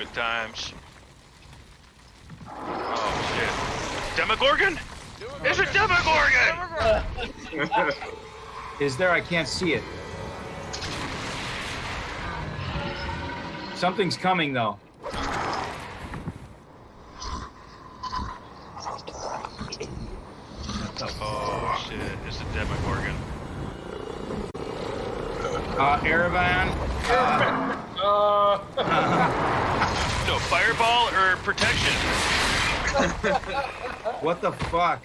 Good times. Oh shit. Demogorgon? It's a Demogorgon! Is there? I can't see it. Something's coming though. Oh shit, it's a Demogorgon. Erevan. No, fireball or protection? What the fuck?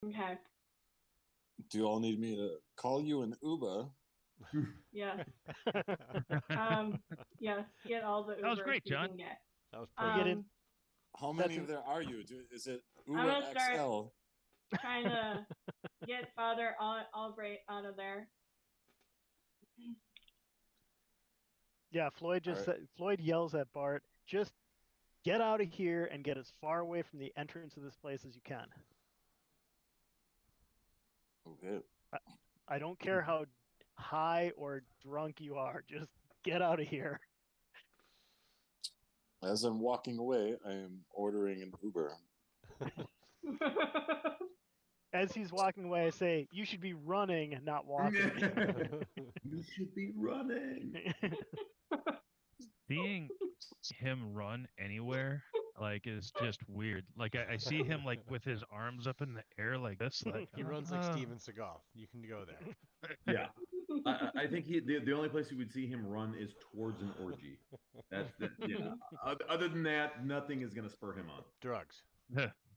Okay. Do you all need me to call you an Uber? Yes. Yes. Get all the Ubers That was great, you John. can get. That was pretty good. How many of there are you? Is it Uber gonna start- XL? Trying to get Father Albright out of there. Yeah, Floyd just Floyd yells at Bart, just get out of here and get as far away from the entrance of this place as you can. Okay. I don't care how high or drunk you are, just get out of here. As I'm walking away, I am ordering an Uber. As he's walking away, I say, you should be running, not walking. You should be running. Seeing him run anywhere, like, is just weird. Like, I see him, like, with his arms up in the air like this. Like, He runs like Steven Seagal. You can go there. Yeah, I think the only place you would see him run is towards an orgy. That's Other than that, nothing is going to spur him on. Drugs.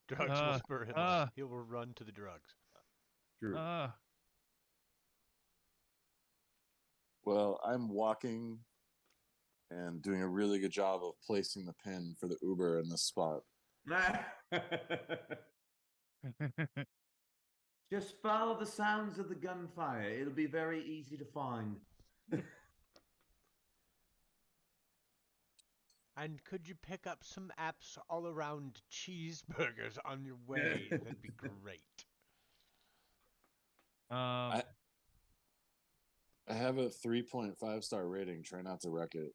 Drugs will spur him on. He will run to the drugs. True. Well, I'm walking and doing a really good job of placing the pin for the Uber in this spot. Just follow the sounds of the gunfire. It'll be very easy to find. And could you pick up some apps all around cheeseburgers on your way? That'd be great. I have a 3.5 star rating. Try not to wreck it.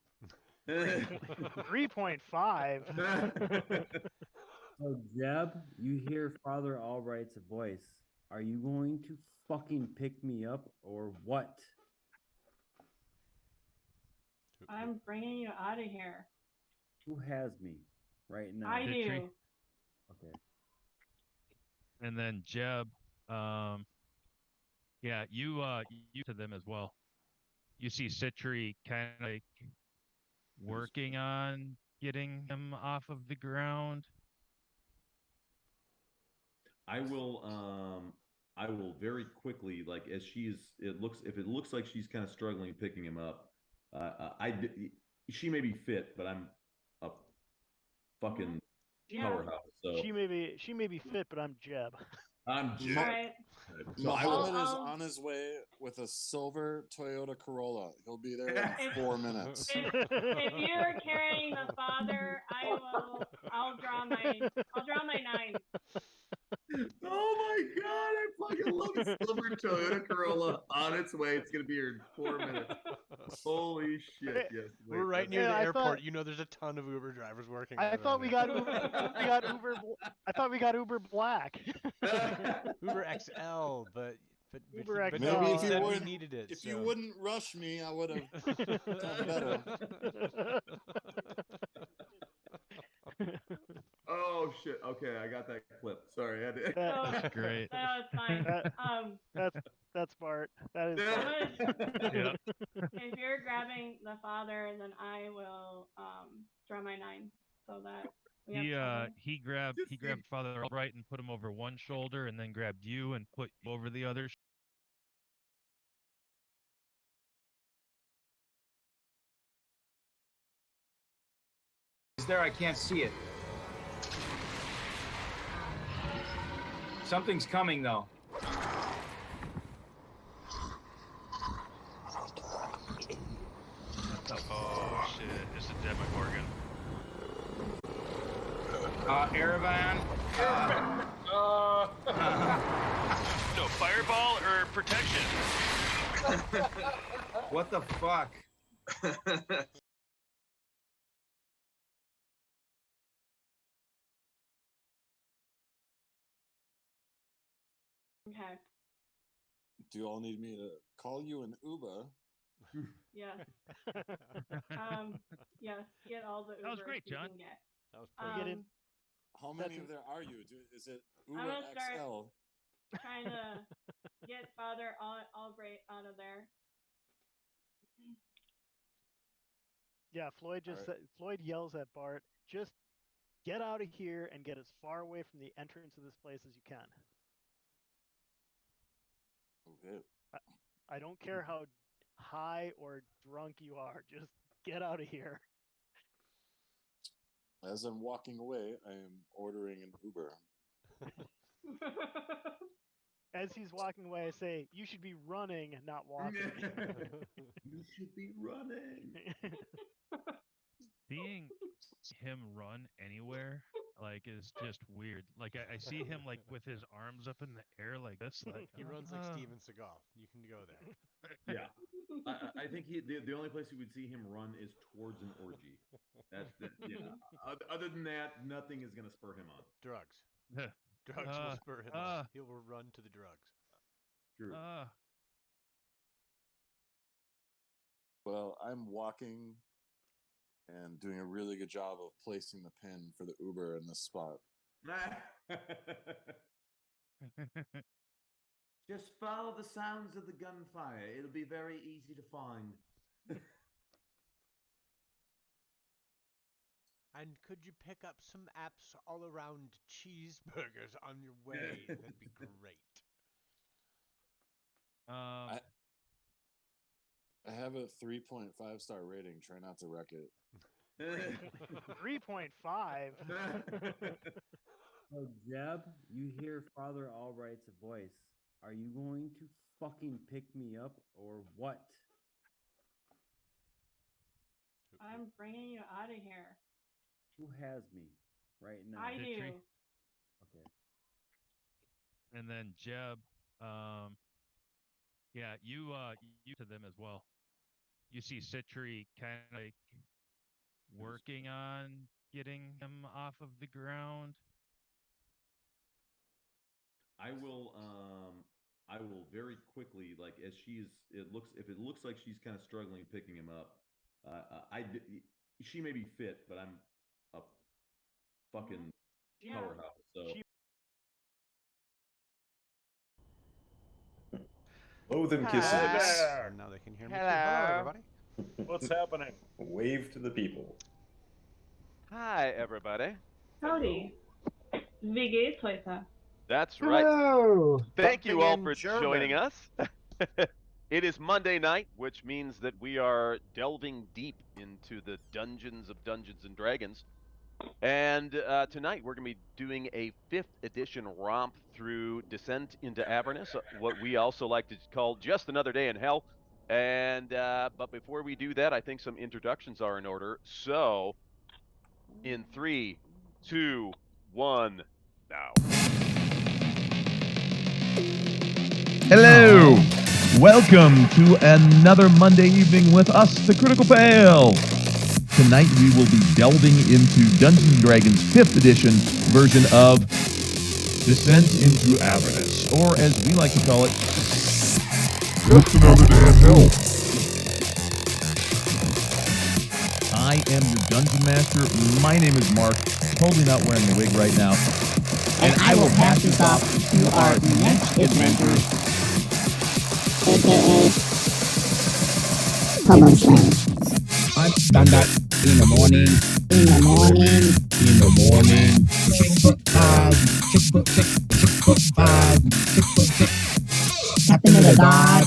3.5. So, Jeb, you hear Father Albright's voice. Are you going to fucking pick me up or what? I'm bringing you out of here. Who has me right now? I do. Okay. And then Jeb, yeah, you to them as well. You see Citri kind of like working on getting him off of the ground. I will very quickly, like, as if it looks like she's kind of struggling picking him up. She may be fit, but I'm a fucking powerhouse. So She may be fit, but I'm Jeb. I'm Jeb. All right. So Muhammad is on his way with a silver Toyota Corolla. He'll be there in 4 minutes. If you're carrying the Father, I'll draw my 9. Oh my god, I fucking love a silver Toyota Corolla on its way. It's gonna be here in 4 minutes. Holy shit! Yes, We're right near the I airport. thought- You know, there's a ton of Uber drivers working. I there thought we right got Uber. I thought we got Uber Black. now. Uber XL, but Uber but XL. nobody Maybe said we if needed it. you so. wouldn't rush me, I would have done better. Oh shit! Okay, I got that clip. Sorry, I did. That's great. That was fine. That's Bart. That is. Bart. Yeah. If you're grabbing the Father, then I will draw my 9, so that we have He grabbed Father Albright and put him over one shoulder, and then grabbed you and put you over the other. Is there? I can't see it. Something's coming though. Oh shit, it's a Demogorgon. Erevan. fireball or protection? What the fuck? Okay. Do you all need me to call you an Uber? Yes. Yes. Get all the Ubers That was great, you John. can get. That was pretty Get in. How many That's of there are you? Is it I'm Uber gonna start- XL? Trying to get Father Albright out of there. Yeah, Floyd Floyd yells at Bart, just get out of here and get as far away from the entrance of this place as you can. Okay. I don't care how high or drunk you are, just get out of here. As I'm walking away, I am ordering an Uber. As he's walking away, I say, you should be running, not walking. You should be running. Seeing him run anywhere, like, is just weird. Like, I see him, like, with his arms up in the air like this. Like, He runs like Steven Seagal. You can go there. Yeah, I think the only place you would see him run is towards an orgy. That's Other than that, nothing is going to spur him on. Drugs. Drugs will spur him on. He will run to the drugs. True. Well, I'm walking and doing a really good job of placing the pin for the Uber in this spot. Just follow the sounds of the gunfire. It'll be very easy to find. And could you pick up some apps all around cheeseburgers on your way? That'd be great. I have a 3.5-star rating. Try not to wreck it. 3.5. So, Jeb, you hear Father Albright's voice. Are you going to fucking pick me up or what? I'm bringing you out of here. Who has me right now? I do. Okay. And then Jeb, yeah, you to them as well. You see Citri kind of like working on getting him off of the ground. I will very quickly, like, as if it looks like she's kind of struggling picking him up, she may be fit, but I'm a fucking powerhouse, so. Loathe and kisses. Now they can hear me. Hello, everybody. What's happening? Wave to the people. Hi, everybody. Howdy. Wie geht's heute? That's right. Hello. Thank you all in for German. joining us. It is Monday night, which means that we are delving deep into the dungeons of Dungeons and Dragons. And tonight we're going to be doing a 5th edition romp through Descent into Avernus, what we also like to call Just Another Day in Hell. And but before we do that, I think some introductions are in order. So, in 3, 2, 1, now. Hello! Welcome to another Monday evening with us, the Critical Fail! Tonight we will be delving into Dungeons & Dragons 5th edition version of Descent into Avernus, or as we like to call it, Just Another Day in Hell. I am your Dungeon Master. My name is Mark, totally not wearing a wig right now. And I will pass this off to our next adventure, aka Hobo Slam. I've done that in the morning. In the morning. In the morning. 6'5", 6'5", 6'6". Captain of the God.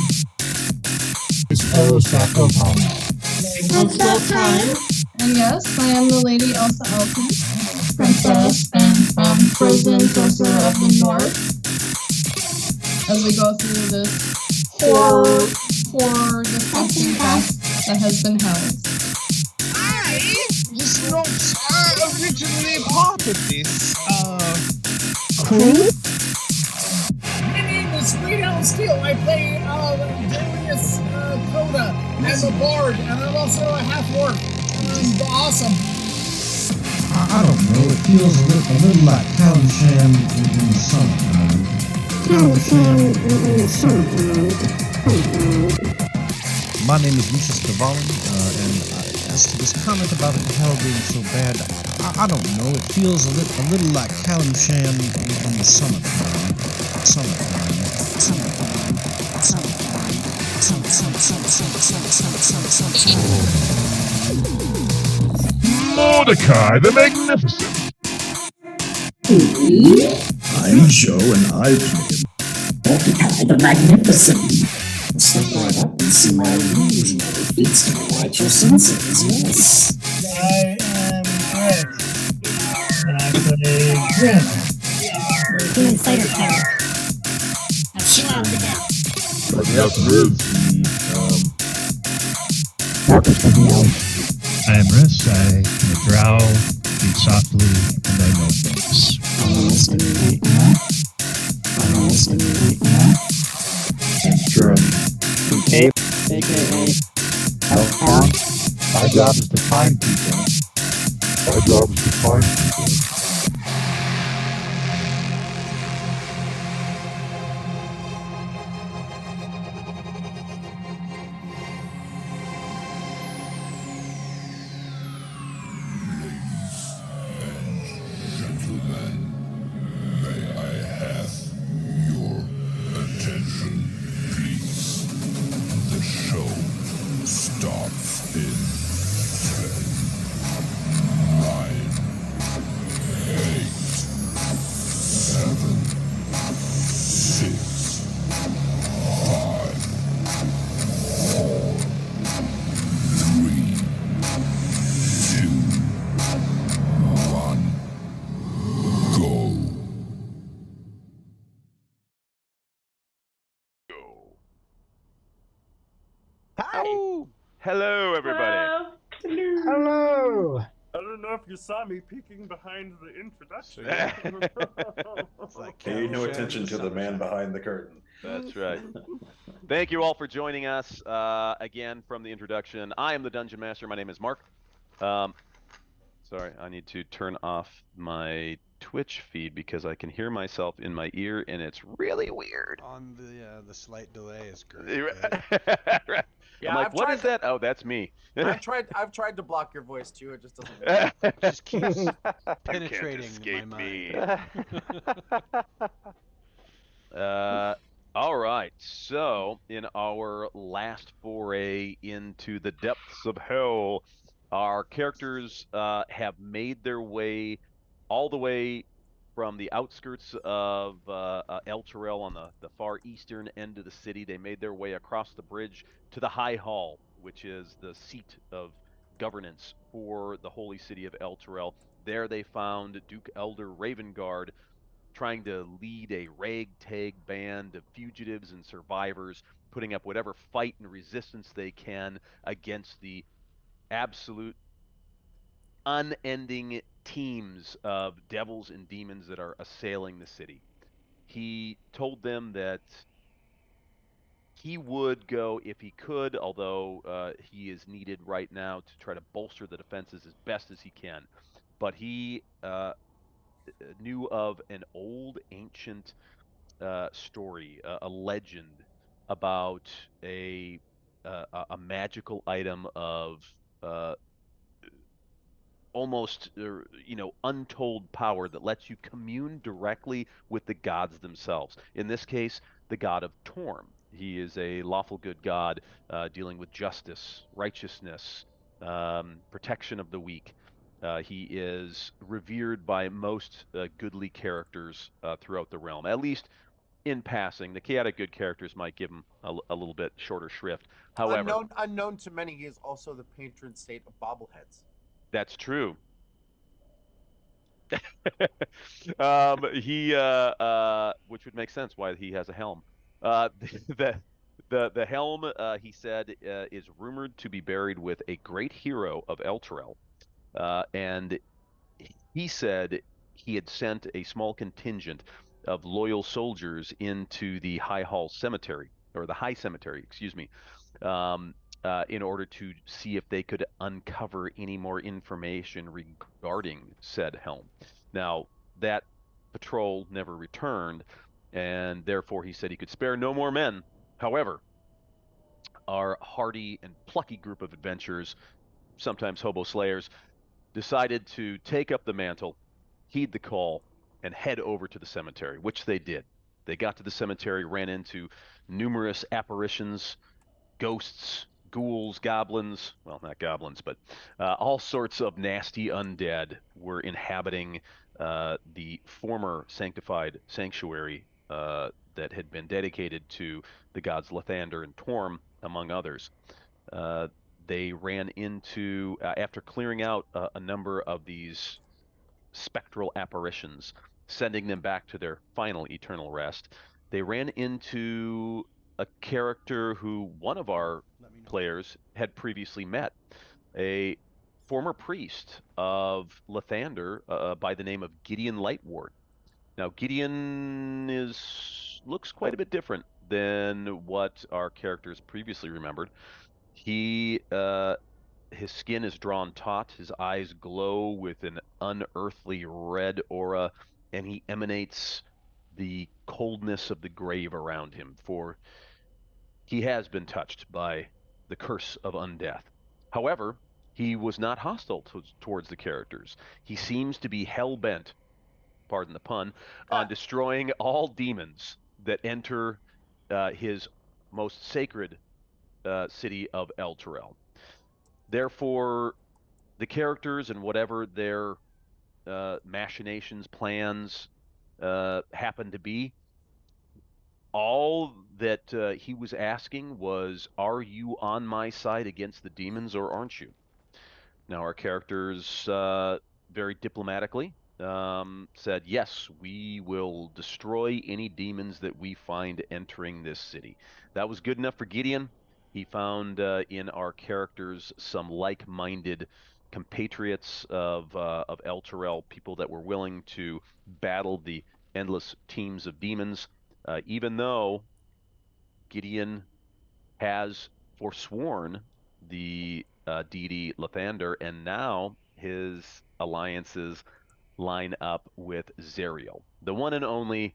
It's all sacrifice. It's that time. And yes, I am the Lady Elsa Elton, princess and frozen sorcerer of the North. As we go through this horror disgusting past that has been held. I was not originally part of this crew. My name is it's Green Owl Steel. I play Julius Coda. I'm a bard, and I'm also a half-orc. Awesome. I don't know, it feels a little like Calimsham in the summertime. Calimsham in the summertime. My name is Lucius Cavalli, and as to this comment about the hell being so bad, I don't know, it feels a little like Calimsham in the summertime. Mordecai the Magnificent. I'm Joe, and I play Mordecai the Magnificent. Step right up and see my illusionary feats to delight your senses, yes. I am Eric, and I play Grim. Human fighter pilot. Now chill out with that. I am Riss. I drow, speak softly, and I know things. AKA Hellhound. My job is to find people. Hi. Hello, everybody. Hello. I don't know if you saw me peeking behind the introduction. Pay no attention to the man behind the curtain. That's right. Thank you all for joining us again from the introduction. I am the Dungeon Master. My name is Mark. Sorry, I need to turn off my Twitch feed because I can hear myself in my ear and it's really weird. On the slight delay is great. Right. Yeah, I'm like, I've what tried is that? Oh, that's me. I've tried to block your voice too. It just doesn't work. It just keeps You can't penetrating escape my me. mind. All right. So, in our last foray into the depths of hell, our characters have made their way all the way from the outskirts of El Terrell on the far eastern end of the city. They made their way across the bridge to the High Hall, which is the seat of governance for the holy city of El Terrell. There they found Duke Elder Ravengard trying to lead a ragtag band of fugitives and survivors, putting up whatever fight and resistance they can against the absolute unending teams of devils and demons that are assailing the city. He told them that he would go if he could, although he is needed right now to try to bolster the defenses as best as he can. But he knew of an old ancient story, a legend about a magical item of almost untold power that lets you commune directly with the gods themselves. In this case, the god of Torm. He is a lawful good god dealing with justice, righteousness, protection of the weak. He is revered by most goodly characters throughout the realm, at least in passing. The chaotic good characters might give him a little bit shorter shrift. However, unknown to many, he is also the patron saint of bobbleheads. that's true. He which would make sense why he has a helm. The helm, he said, is rumored to be buried with a great hero of El Terrell, and he said he had sent a small contingent of loyal soldiers into the High Hall Cemetery, or the High Cemetery, excuse me, in order to see if they could uncover any more information regarding said helm. Now, that patrol never returned, and therefore he said he could spare no more men. However, our hardy and plucky group of adventurers, sometimes hobo slayers, decided to take up the mantle, heed the call, and head over to the cemetery, which they did. They got to the cemetery, ran into numerous apparitions, ghosts, ghouls, goblins, well, not goblins, but all sorts of nasty undead were inhabiting the former sanctified sanctuary that had been dedicated to the gods Lathander and Torm, among others. They ran into, after clearing out a number of these spectral apparitions, sending them back to their final eternal rest, they ran into a character who one of our players had previously met, a former priest of Lathander by the name of Gideon Lightward. Now, Gideon looks quite a bit different than what our characters previously remembered. He his skin is drawn taut, his eyes glow with an unearthly red aura, and he emanates the coldness of the grave around him, for he has been touched by the curse of undeath. However, he was not hostile towards the characters. He seems to be hell-bent, pardon the pun, on destroying all demons that enter his most sacred city of Elturel. Therefore, the characters and whatever their machinations, plans happen to be, all that he was asking was, are you on my side against the demons or aren't you? Now, our characters very diplomatically said, yes, we will destroy any demons that we find entering this city. That was good enough for Gideon. He found in our characters some like-minded compatriots of Elturel, people that were willing to battle the endless teams of demons, even though Gideon has forsworn the deity Lathander, and now his alliances line up with Zariel, the one and only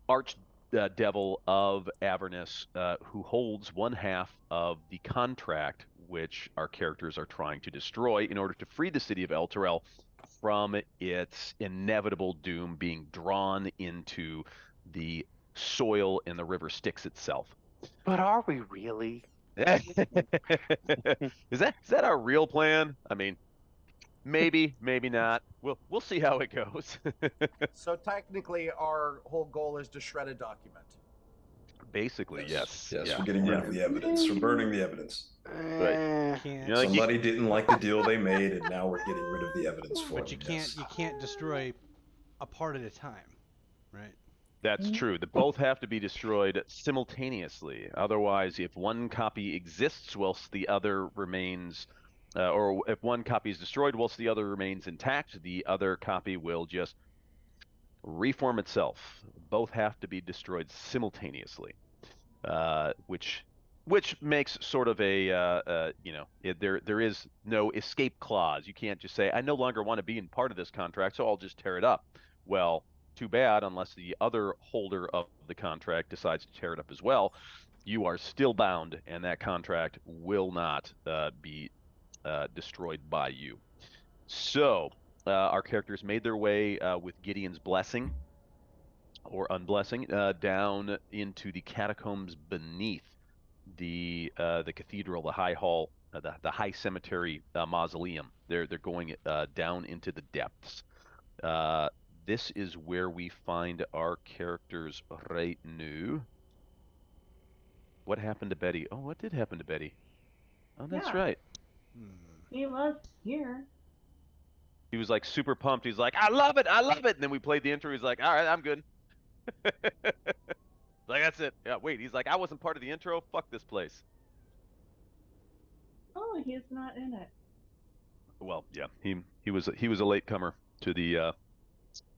archdevil of Avernus, who holds one half of the contract which our characters are trying to destroy in order to free the city of Elturel from its inevitable doom being drawn into the soil in the river Styx itself. But are we really? Is that our real plan? I mean, maybe, maybe not. We'll see how it goes. So technically, our whole goal is to shred a document. Basically, yes. Yes, we're getting rid of the evidence. We're burning the evidence. Right. Somebody didn't like the deal they made, and now we're getting rid of the evidence for But them. you can't destroy a part at a time, right? That's true. They both have to be destroyed simultaneously. Otherwise, if one copy exists whilst the other remains, or if one copy is destroyed whilst the other remains intact, the other copy will just reform itself. Both have to be destroyed simultaneously, which makes sort of a there is no escape clause. You can't just say, I no longer want to be in part of this contract, so I'll just tear it up. Well, too bad, unless the other holder of the contract decides to tear it up as well. You are still bound, and that contract will not be destroyed by you. So our characters made their way with Gideon's blessing or unblessing down into the catacombs beneath the cathedral, the High Hall, the High Cemetery mausoleum. They're going down into the depths. This is where we find our characters right now. What happened to Betty? Oh, what did happen to Betty? Oh, that's Yeah. right. He was here. He was like super pumped. He's like, I love it, I love it. And then we played the intro. He's like, all right, I'm good. Like, that's it. Yeah, wait. He's like, I wasn't part of the intro. Fuck this place. Oh, he's not in it. Well, yeah, he was a latecomer to the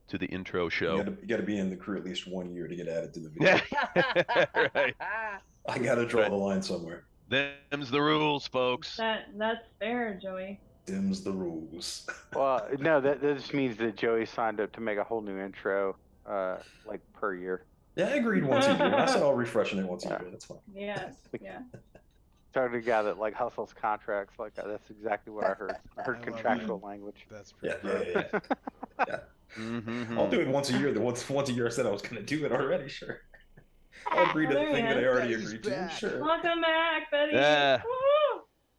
to the intro show. You gotta be in the crew at least 1 year to get added to the video. Right. I gotta draw the line somewhere. Them's the rules, folks. That's fair, Joey. Them's the rules. Well, no, that just means that Joey signed up to make a whole new intro, like per year. Yeah, I agreed once a year. I said I'll refresh it once a year. That's fine. Yes, yeah. Talking to a guy that like hustles contracts like that. That's exactly what I heard. I heard contractual language. That's Yeah, pretty yeah. I'll do it once a year. The once a year I said I was gonna do it already. Sure. I'll agree to the thing that I already agreed to. Sure. Welcome back, Betty. Yeah.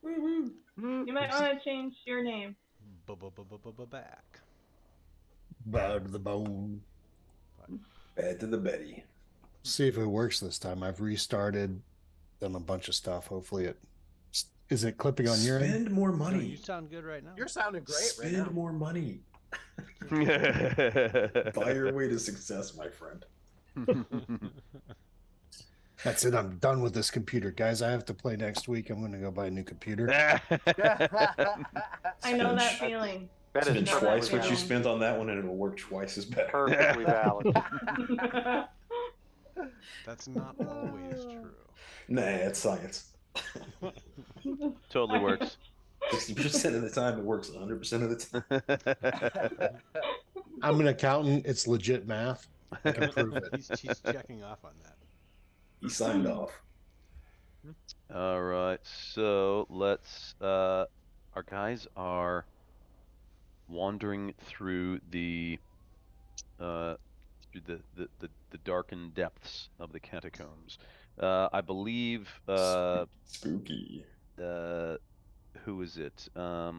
Woo! You might want to change your name. Back. Bad to the bone. Bad to the Betty. See if it works this time. I've restarted, done a bunch of stuff. Hopefully it isn't clipping on your end. Spend more No, money. you sound good right now. You're sounding great right Spend now. more money. Buy your way to success, my friend. That's it. I'm done with this computer, guys. I have to play next week. I'm going to go buy a new computer. I know that feeling. That Spend is twice perfectly what you valid. spent on that one, and it'll work twice as better. Perfectly valid. That's not always true. Nah, it's science. Totally works. 60% of the time, it works 100% of the time. I'm an accountant. It's legit math. I can prove it. He's checking off on that. He signed off. All right, so let's. Our guys are wandering through the darkened depths of the catacombs. I believe. Spooky. Who is it? I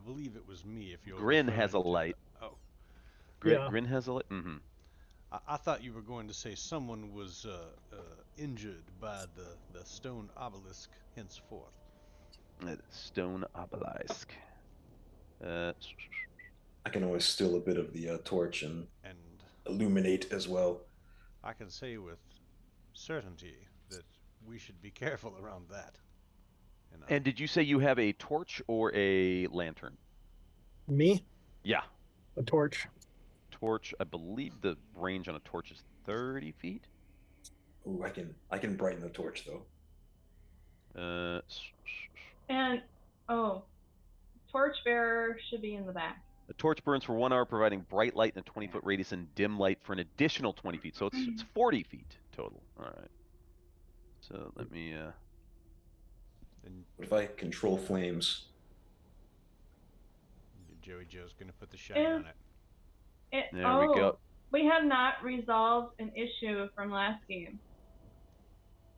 believe it was me. If you're Grin has a referring to light. the- Oh, Grin has a light. Mm-hmm. I thought you were going to say someone was injured by the stone obelisk henceforth. Stone obelisk. I can always steal a bit of the torch and illuminate as well. I can say with certainty that we should be careful around that. And did you say you have a torch or a lantern? Me? Yeah. A torch. Torch. I believe the range on a torch is 30 feet. Ooh, I can brighten the torch though. And torchbearer should be in the back. The torch burns for 1 hour, providing bright light in a 20-foot radius and dim light for an additional 20 feet. So it's 40 feet total. All right. So let me. What if I control flames? Joey Joe's gonna put the shine on it. There we go. We have not resolved an issue from last game.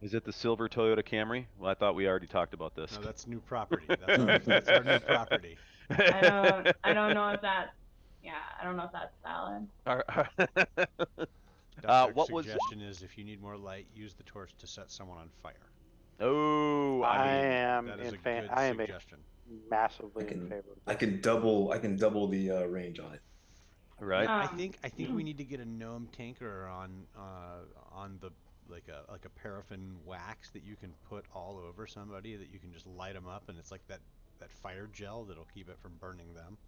Is it the silver Toyota Camry? Well, I thought we already talked about this. No, that's new property. That's our new property. I don't know if that's valid. Doc's what was? suggestion is if you need more light, use the torch to set someone on fire. Oh, I mean, am that is in a favor. good I am suggestion. massively in favor. I can double the range on it. Right. I think we need to get a gnome tinker on the like a paraffin wax that you can put all over somebody that you can just light them up, and it's like that fire gel that'll keep it from burning them.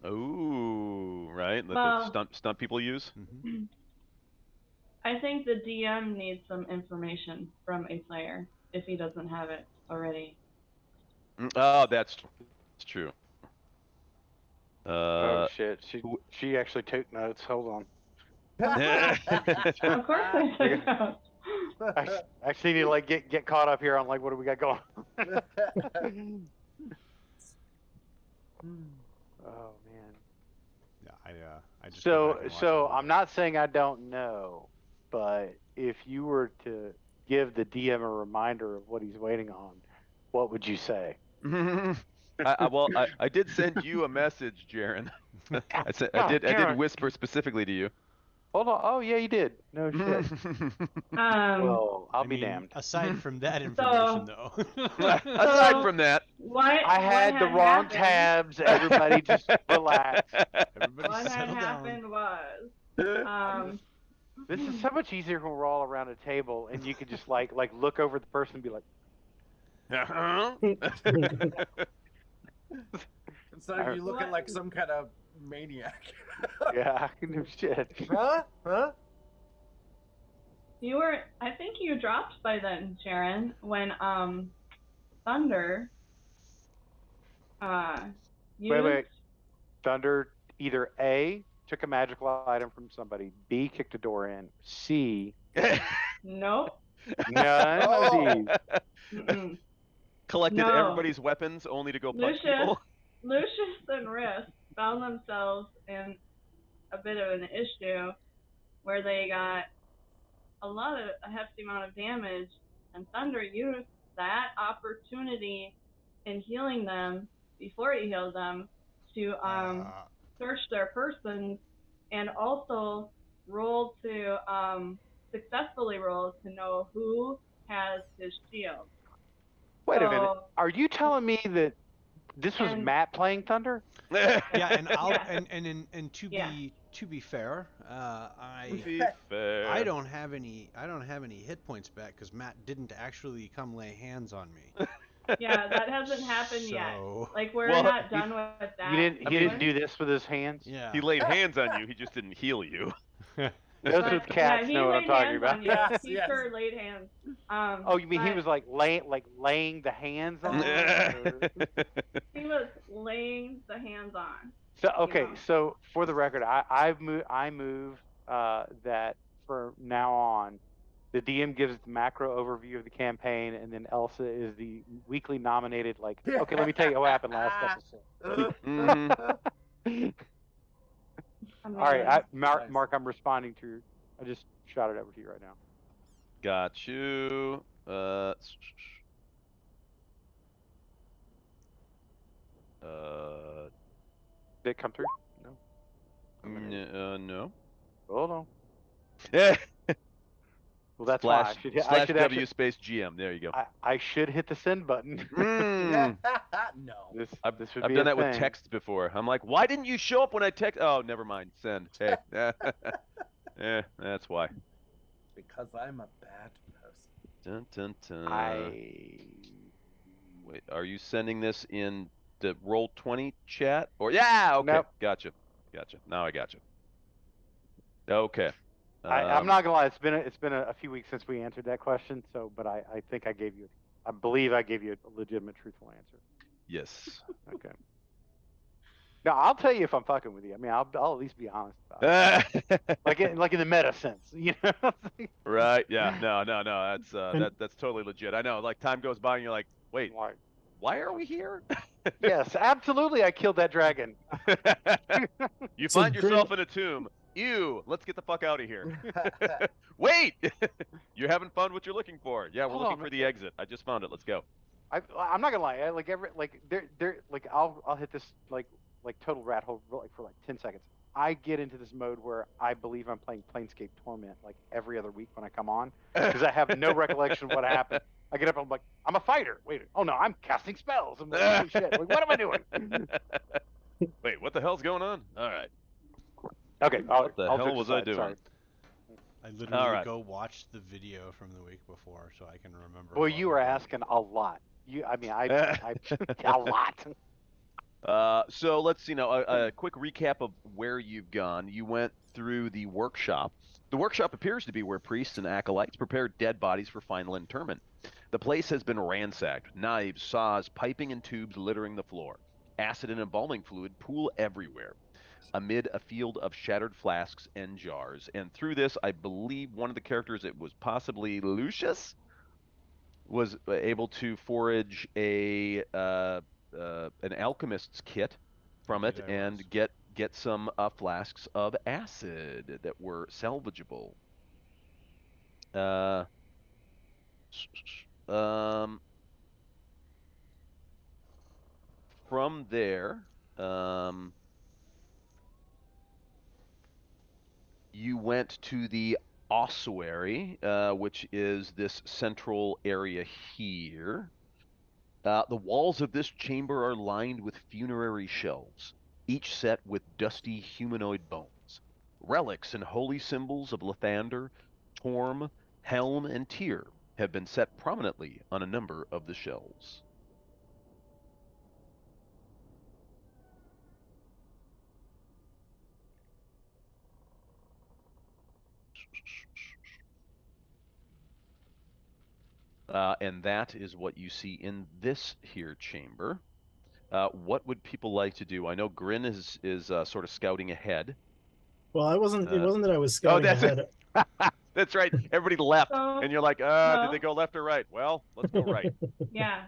Oh, right. That Well- stunt people use. I think the DM needs some information from a player if he doesn't have it already. Oh, that's true. Oh shit! She actually took notes. Hold on. Of course I took notes. I actually need to like get caught up here on like what do we got going. Oh man. Yeah, I just So I'm not saying I don't know, but if you were to give the DM a reminder of what he's waiting on, what would you say? I did send you a message, Jaren. I did whisper specifically to you. Hold on. Oh yeah, you did. No shit. Well, I'll be damned. Aside from that information, though. Aside from that, I had the wrong tabs. Everybody just relax. What had happened was, This is so much easier when we're all around a table and you could just like look over the person and be like, Instead of you looking like some kind of maniac. Yeah, no shit. Huh? Huh? You were, I think you dropped by then, Sharon, when Thunder used. Wait. Thunder either A, took a magical item from somebody, B, kicked a door in, C, Nope. none of these. Mm-mm. Collected No. everybody's weapons only to go punch people. Lucius and Risk found themselves in a bit of an issue where they got a hefty amount of damage, and Thunder used that opportunity in healing them before he healed them to search their persons and also successfully roll to know who has his shield. Wait a minute. Are you telling me that this was And- Matt playing Thunder? Yeah, and I'll Yeah. and to Yeah. be fair, Be fair. I don't have any hit points back because Matt didn't actually come lay hands on me. Yeah, that hasn't happened yet. So- Like we're Well, not done with that. He didn't do this with his hands? Yeah. He laid hands on you. He just didn't heal you. Those with cats he know what I'm laid talking hands about. on you. He sure laid hands. Oh, you mean he but was like laying the hands on? He was laying the hands on. So okay, so for the record, I move that from now on, the DM gives the macro overview of the campaign, and then Elsa is the weekly nominated. Like, okay, let me tell you what happened last episode. Mhm. All right, Mark, I'm responding to your. I just shot it over to you right now. Got you. Did it come through? No. No. Hold on. Yeah. Well, that's Slash, why I should hit. slash I should W actually, space GM. There you go. I should hit the send button. Mm. No. This I've would I've be done a that with thing. text before. I'm like, why didn't you show up when I text? Oh, never mind. Send. Hey. That's why. Because I'm a bad person. Dun, dun, dun. Wait, are you sending this in the Roll20 chat? Or yeah, okay, Nope. gotcha. Now I gotcha. Okay. I'm not gonna lie. It's been a few weeks since we answered that question. So, but I think I believe I gave you a legitimate, truthful answer. Yes. Okay. No, I'll tell you if I'm fucking with you. I mean, I'll at least be honest about it. like in the meta sense, you know. Right. Yeah. No. That's totally legit. I know. Like time goes by and you're like, wait, why are we here? Yes, absolutely. I killed that dragon. You So find yourself Grim- in a tomb. Ew, let's get the fuck out of here. Wait! You're having fun what you're looking for. Yeah, we're Hold looking on, for the exit. I just found it. Let's go. I'm not gonna lie. I'll hit this like total rat hole for 10 seconds. I get into this mode where I believe I'm playing Planescape Torment like every other week when I come on because I have no recollection of what happened. I get up and I'm like, I'm a fighter. Wait, oh no, I'm casting spells. I'm like, holy shit. Like, what am I doing? Wait, what the hell's going on? All right. Okay. What the I'll hell jokes was I aside, doing? sorry. I literally All right. go watch the video from the week before so I can remember. Boy, what you we're were doing. asking a lot. I a lot. So let's see now. A quick recap of where you've gone. You went through the workshop. The workshop appears to be where priests and acolytes prepare dead bodies for final interment. The place has been ransacked. Knives, saws, piping, and tubes littering the floor. Acid and embalming fluid pool everywhere, amid a field of shattered flasks and jars. And through this, I believe one of the characters, it was possibly Lucius, was able to forage an alchemist's kit from it and get some flasks of acid that were salvageable. From there, you went to the ossuary, which is this central area here. The walls of this chamber are lined with funerary shelves, each set with dusty humanoid bones. Relics and holy symbols of Lathander, Torm, Helm, and Tyr have been set prominently on a number of the shelves. And that is what you see in this here chamber. What would people like to do? I know Grin is sort of scouting ahead. Well, I wasn't. It wasn't that I was Oh, scouting that's ahead. that's right. Everybody left, So, and you're like, did no. they go left or right? Well, let's go right. Yeah.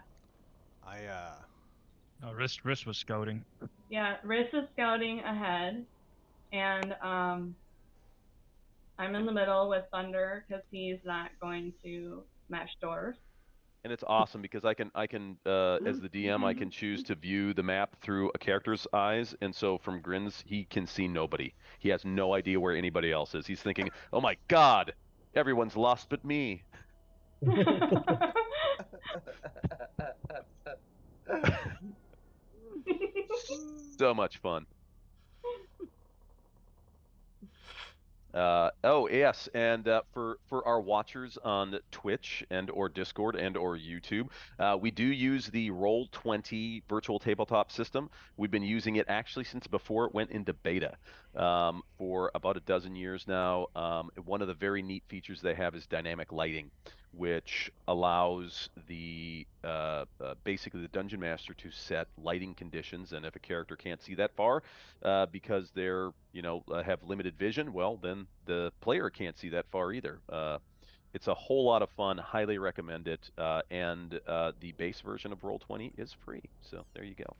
Riss was scouting. Yeah, Riss is scouting ahead, and I'm in the middle with Thunder because he's not going to smash doors. And it's awesome because I can as the DM I can choose to view the map through a character's eyes, and so from Grin's he can see nobody. He has no idea where anybody else is. He's thinking, "Oh my God, everyone's lost but me." So much fun. Oh yes, and for our watchers on Twitch and or Discord and or YouTube, we do use the Roll20 virtual tabletop system. We've been using it actually since before it went into beta for about a dozen years now. One of the very neat features they have is dynamic lighting, which allows the basically the dungeon master to set lighting conditions, and if a character can't see that far because they're have limited vision, well then the player can't see that far either. It's a whole lot of fun. Highly recommend it. And the base version of Roll20 is free, so there you go.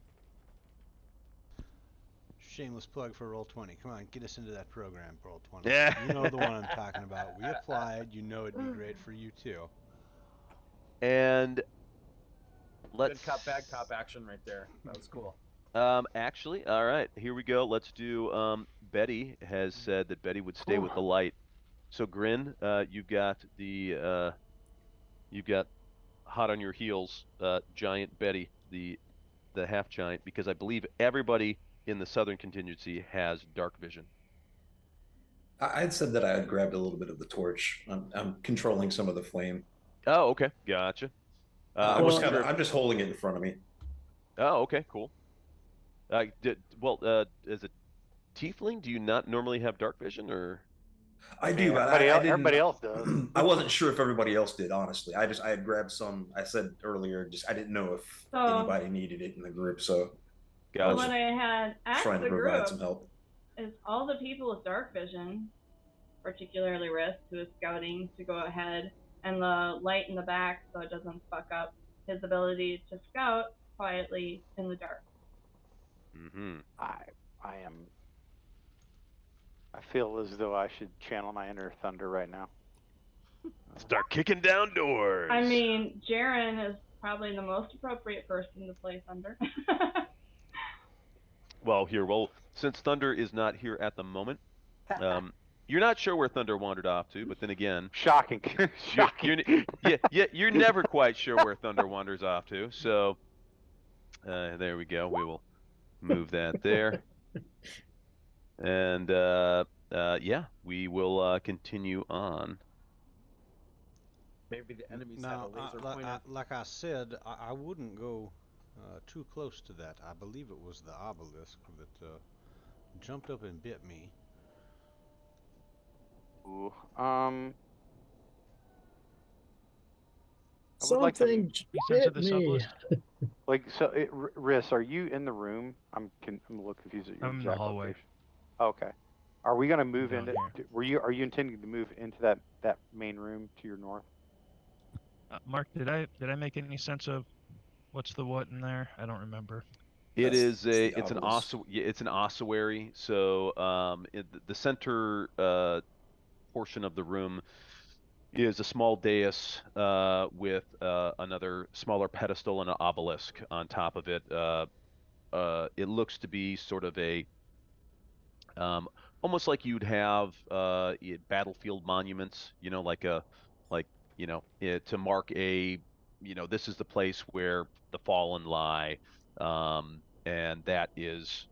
Shameless plug for Roll20. Come on, get us into that program, Roll20. Yeah. You know the one I'm talking about. We applied. You know it'd be great for you too. And Good cop, bad cop action right there. That was cool. Actually, all right, here we go. Let's do. Betty has said that Betty would stay with the light. So Grin, you've got hot on your heels, giant Betty, the half giant, because I believe everybody in the southern contingency has dark vision. I had said that I had grabbed a little bit of the torch. I'm controlling some of the flame. Oh, okay, gotcha. I'm just holding it in front of me. Oh, okay, cool. As a tiefling, do you not normally have dark vision, or? I do, but everybody else does. I wasn't sure if everybody else did, honestly. I had grabbed some. I said earlier, I didn't know if anybody needed it in the group, so gotcha. What I had asked trying the to provide group some help. is all the people with dark vision, particularly Risk, who is scouting, to go ahead, and the light in the back so it doesn't fuck up his ability to scout quietly in the dark. Mm-hmm. I feel as though I should channel my inner Thunder right now. Start kicking down doors. I mean, Jaren is probably the most appropriate person to play Thunder. Well, since Thunder is not here at the moment, you're not sure where Thunder wandered off to, but then again, shocking. You're never quite sure where Thunder wanders off to. So there we go. We will move that there, and yeah, we will continue on. Maybe the enemies Now, have a laser pointer. like I said, I wouldn't go too close to that. I believe it was the obelisk that jumped up and bit me. Ooh, Something bit me. Like, so, Riss, are you in the room? I'm a little confused at your I'm in the exact hallway. location. Okay. Are we gonna move down into? here. Are you intending to move into that main room to your north? Mark, did I make any sense of what's the what in there? I don't remember. It's an ossuary. So the center portion of the room is a small dais with another smaller pedestal and an obelisk on top of it. It looks to be sort of a almost like you'd have battlefield monuments, to mark this is the place where the fallen lie, and that is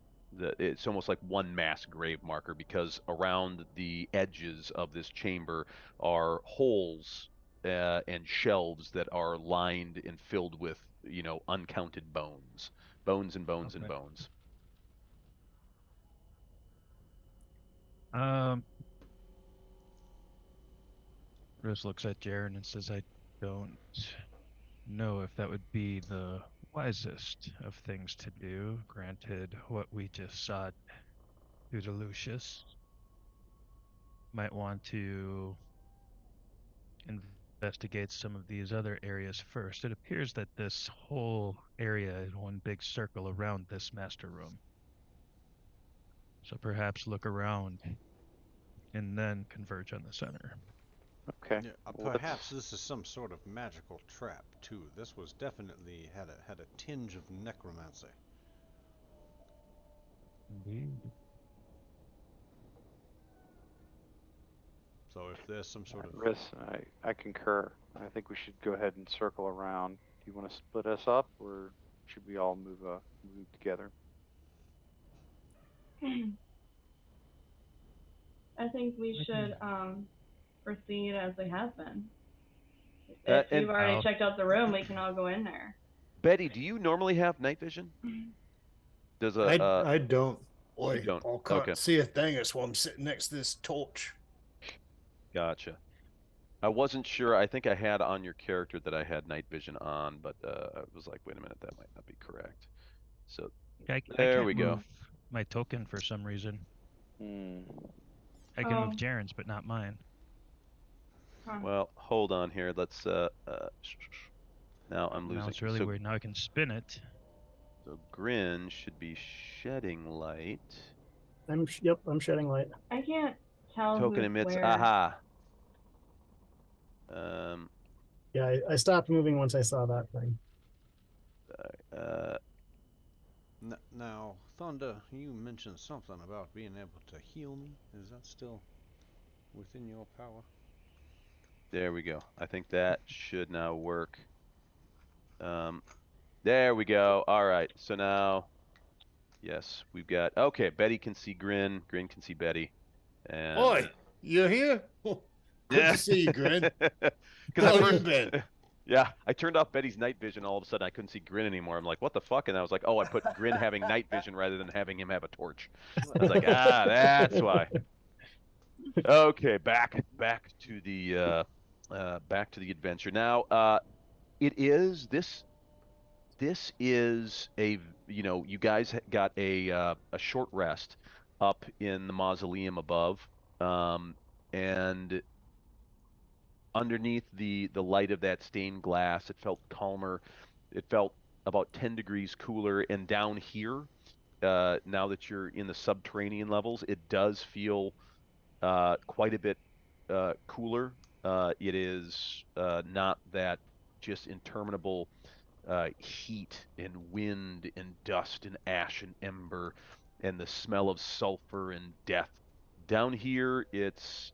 it's almost like one mass grave marker, because around the edges of this chamber are holes and shelves that are lined and filled with uncounted bones and bones and bones. Rose looks at Jaren and says, "I don't know if that would be the wisest of things to do, granted what we just saw do to Lucius. Might want to investigate some of these other areas first. It appears that this whole area is one big circle around this master room. So perhaps look around and then converge on the center. Okay. Yeah, well, perhaps this is some sort of magical trap too. This was definitely had a tinge of necromancy. Indeed. So if there's some sort of Riss, I concur. I think we should go ahead and circle around. Do you want to split us up, or should we all move together? I think we should proceed as we have been. And- If you've already Oh. checked out the room, we can all go in there. Betty, do you normally have night vision? Does a I don't. Boy, you don't. I can't Okay. see a thing. That's why I'm sitting next to this torch. Gotcha. I wasn't sure. I think I had on your character that I had night vision on, but I was like, wait a minute, that might not be correct. So I there can't we go. move my token for some reason. Hmm. I can Oh. move Jaren's, but not mine. Well, hold on here. Let's now I'm losing. Now it's really so, weird. Now I can spin it. So Grin should be shedding light. Yep, I'm shedding light. I can't tell Token who's emits. where. Aha. Yeah, I stopped moving once I saw that thing. Now, Thunder, you mentioned something about being able to heal me. Is that still within your power? There we go. I think that should now work. There we go. All right. So now, yes, we've got. Okay, Betty can see Grin. Grin can see Betty. And Boy, you're here? Good to see you, Grin. Because How you been? Yeah, I turned off Betty's night vision. All of a sudden, I couldn't see Grin anymore. I'm like, what the fuck? And I was like, oh, I put Grin having night vision rather than having him have a torch. I was like, that's why. Okay, back to the adventure. Now, it is this. This is a you guys got a short rest up in the mausoleum above, and underneath the light of that stained glass, it felt calmer. It felt about 10 degrees cooler. And down here, now that you're in the subterranean levels, it does feel quite a bit cooler. It is not that just interminable heat and wind and dust and ash and ember and the smell of sulfur and death. Down here, it's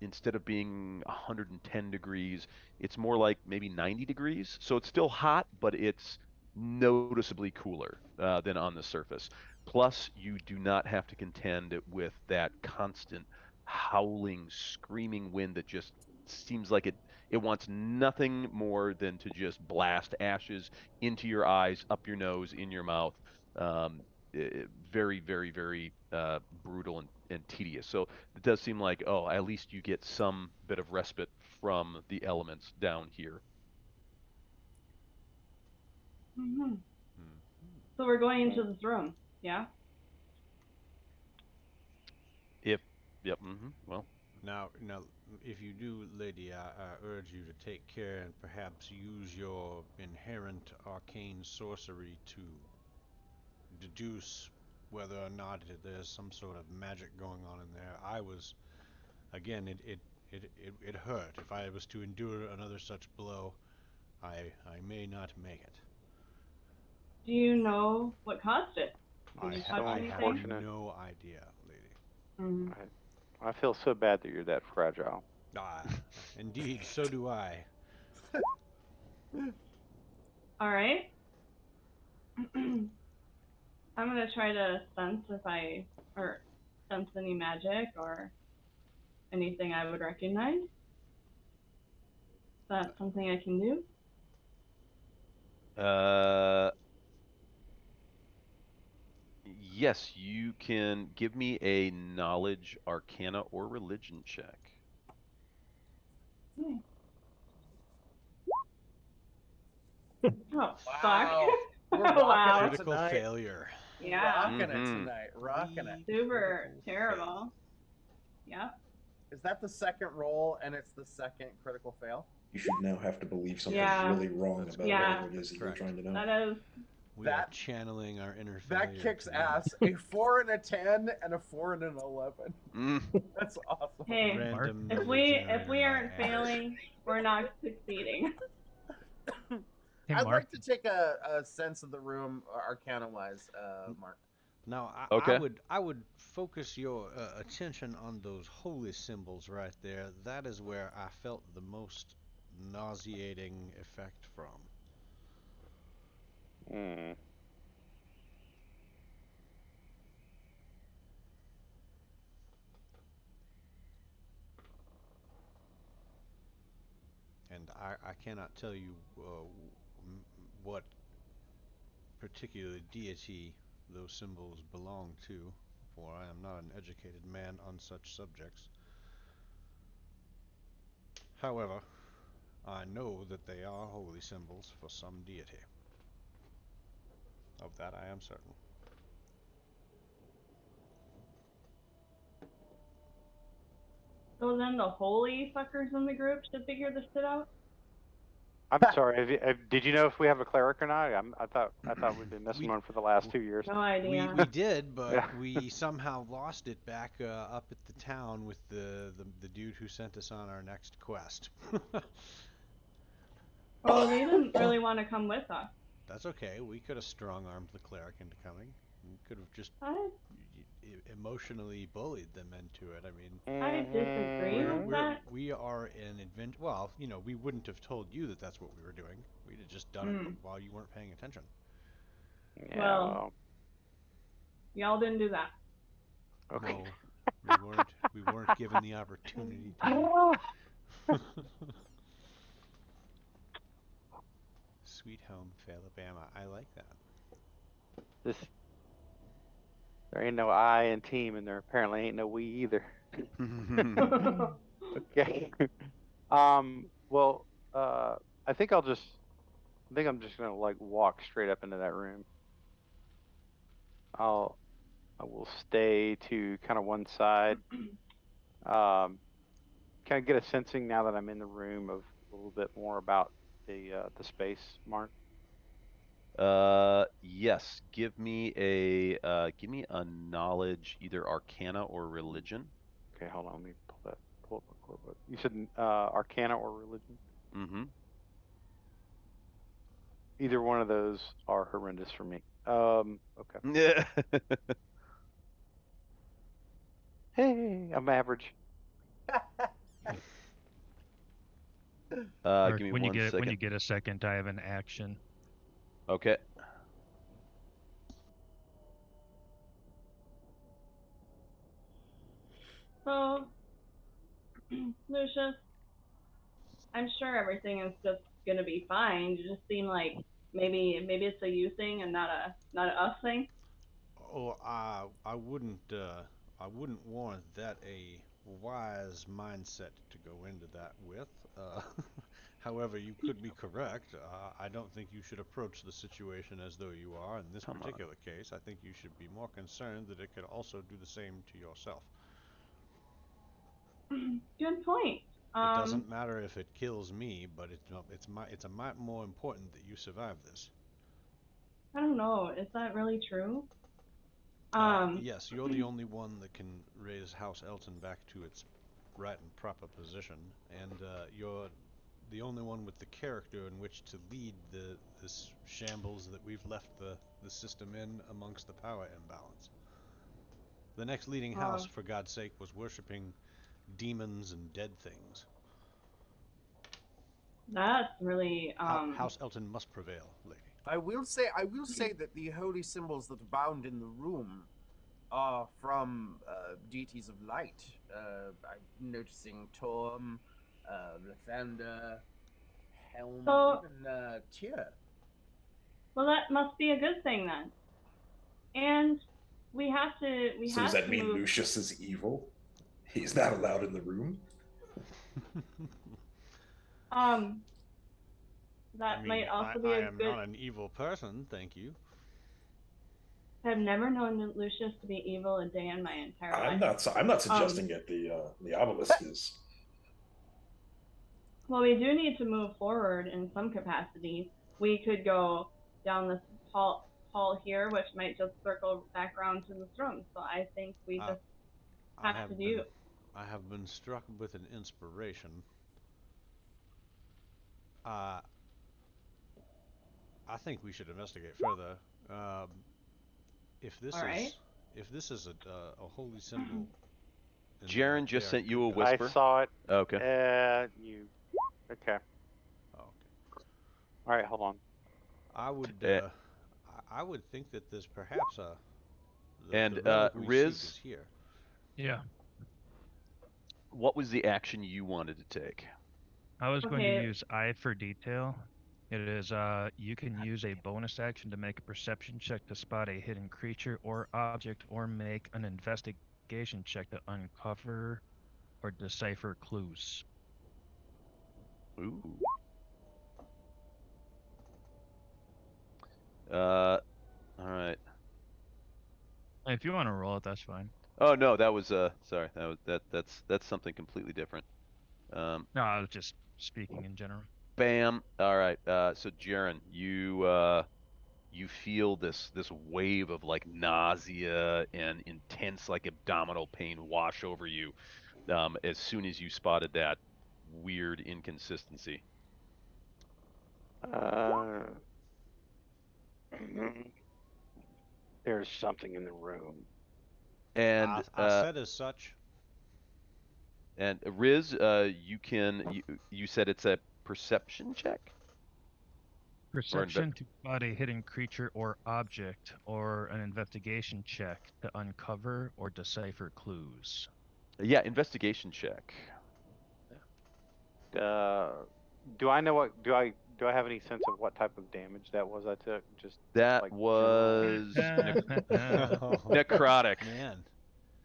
instead of being 110 degrees, it's more like maybe 90 degrees. So it's still hot, but it's noticeably cooler than on the surface. Plus, you do not have to contend with that constant howling, screaming wind that just seems like it wants nothing more than to just blast ashes into your eyes, up your nose, in your mouth. Very, very, very brutal and tedious. So it does seem like, oh, at least you get some bit of respite from the elements down here. Mm-hmm. So we're going into this room, yeah? Yep. Mm-hmm. Well. Now, if you do, lady, I urge you to take care and perhaps use your inherent arcane sorcery to deduce whether or not there's some sort of magic going on in there. I was, again, it hurt. If I was to endure another such blow, I may not make it. Do you know what caused it? Did you touch I anything? have no idea, lady. Mm-hmm. I feel so bad that you're that fragile. Indeed, so do I. All right. I'm gonna try to sense sense any magic or anything I would recognize. Is that something I can do? Yes, you can give me a knowledge, arcana, or religion check. Oh, Wow. fuck. We're Wow. rocking it Critical tonight. failure. Yeah. Rocking it Mhm. tonight. Rocking it. Super terrible. Yep. Is that the second roll and it's the second critical fail? You should now have to believe something Yeah. really wrong about Yeah. whatever it is that you're Correct. trying to know. That is. We are That- channeling our inner That failure kicks tonight. ass. A 4 and a 10 and a 4 and an 11. Mm. That's awesome. Hey, Random if number we generator aren't my ass. failing, we're not succeeding. Hey, I'd Mark. like to take a sense of the room, arcana-wise, Mark. Now, Okay. I would focus your attention on those holy symbols right there. That is where I felt the most nauseating effect from. Hmm. And I cannot tell you what particular deity those symbols belong to, for I am not an educated man on such subjects. However, I know that they are holy symbols for some deity. Of that I am certain. So then the holy fuckers in the group should figure this shit out? I'm sorry. Did you know if we have a cleric or not? I thought we've been missing one for the last 2 years. No idea. We did, but Yeah. we somehow lost it back up at the town with the dude who sent us on our next quest. Well, they didn't really want to come with us. That's okay. We could have strong-armed the cleric into coming. We could have just emotionally bullied them into it. I mean, I disagree with that. we are an adventure. Well, you know, we wouldn't have told you that that's what we were doing. We'd have just done it while you weren't paying attention. Yeah, Well, y'all didn't do that. okay. No, we weren't given the opportunity to. Sweet home, Alabama. I like that. There ain't no I in team, and there apparently ain't no we either. Okay. Well, I think I'm just gonna like walk straight up into that room. I will stay to kind of one side. Kind of get a sensing now that I'm in the room of a little bit more about the space, Mark. Yes. Give me a knowledge, either Arcana or Religion. Okay, hold on. Let me pull up my core book. You said Arcana or Religion? Mm-hmm. Either one of those are horrendous for me. Okay. Yeah. Hey, I'm average. Mark, Give me when one second. you get a second, I have an action. Okay. So, Lucius, I'm sure everything is just gonna be fine. You just seem like maybe it's a you thing and not a us thing. Oh, I wouldn't warrant that a wise mindset to go into that with. However, you could be correct. I don't think you should approach the situation as though you are. In this particular case, I think you should be more concerned that it could also do the same to yourself. Good point. It doesn't matter if it kills me, but it's a mite more important that you survive this. I don't know. Is that really true? Yes, you're the only one that can raise House Elton back to its right and proper position, and you're the only one with the character in which to lead this shambles that we've left the system in amongst the power imbalance. The next leading house, for God's sake, was worshipping demons and dead things. That's really House Elton must prevail, lady. I will say that the holy symbols that abound in the room are from deities of light. I'm noticing Torm, Lathander, Helm, even Tyr. Well, that must be a good thing then. And we have to. So does that mean Lucius is evil? He's not allowed in the room? That I mean, might also I, be I a am good. not an evil person, thank you. I've never known Lucius to be evil a day in my entire I'm life. not. I'm not suggesting it. The obelisk is. Well, we do need to move forward in some capacity. We could go down this hall here, which might just circle back around to this room. So I think we just have to do. I have been struck with an inspiration. I think we should investigate further. If this All right. if this is a holy symbol. Jaren just sent you a whisper. I saw it. Okay. You. Okay. Oh, okay. All right, hold on. I would. I would think that there's perhaps a. And Riz. Riz. Here. Yeah. What was the action you wanted to take? I was going to use Eye for Detail. It is you can use a bonus action to make a perception check to spot a hidden creature or object, or make an investigation check to uncover or decipher clues. Ooh. All right. If you want to roll it, that's fine. Oh no, that was sorry. That's something completely different. No, I was just speaking in general. Bam. All right. So Jaren, you feel this wave of like nausea and intense like abdominal pain wash over you as soon as you spotted that weird inconsistency. There's something in the room. And I said as such. And Riz, you said it's a perception check? Perception to spot a hidden creature or object, or an investigation check to uncover or decipher clues. Yeah, investigation check. Do I know what? Do I have any sense of what type of damage that was I took? Just that like, was necrotic. Man,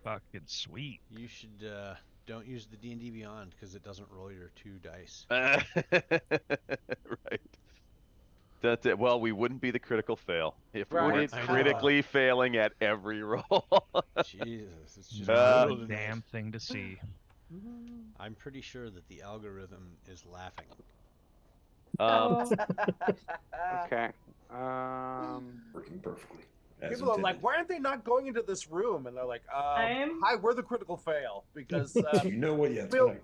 fucking sweet. You should don't use the D&D Beyond because it doesn't roll your 2 dice. Right. That's it. Well, we wouldn't be the critical fail if we Right. weren't critically failing at every roll. Jesus, it's just a damn thing to see. I'm pretty sure that the algorithm is laughing. Okay. Working perfectly. People are like, why aren't they not going into this room? And they're like, hi, we're the critical fail because you know what? Yeah, we'll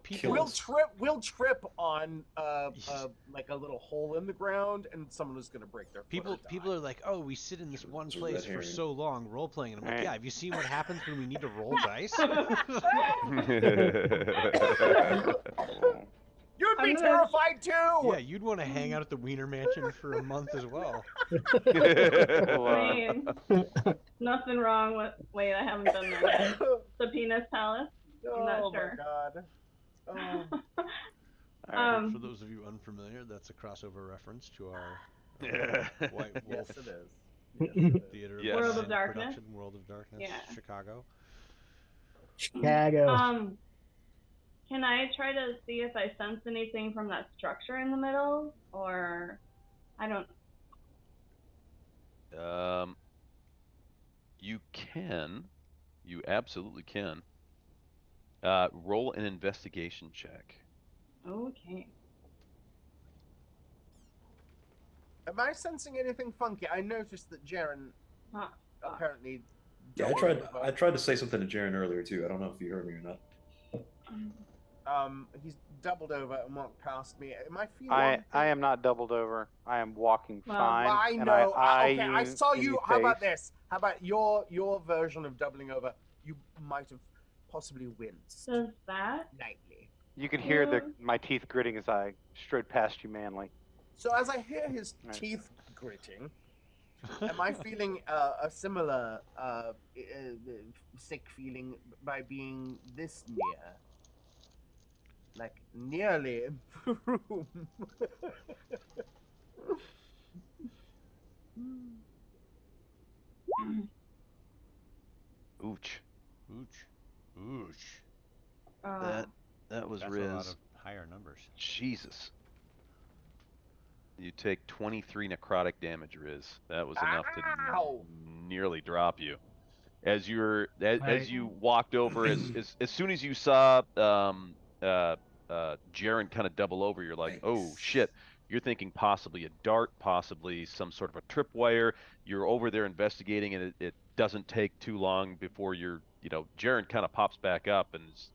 trip on like a little hole in the ground, and someone is going to break their foot. People are like, oh, we sit in this one place for so long role playing, and I'm like, Right. yeah, have you seen what happens when we need to roll dice? You'd be terrified too. Yeah, you'd want to hang out at the Wiener Mansion for a month as well. I mean, nothing wrong with. Wait, I haven't done that yet. The Penis Palace. I'm not sure. My God. For those of you unfamiliar, that's a crossover reference to our White Wolf Yes, it is. Theater Yes. World of and Darkness. production, World of Darkness, Yeah. Chicago. Can I try to see if I sense anything from that structure in the middle, or I don't. You can. You absolutely can. Roll an investigation check. Okay. Am I sensing anything funky? I noticed that Jaren apparently. Yeah, I tried to say something to Jaren earlier too. I don't know if you heard me or not. He's doubled over and walked past me. Am I feeling? I am not doubled over. I am walking fine. I and know. I I saw in you. the How about face. this? How about your version of doubling over? You might have possibly winced. Does that? Nightly. You could hear my teeth gritting as I strode past you manly. So as I hear his teeth gritting, am I feeling a similar sick feeling by being this near? Like nearly in the room. Ooch. Ooch. Ooch. That was That's Riz. a lot of higher numbers. Jesus. You take 23 necrotic damage, Riz. That was enough Ow! to nearly drop you. As you walked over, as soon as you saw Jaren kind of double over, you're like, oh shit. You're thinking possibly a dart, possibly some sort of a tripwire. You're over there investigating, and it doesn't take too long before Jaren kind of pops back up and is,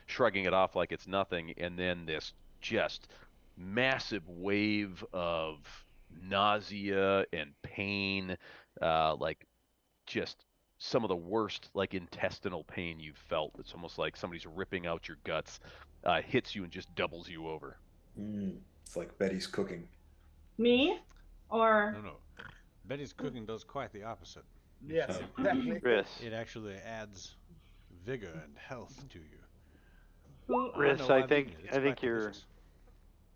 shrugging it off like it's nothing, and then this just massive wave of nausea and pain, like just some of the worst like intestinal pain you've felt. It's almost like somebody's ripping out your guts, hits you and just doubles you over. It's like Betty's cooking. Me? Or No. Betty's cooking does quite the opposite. Yes, exactly. It actually adds vigor and health to you.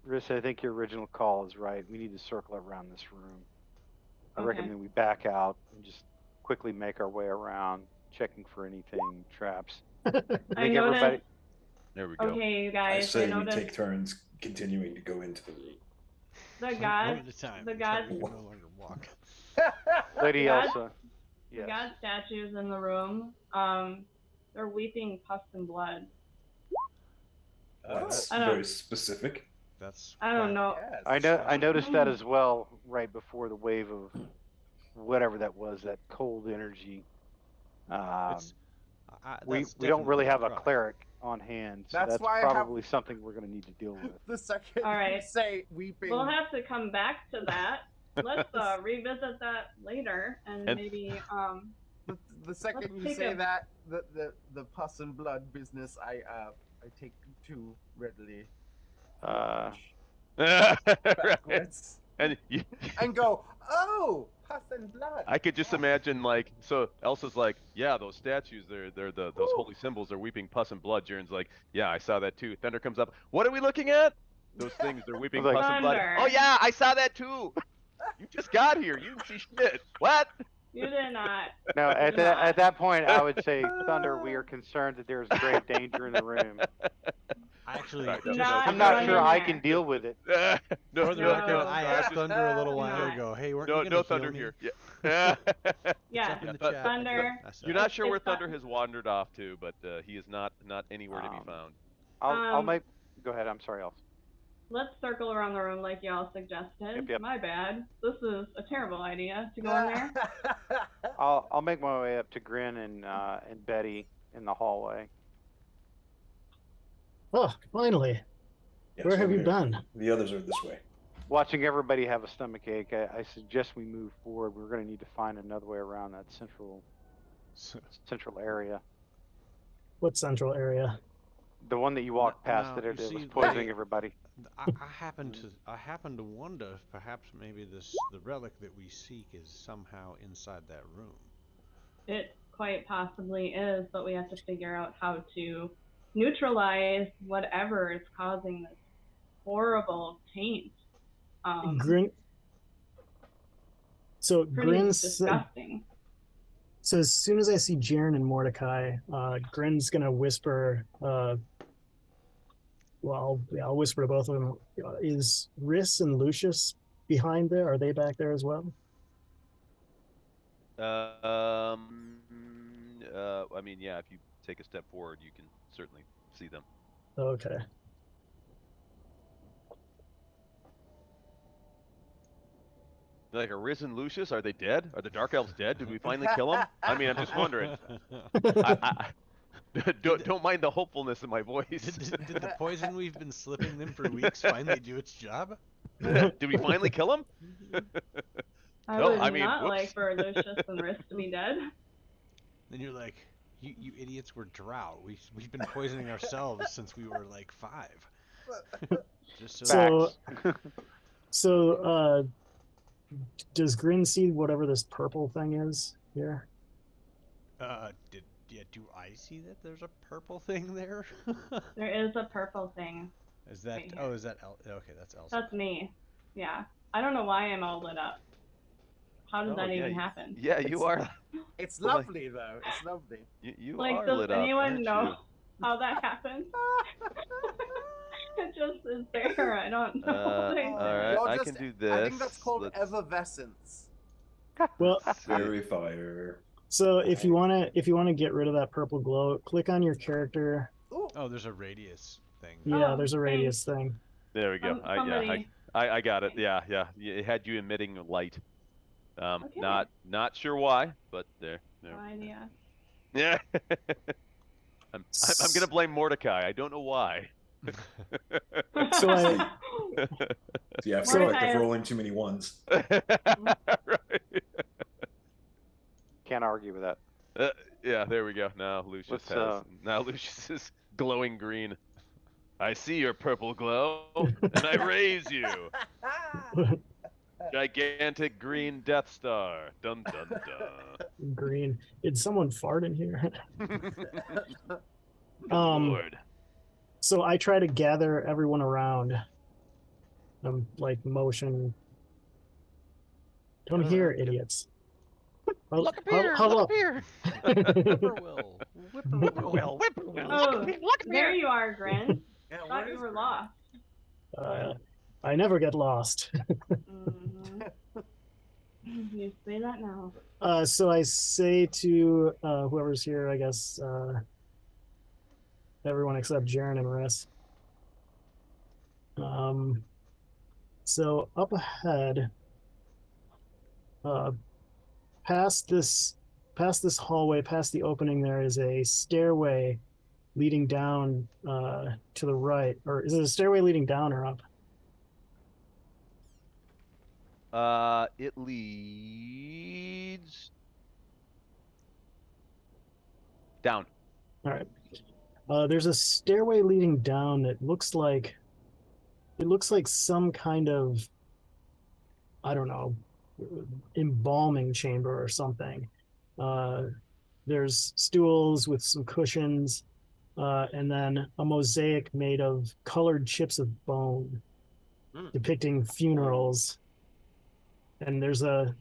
Riss, I think your original call is right. We need to circle around this room. I Okay. recommend we back out and just quickly make our way around, checking for anything, traps. I think everybody. There we go. Okay, you I guys. say we noticed take turns continuing to go into the room. the god. One at a time. The until god. we can no longer walk. Lady The god- Elsa. The Yes. god statues in the room. They're weeping pus and blood. That's I don't- very specific. That's. I don't know. I noticed that as well right before the wave of whatever that was, that cold energy. We don't really have a cleric on hand, so That's that's why I have- probably something we're going to need to deal with. The second All you right. say weeping. We'll have to come back to that. Let's revisit that later, and And- maybe The second Let's you take say a- that, the pus and blood business, I take too readily. Backwards. And you, And go, oh, pus and blood. I could just imagine, like, so Elsa's like, yeah, those statues, they're those holy symbols are weeping pus and blood. Jaren's like, yeah, I saw that too. Thunder comes up. What are we looking at? Those things, they're weeping Like- pus and blood. Thunder. Oh yeah, I saw that too. You just got here. You didn't see shit. What? you did not. No, at that point, I would say, Thunder, we are concerned that there is grave danger in the room. I actually. Right, just- Not I'm not going sure in I there. can deal with it. No, For the no, record, no, I no, asked just- Thunder a little while No. ago, hey, weren't No, you gonna no heal Thunder me? here. Yeah. Yeah, Jump in the but- chat. Thunder. I said, You're not sure where It's not- Thunder has wandered off to, but he is not anywhere to be found. I'll Um, make. Go ahead. I'm sorry, Elsa. Let's circle around the room like y'all suggested. Yep. My bad. This is a terrible idea to go in there. I'll make my way up to Grin and Betty in the hallway. Oh, finally. Yeah, Where so have you we're- been? The others are this way. Watching everybody have a stomach ache, I suggest we move forward. We're going to need to find another way around that central area. What central area? The one that you walked past Now, that you it was see, poisoning everybody. I happen to wonder if perhaps maybe the relic that we seek is somehow inside that room. It quite possibly is, but we have to figure out how to neutralize whatever is causing this horrible taint. Grin. So Pretty Grin's. disgusting. So as soon as I see Jaren and Mordecai, Grin's gonna whisper. Well, I'll whisper to both of them. Is Riss and Lucius behind there? Are they back there as well? I mean, yeah, if you take a step forward, you can certainly see them. Okay. Like, are Riz and Lucius, are they dead? Are the Dark Elves dead? Did we finally kill them? I mean, I'm just wondering. Don't mind the hopefulness in my voice. Did the poison we've been slipping them for weeks finally do its job? Did we finally kill him? I No, would I mean, not whoops. like for Lucius and Riss to be dead. Then you're like, you idiots were drow. We've been poisoning ourselves since we were like 5. Just so. So, does Grin see whatever this purple thing is here? Do I see that there's a purple thing there? There is a purple thing. Is that? Right Oh, here. is that? Okay, that's Elsa. That's me. Yeah. I don't know why I'm all lit up. How did Oh, that yeah, even you- happen? Yeah, you are. It's Well, lovely though. It's lovely. You Like, are does lit up. anyone aren't know you? how that happened? It just is there. I don't know. Alright, You're I just- can do this. I think that's called Let's- effervescence. Well, Fairy fire. so if you wanna get rid of that purple glow, click on your character. Oh, there's a radius thing. Yeah, Oh, there's a radius thing. There we go. somebody- I got it. Yeah. It had you emitting light. Okay. Not sure why, but there. No idea. Yeah. I'm gonna blame Mordecai. I don't know why. So I Yeah, I feel like they're rolling too many ones. Can't argue with that. Yeah, there we go. Now Lucius What's, Now Lucius is glowing green. I see your purple glow, and I raise you. Gigantic green Death Star. Dun dun dun. green. Did someone fart in here? Lord. So I try to gather everyone around. Like motion. Don't hear, idiots. Look up here! Huddle Look up. up here! Whippoorwill. Whippoorwill. Whippoorwill. Oh, there you are, Grin. Yeah, Thought you were lost. I never get lost. You say that now. So I say to whoever's here, I guess everyone except Jaren and Riss. So up ahead, past this hallway, past the opening, there is a stairway leading down to the right. Or is it a stairway leading down or up? It leads down. All right. There's a stairway leading down that looks like some kind of, I don't know, embalming chamber or something. There's stools with some cushions, and then a mosaic made of colored chips of bone, depicting funerals. And there's a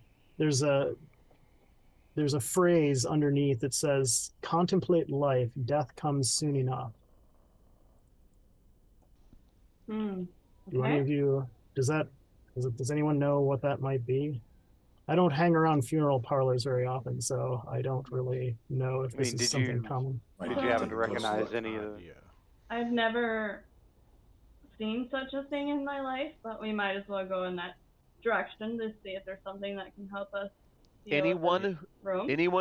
phrase underneath that says, "Contemplate life, death comes soon enough." Do any of you, does anyone know what that might be? I don't hang around funeral parlors very often, so I don't really know if this is something common. Did you happen to recognize any of the... I've never seen such a thing in my life, but we might as well go in that direction to see if there's something that can help us. Anyone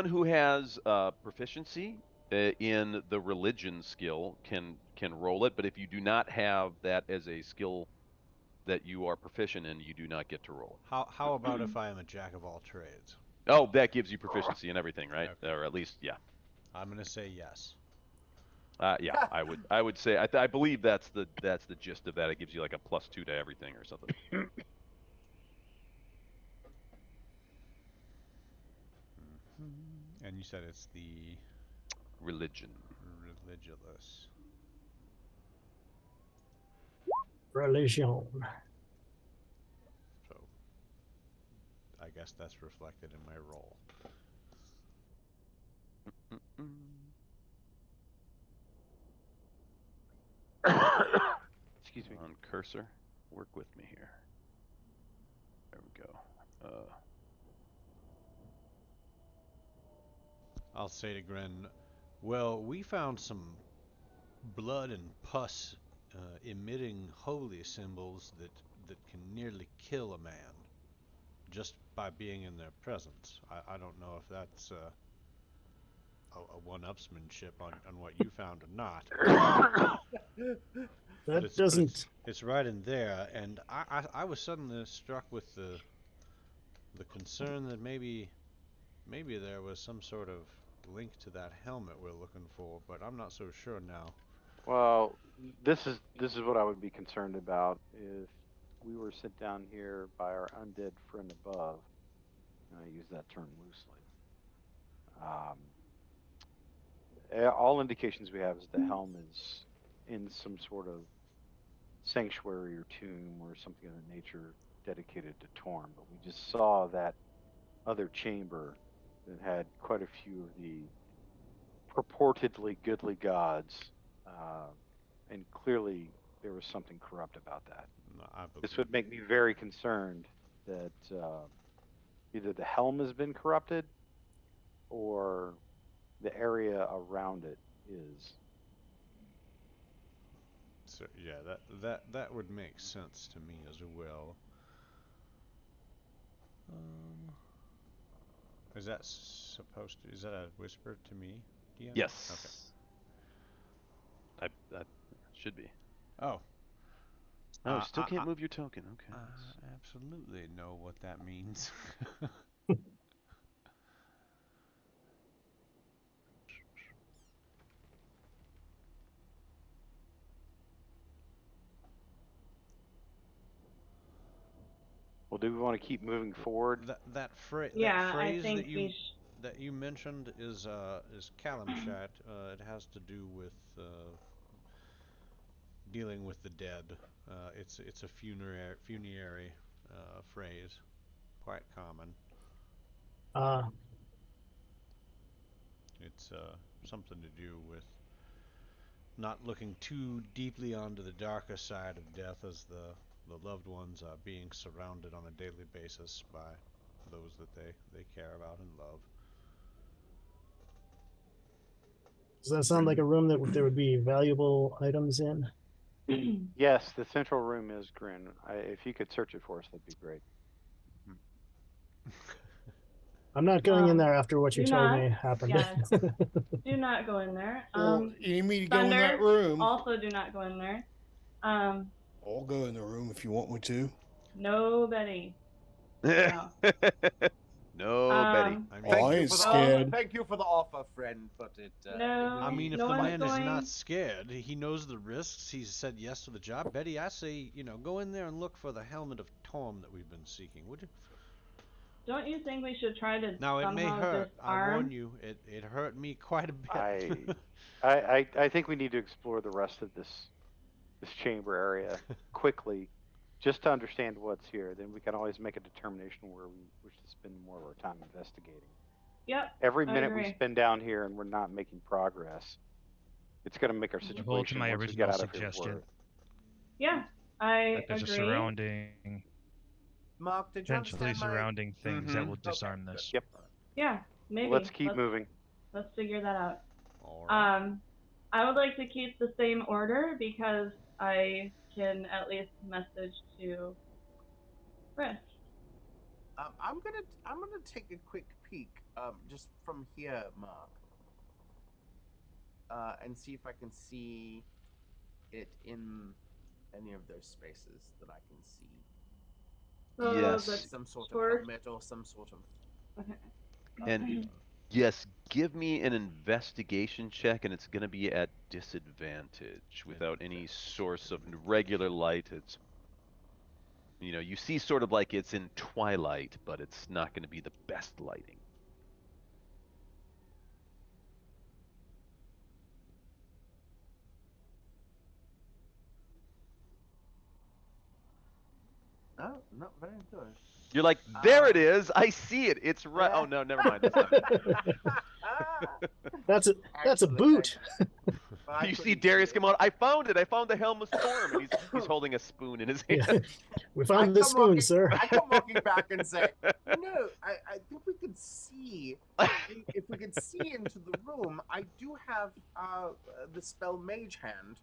who has proficiency in the religion skill can roll it, but if you do not have that as a skill that you are proficient in, you do not get to roll it. How about if I am a jack of all trades? Oh, that gives you proficiency in everything, right? Okay. Or at least, yeah. I'm gonna say yes. Yeah, I would say I believe that's the gist of that. It gives you like a +2 to everything or something. And you said it's the religion. Religulous. Religion. So I guess that's reflected in my roll. Excuse me. On cursor, work with me here. There we go. I'll say to Gren, well, we found some blood and pus emitting holy symbols that can nearly kill a man just by being in their presence. I don't know if that's a one-upsmanship on what you found or not. That doesn't... It's right in there, and I was suddenly struck with the concern that maybe there was some sort of link to that helmet we're looking for, but I'm not so sure now. Well, this is what I would be concerned about if we were sent down here by our undead friend above, and I use that term loosely. All indications we have is the helm is in some sort of sanctuary or tomb or something of that nature dedicated to Torm, but we just saw that other chamber that had quite a few of the purportedly goodly gods, and clearly there was something corrupt about that. No, I This would make me very concerned that either the helm has been corrupted or the area around it is. So yeah, that would make sense to me as well. Is that supposed to? Is that a whisper to me, Deanna? Yes. I should be. Okay. Oh. No, you still can't move your token. Okay. I absolutely know what that means. Well, do we want to keep moving forward? That Yeah, phrase I think that you we that you mentioned is Kalimshat. It has to do with dealing with the dead. It's a funerary phrase, quite common. It's something to do with not looking too deeply onto the darker side of death, as the loved ones are being surrounded on a daily basis by those that they care about and love. Does that sound like a room that there would be valuable items in? Yes, the central room is Grin. If you could search it for us, that'd be great. I'm not going in there after what you do told not- me happened. yes. Do not go in there. Well, you need me to go in Thunder, that room? Also, do not go in there. I'll go in the room if you want me to. Nobody. No. No, Betty. I ain't scared. Thank you for the offer, friend, but it. No. I mean, if no the one's man is going- not scared, he knows the risks. He's said yes to the job. Betty, I say, go in there and look for the helmet of Torm that we've been seeking, would you? Don't you think we should try to Now, it may somehow hurt. I disarm? warn you, it hurt me quite a bit. I think we need to explore the rest of this chamber area quickly, just to understand what's here. Then we can always make a determination where we wish to spend more of our time investigating. Yep. Every I minute we agree. spend down here and we're not making progress, it's going to make our situation Hold to my once we get original out of here suggestion. worse. Yeah, I That there's agree. a surrounding, Mark, did you potentially understand my- surrounding things that will Okay, disarm this. Yep. Yeah, maybe. Let's keep moving. Let's figure that out. Alright. I would like to keep the same order because I can at least message to Chris. I'm gonna take a quick peek, just from here, Mark, and see if I can see it in any of those spaces that I can see. So Yes. the Some sort of torch- helmet or some sort of. Okay. And yes, give me an investigation check, and it's going to be at disadvantage without any source of regular light. It's, you see sort of like it's in twilight, but it's not going to be the best lighting. Oh, not very good. You're like, there it is. I see it. It's right. Oh no, never mind. That's not That's a boot. you see Darius come out. I found it. I found the helm of Storm, and he's holding a spoon in his hand. We found the spoon, sir. I come walking back and say, no, I think we could see. If we could see into the room, I do have the spell Mage Hand,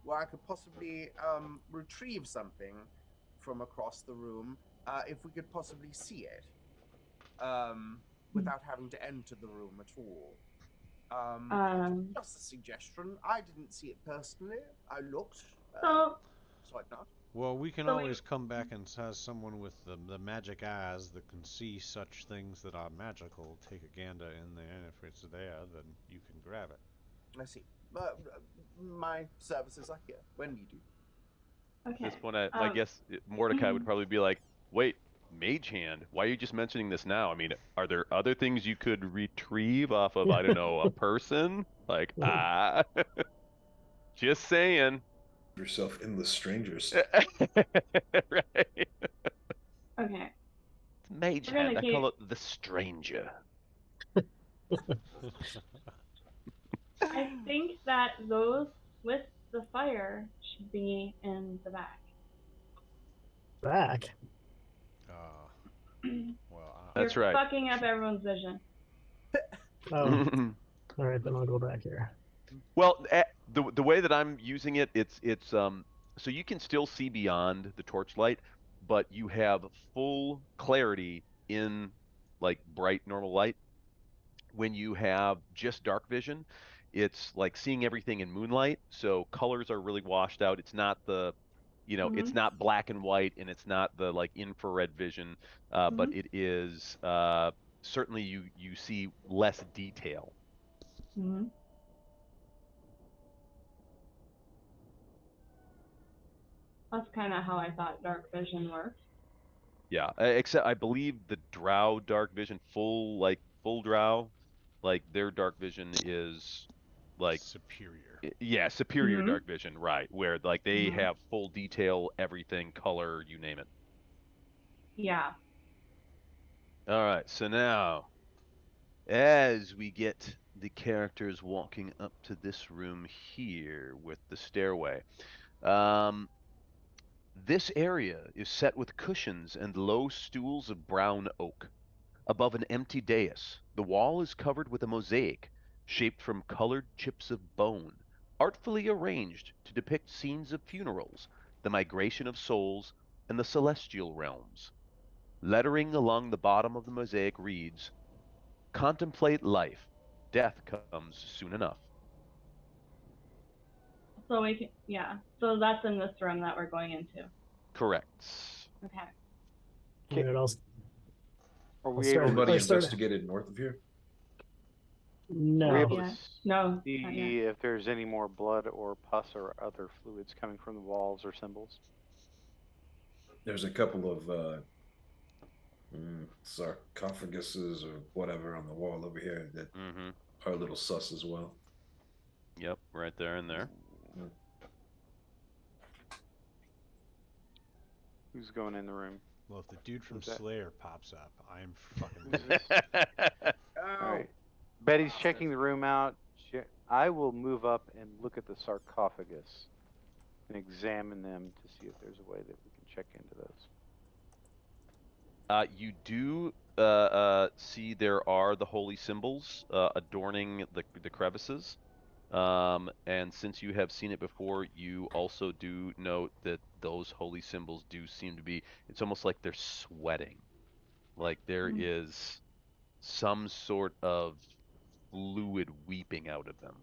where I could possibly retrieve something from across the room, if we could possibly see it, without having to enter the room at all. Just a suggestion. I didn't see it personally. I looked. So I'd not. Well, we can So we- always come back and have someone with the magic eyes that can see such things that are magical take a gander in there, and if it's there, then you can grab it. I see. My services are here. When you do. Okay. At this point, I guess Mordecai would probably be like, wait, Mage Hand? Why are you just mentioning this now? I mean, are there other things you could retrieve off of, I don't know, a person? Like, just saying. Yourself in the strangers. Right. Okay. Mage We're gonna Hand. I keep- call it the Stranger. I think that those with the fire should be in Back. That's You're right. fucking up everyone's vision. Oh. All right, then I'll go back here. Well, the way that I'm using it, it's so you can still see beyond the torchlight, but you have full clarity in like bright normal light. When you have just dark vision, it's like seeing everything in moonlight, so colors are really washed out. It's not the, it's not black and white, and it's not the like infrared vision, but it is certainly you see less detail. Mm-hmm. That's kind of how I thought dark vision worked. Yeah, except I believe the drow dark vision, full drow, like their dark vision is like superior. Yeah, superior Mhm. dark vision, right? Where like they have full detail, everything, color, you name it. Yeah. All right, so now as we get the characters walking up to this room here with the stairway, this area is set with cushions and low stools of brown oak. Above an empty dais, the wall is covered with a mosaic shaped from colored chips of bone, artfully arranged to depict scenes of funerals, the migration of souls, and the celestial realms. Lettering along the bottom of the mosaic reads, "Contemplate life. Death comes soon enough." So we can, yeah. So that's in this room that we're going into. Correct. Okay. All right, Are we I'll start- Anybody I'll start- investigated north of here? No. we able Yeah. to No. see not yet. if there's any more blood or pus or other fluids coming from the walls or symbols? There's a couple of sarcophaguses or whatever on the wall over here that are a little sus as well. Yep, right there and there. Who's going in the room? Well, if the dude from Who's that? Slayer pops up, I'm fucking. All right. Betty's checking the room out. I will move up and look at the sarcophagus and examine them to see if there's a way that we can check into those. You do see there are the holy symbols adorning the crevices. And since you have seen it before, you also do note that those holy symbols do seem to be, it's almost like they're sweating. Like there is some sort of fluid weeping out of them.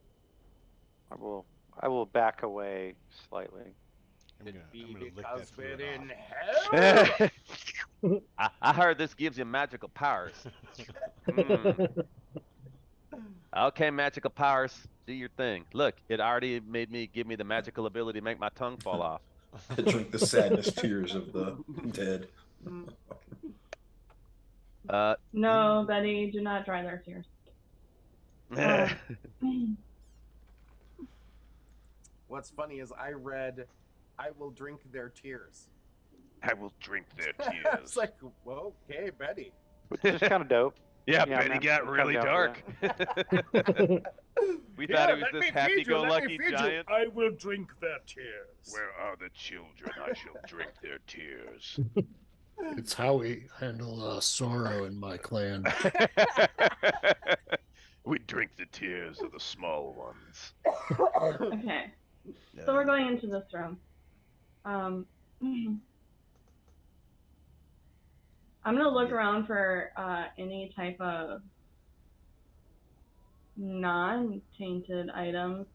I will back away slightly. I'm gonna lick Because that fluid we're in hell. I heard this gives you magical powers. Okay, magical powers, do your thing. Look, it already give me the magical ability to make my tongue fall off. To drink the sadness tears of the dead. No, Betty, do not dry their tears. What's funny is I read, "I will drink their tears." I will drink their It's like, well, okay, Betty. Which is kind of dope. Yeah, Yeah, Betty man, got I'm really kinda dark. We thought it was this happy-go-lucky giant. I will drink their tears. Where are the children? I shall drink their tears. It's how we handle sorrow in my clan. We drink the tears of the small ones. Okay. So we're going into this room. I'm gonna look around for any type of non-tainted items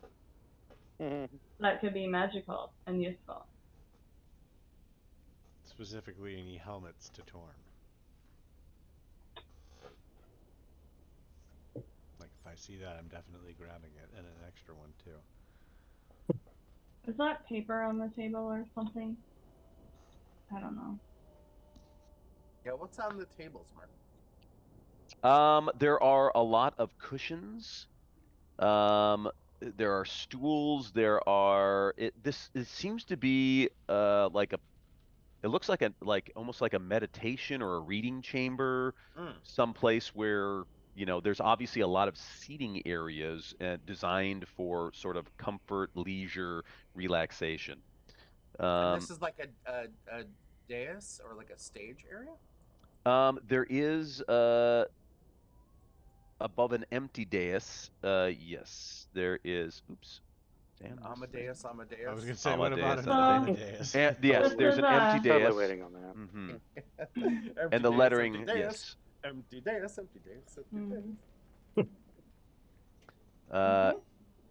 that could be magical and useful. Specifically, any helmets to Torm. Like, if I see that, I'm definitely grabbing it, and an extra one too. Is that paper on the table or something? I don't know. Yeah, what's on the tables, Mark? There are a lot of cushions. There are stools. There are it seems to be like it looks like almost like a meditation or a reading chamber, someplace where there's obviously a lot of seating areas designed for sort of comfort, leisure, relaxation. And this is like a dais or like a stage area? There is above an empty dais. Yes, there is. Oops. Damn, Amadeus. I was gonna say, what Amadeus, about an Amadeus. Amadeus? Yes, there's an empty dais. Totally waiting on that. And the lettering, yes. Empty dais, empty dais, empty dais.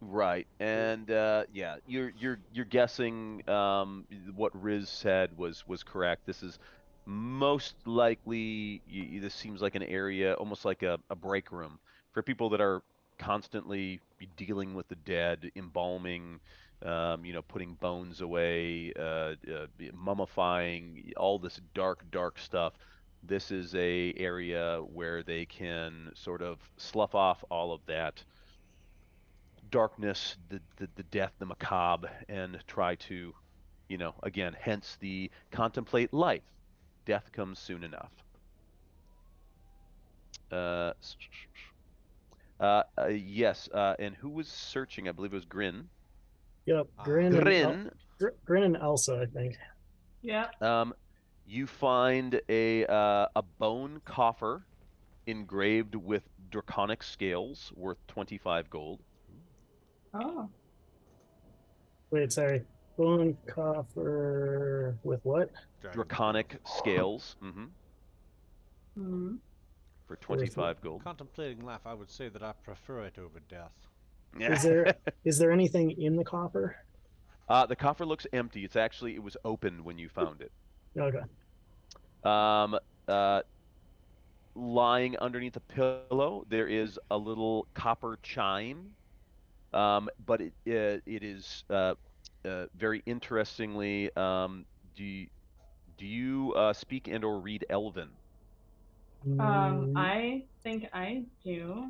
Right, and yeah, you're guessing what Riz said was correct. This is most likely this seems like an area almost like a break room for people that are constantly dealing with the dead, embalming, putting bones away, mummifying, all this dark stuff. This is a area where they can sort of slough off all of that darkness, the death, the macabre, and try to, again, hence the contemplate life. Death comes soon enough. Yes, and who was searching? I believe it was Grin. Yep, Grin. Grin and Elsa, I think. Yeah. You find a bone coffer engraved with draconic scales worth 25 gold. Oh. Wait, sorry. Bone coffer with what? Draconic scales. Hmm. For 25 gold. Contemplating life, I would say that I prefer it over death. Is there anything in the coffer? The coffer looks empty. It was open when you found it. Okay. Lying underneath a pillow, there is a little copper chime, but it is very interestingly. Do you speak and or read Elven? I think I do.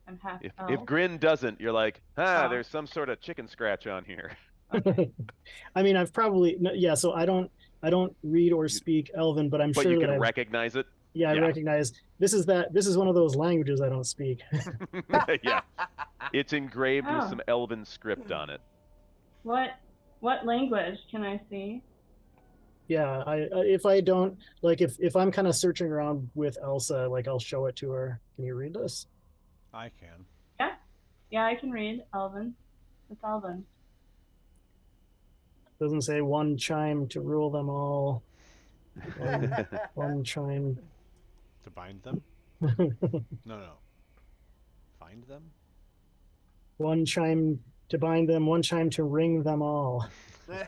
I'm half elf. If Grin doesn't, you're like, there's some sort of chicken scratch on here. I mean, I've probably so I don't read or speak Elven, but I'm but sure you that can I recognize it. Yeah, I recognize this is one of those languages I don't speak. Yeah, it's engraved with Oh. some Elven script on it. What language can I see? Yeah, if I don't if I'm kind of searching around with Elsa, like I'll show it to her. Can you read this? I can. Yeah, I can read Elven. It's Elven. Doesn't say one chime to rule them all. One chime To bind them? No. Find them? One chime to bind them, one chime to ring them all. That's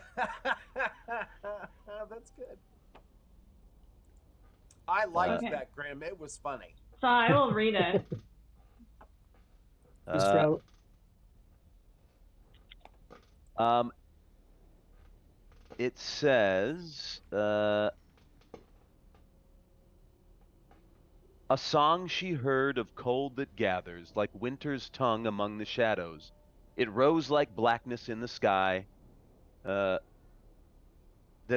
good. I liked that, Graham. It was funny. So I will read it. It says, a song she heard of cold that gathers, like winter's tongue among the shadows. It rose like blackness in the sky, that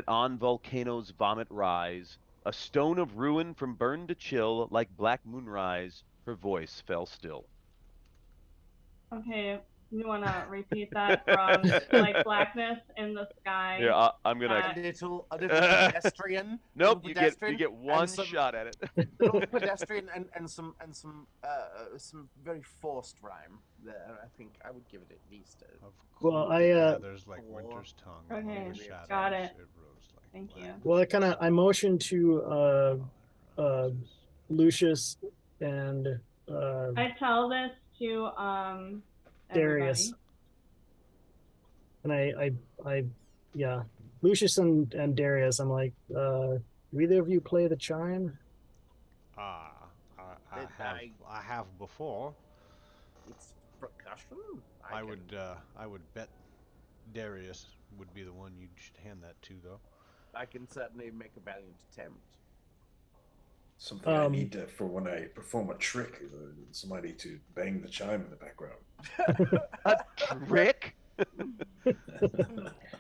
on volcanoes vomit rise. A stone of ruin from burn to chill, like black moonrise, her voice fell still. Okay, you want to repeat that from like blackness in the sky? Yeah, I'm gonna. A little pedestrian. Nope, little you get one shot at it. Little pedestrian and some very forced rhyme there. I think I would give it at least. Well, there's like winter's tongue. Okay, over shadows, got it. rose like Thank you. Well, I motioned to Lucius and I tell this to Darius. everybody. And I Lucius and Darius, I'm like, do either of you play the chime? I have before. It's percussion. I would bet Darius would be the one you should hand that to, though. I can certainly make a valiant attempt. Something I need for when I perform a trick, somebody to bang the chime in the background. A trick?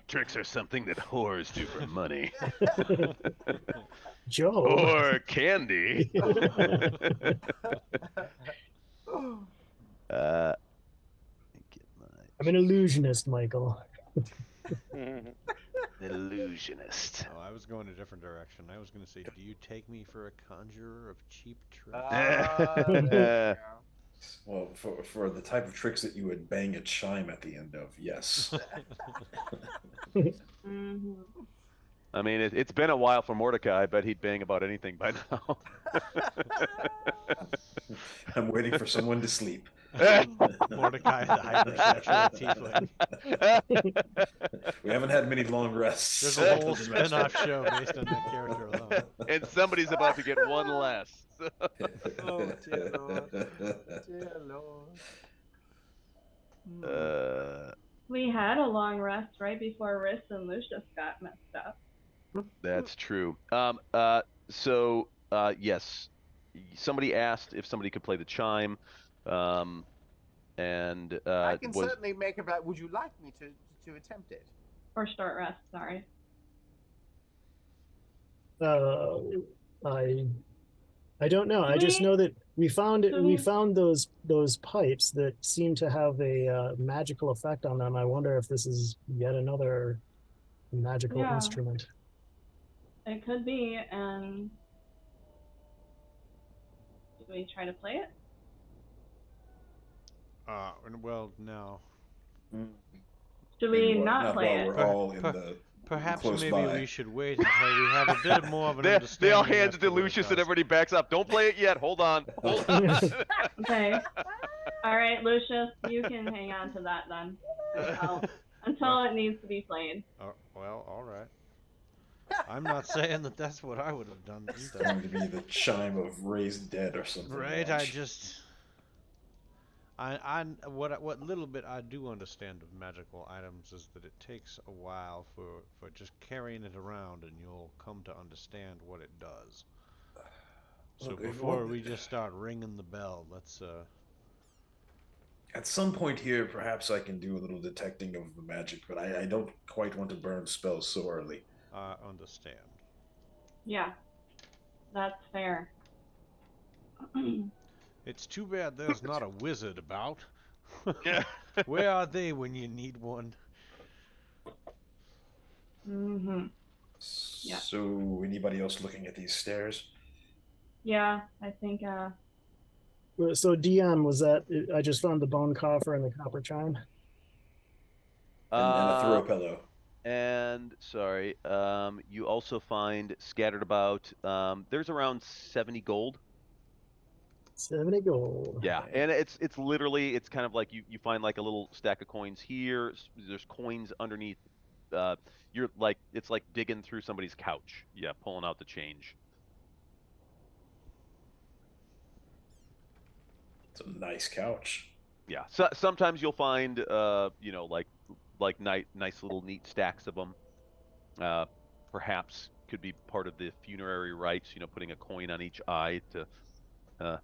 Tricks are something that whores do for money. Joe. Or candy. I'm an illusionist, Michael. An illusionist. Oh, I was going a different direction. I was going to say, do you take me for a conjurer of cheap tricks? Well, for the type of tricks that you would bang a chime at the end of, yes. I mean, it's been a while for Mordecai, but he'd bang about anything by now. I'm waiting for someone to sleep. Mordecai, the hypersexual tiefling. We haven't had many long rests. There's a whole spin-off show based on that character alone. And somebody's about to get one less. Oh, dear Lord. Dear Lord. We had a long rest right before Riss and Lucius got messed up. That's true. Yes, somebody asked if somebody could play the chime, and I can certainly make a bet. Would you like me to attempt it? Or short rest, sorry. I don't know. I just know that we found those pipes that seem to have a magical effect on them. I wonder if this is yet another magical instrument. It could be, and do we try to play it? Well, no. Should we not play it? We're all in the Perhaps close maybe by. we should wait until we have a bit more of an They understanding. all hand as it to what it Lucius does. and everybody backs up. Don't play it yet. Hold on. Hold on. Okay. All right, Lucius, you can hang on to that then until it needs to be played. Well, all right. I'm not saying that that's what I would have done It's either. going to be the chime of raised dead or something. Right, watch. What little bit I do understand of magical items is that it takes a while for just carrying it around, and you'll come to understand what it does. So Look, before we just start ringing the bell, let's At some point here, perhaps I can do a little detecting of the magic, but I don't quite want to burn spells so early. understand. Yeah, that's fair. It's too bad there's not a wizard about. Where are they when you need one? Mm-hmm. Yeah. So, anybody else looking at these stairs? Yeah, I think. So Dion, was that? I just found the bone coffer and the copper chime. And a throw pillow. And sorry, you also find scattered about. There's around 70 gold. 70 gold. Yeah, and it's literally it's kind of like you find like a little stack of coins here. There's coins underneath. You're like it's like digging through somebody's couch. Yeah, pulling out the change. It's a nice couch. Yeah. So sometimes you'll find like nice little neat stacks of them. Perhaps could be part of the funerary rites. Putting a coin on each eye to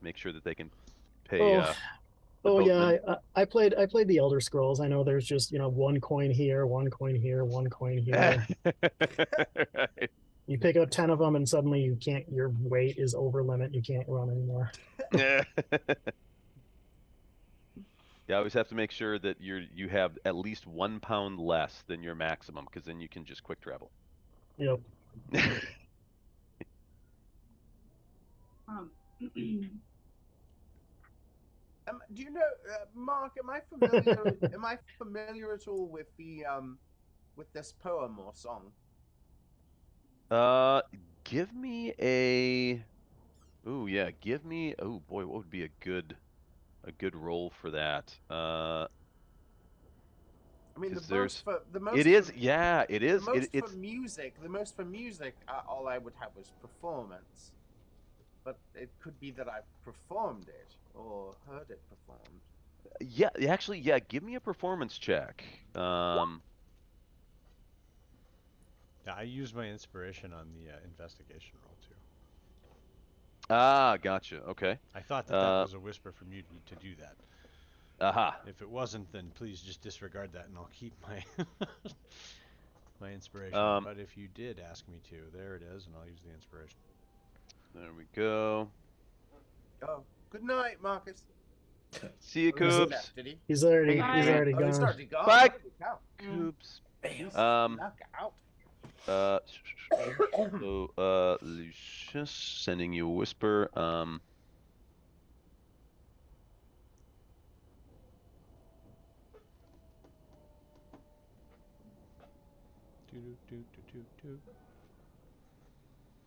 make sure that they can pay. Oh yeah, I played the Elder Scrolls. I know there's just one coin here, one coin here, one coin here. Right. You pick up 10 of them, and suddenly you can't. Your weight is over limit. You can't run anymore. Yeah. Yeah, I always have to make sure that you have at least 1 pound less than your maximum, because then you can just quick travel. Yep. Do you know, Mark? Am I familiar? Am I familiar at all with the with this poem or song? Give me a. Ooh, yeah. Give me. Oh boy, what would be a good roll for that? I mean, 'cause the most for the most. It is. Yeah, it is. The most It's. for music. The most for music. All I would have was performance, but it could be that I've performed it or heard it performed. Yeah, actually, yeah. Give me a performance check. Yeah, I used my inspiration on the investigation roll too. Ah, gotcha. Okay. I thought that was a whisper from you to do that. Aha. If it wasn't, then please just disregard that, and I'll keep my my inspiration. But if you did ask me to, there it is, and I'll use the inspiration. There we go. Oh, good night, Marcus. See you, Oh, he's Coops. left, did he? He's already Oh, gone. he's already gone. Bye, Holy cow. Coops. He's Um, knock out. So, Lucius, sending you a whisper.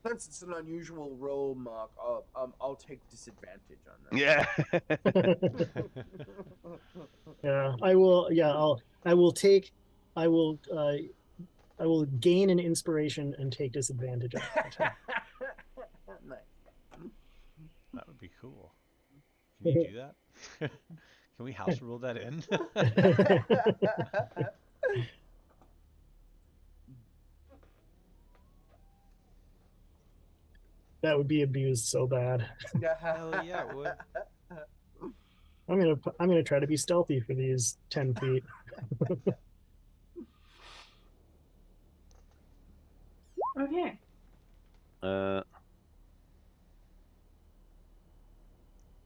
Since it's an unusual roll, Mark, I'll take disadvantage on that. Yeah. Yeah, I will. Yeah, I will take. I will gain an inspiration and take disadvantage on it. Nice. That would be cool. Can you do that? Can we house rule that in? That would be abused so bad. Hell yeah, it would. I'm gonna try to be stealthy for these 10 feet. Okay.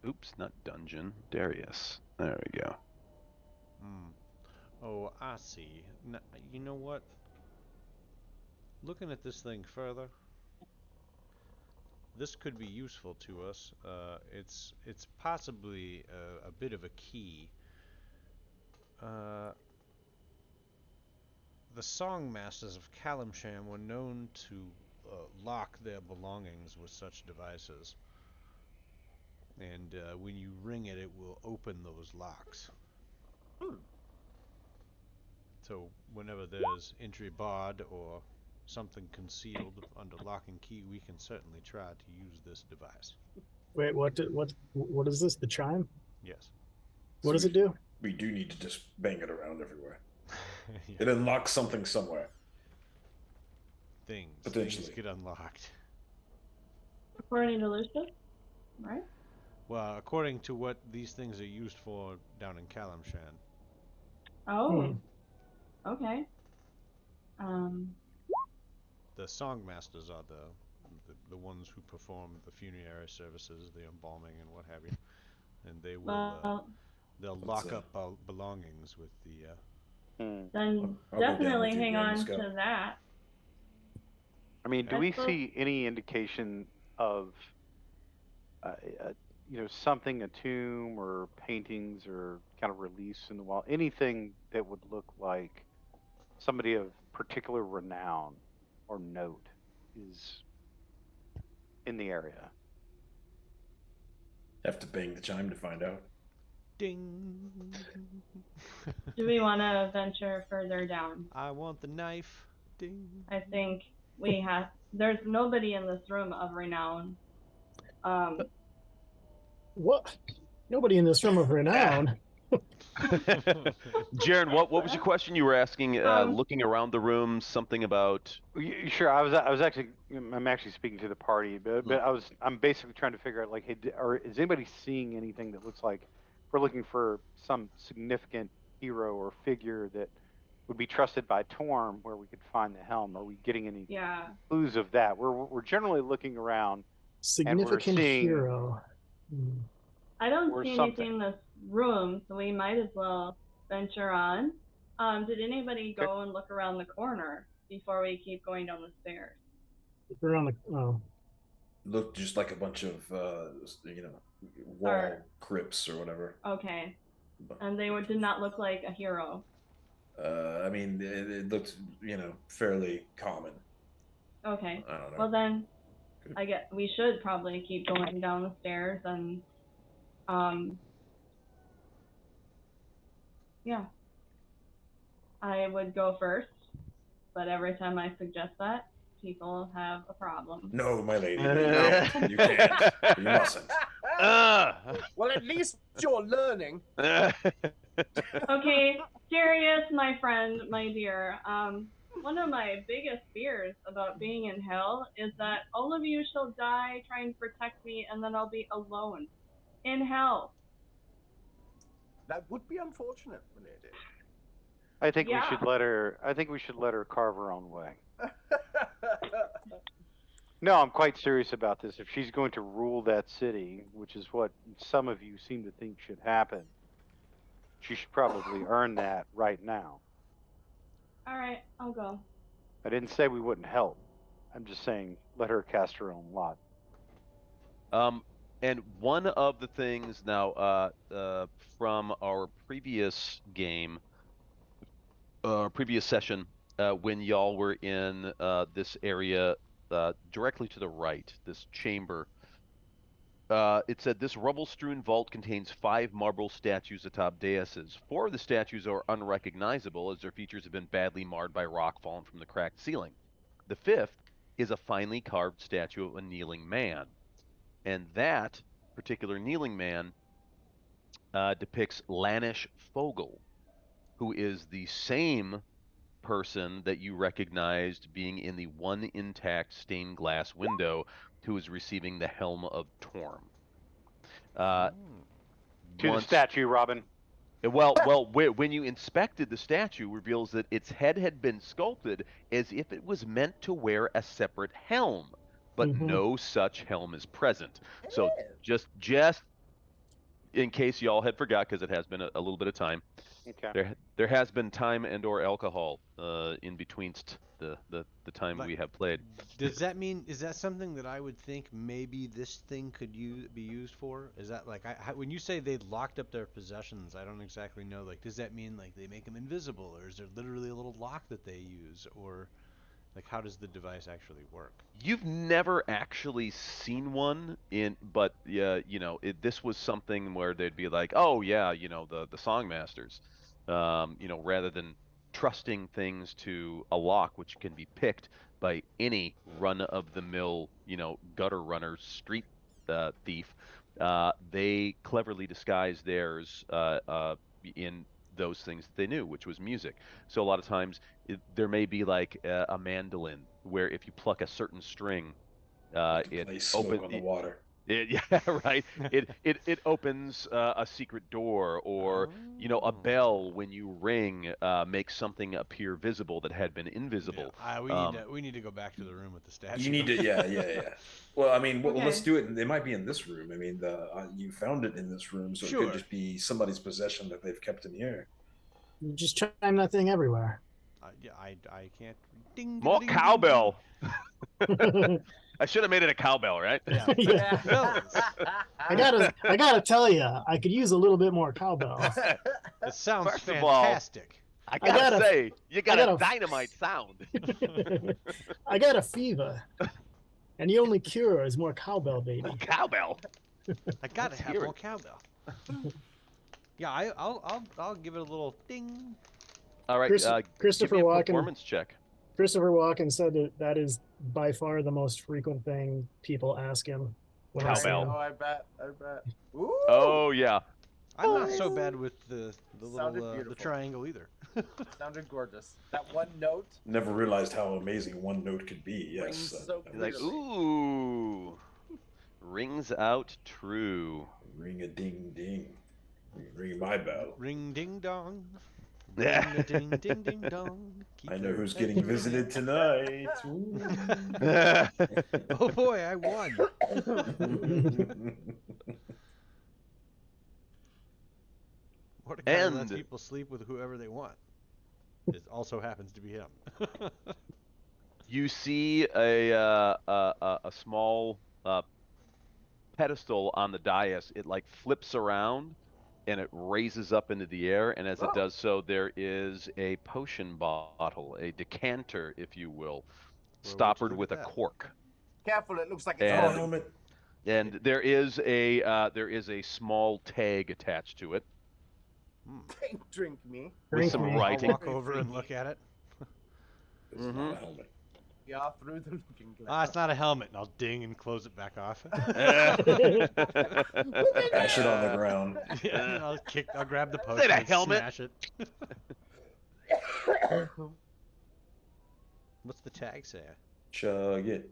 Oops, not dungeon. Darius. There we go. Oh, I see. You know what? Looking at this thing further, this could be useful to us. It's possibly a bit of a key. The Songmasters of Kalimshan were known to lock their belongings with such devices. And when you ring it, it will open those locks. So whenever there's entry barred or something concealed under lock and key, we can certainly try to use this device. Wait, what is this? The chime? Yes. What does it do? We do need to just bang it around everywhere. Yeah. It unlocks something somewhere. Things Potentially. get unlocked. According to Lucius, right? Well, according to what these things are used for down in Kalimshan. Oh. Okay. The Songmasters are the ones who perform the funerary services, the embalming and what have you, and they will they'll lock up belongings with the. Then definitely hang on to that. I mean, do we see any indication of, something, a tomb or paintings or kind of reliefs in the wall, anything that would look like somebody of particular renown or note is in the area? Have to bang the chime to find out. Ding. Do we want to venture further down? I want the knife. Ding. I think we have. There's nobody in this room of renown. What? Nobody in this room of renown. Jaren, what was your question you were asking? Looking around the room, something about. Sure, I'm actually speaking to the party, but I'm basically trying to figure out, like, hey, is anybody seeing anything that looks like we're looking for some significant hero or figure that would be trusted by Torm, where we could find the helm? Are we getting any clues of that? We're generally looking around. Significant hero. I don't see anything in this room, so we might as well venture on. Did anybody go and look around the corner before we keep going down the stairs? Looked just like a bunch of wall crypts or whatever. Okay. And they did not look like a hero. I mean, it looked, fairly common. Okay. I don't know. Well then, I guess we should probably keep going down the stairs and, yeah. I would go first, but every time I suggest that, people have a problem. No, my lady. You can't. You mustn't. Well, at least you're learning. Okay, Darius, my friend, my dear. One of my biggest fears about being in hell is that all of you shall die trying to protect me, and then I'll be alone in hell. That would be unfortunate, Renee. I think we should let her. I think we should let her carve her own way. No, I'm quite serious about this. If she's going to rule that city, which is what some of you seem to think should happen, she should probably earn that right now. All right, I'll go. I didn't say we wouldn't help. I'm just saying let her cast her own lot. And one of the things now from our previous game, previous session, when y'all were in this area directly to the right, this chamber, it said this rubble-strewn vault contains 5 marble statues atop daises. 4 of the statues are unrecognizable as their features have been badly marred by rock fallen from the cracked ceiling. The 5th is a finely carved statue of a kneeling man. And that particular kneeling man depicts Lanish Fogel, who is the same person that you recognized being in the one intact stained glass window who is receiving the Helm of Torm. To the statue, Robin. Well, when you inspected the statue, reveals that its head had been sculpted as if it was meant to wear a separate helm, but no such helm is present. So just in case y'all had forgot, because it has been a little bit of time, there has been time and/or alcohol in between the time we have played. Does that mean, is that something that I would think maybe this thing could be used for? Is that like, when you say they locked up their possessions, I don't exactly know, like, does that mean like they make them invisible, or is there literally a little lock that they use, or like how does the device actually work? You've never actually seen one but you know, this was something where they'd be like, oh yeah, you know, the Songmasters, you know, rather than trusting things to a lock which can be picked by any run-of-the-mill, you know, gutter runner, street thief, they cleverly disguised theirs in those things that they knew, which was music. So a lot of times there may be like a mandolin where if you pluck a certain string, it opens on the water. Yeah, right. It opens a secret door, or you know, a bell when you ring makes something appear visible that had been invisible. Yeah. We need to go back to the room with the statue. You need to, yeah. Well, I mean, let's do it. They might be in this room. I mean, you found it in this room, so it could just be somebody's possession that they've kept in here. You just chime that thing everywhere. Yeah, I can't. Ding, More ding, cowbell. I should have made it a cowbell, right? Yeah. I gotta tell you, I could use a little bit more cowbell. It sounds First of all, fantastic. I gotta say, you got a dynamite sound. I got a fever, and the only cure is more cowbell, baby. Cowbell. I gotta have more cowbell. Yeah, I'll give it a little ding. All right, Christopher give me a Walken. performance check. Christopher Walken said that is by far the most frequent thing people ask him. When I see Cowbell. him. Oh, I bet. Ooh. Oh yeah. I'm not so bad with the Sounded little the beautiful. triangle either. Sounded gorgeous. That one note. Never realized how amazing one note could be. Yes. Rings so Like, clearly. ooh, rings out true. Ring a ding ding. Ring my bell. Ring ding dong. Yeah. Ring a ding ding ding dong. Keep I know it who's right getting there. visited tonight. Oh boy, I won. What a guy who lets people sleep with whoever they want. It also happens to be him. You see a small pedestal on the dais. It like flips around and it raises up into the air, and as it does so, there is a potion bottle, a decanter, if you will, stoppered with a cork. Careful, it looks like it's And, helmet. and there is a small tag attached to it Drink me. with some writing. I'll walk over and look at it. It's not a helmet. Yeah, through the looking glass. Ah, it's not a helmet, and I'll ding and close it back off. Bash it on the ground. Yeah, and I'll grab the Is potion it a and helmet? smash it. What's the tag say? Chug it.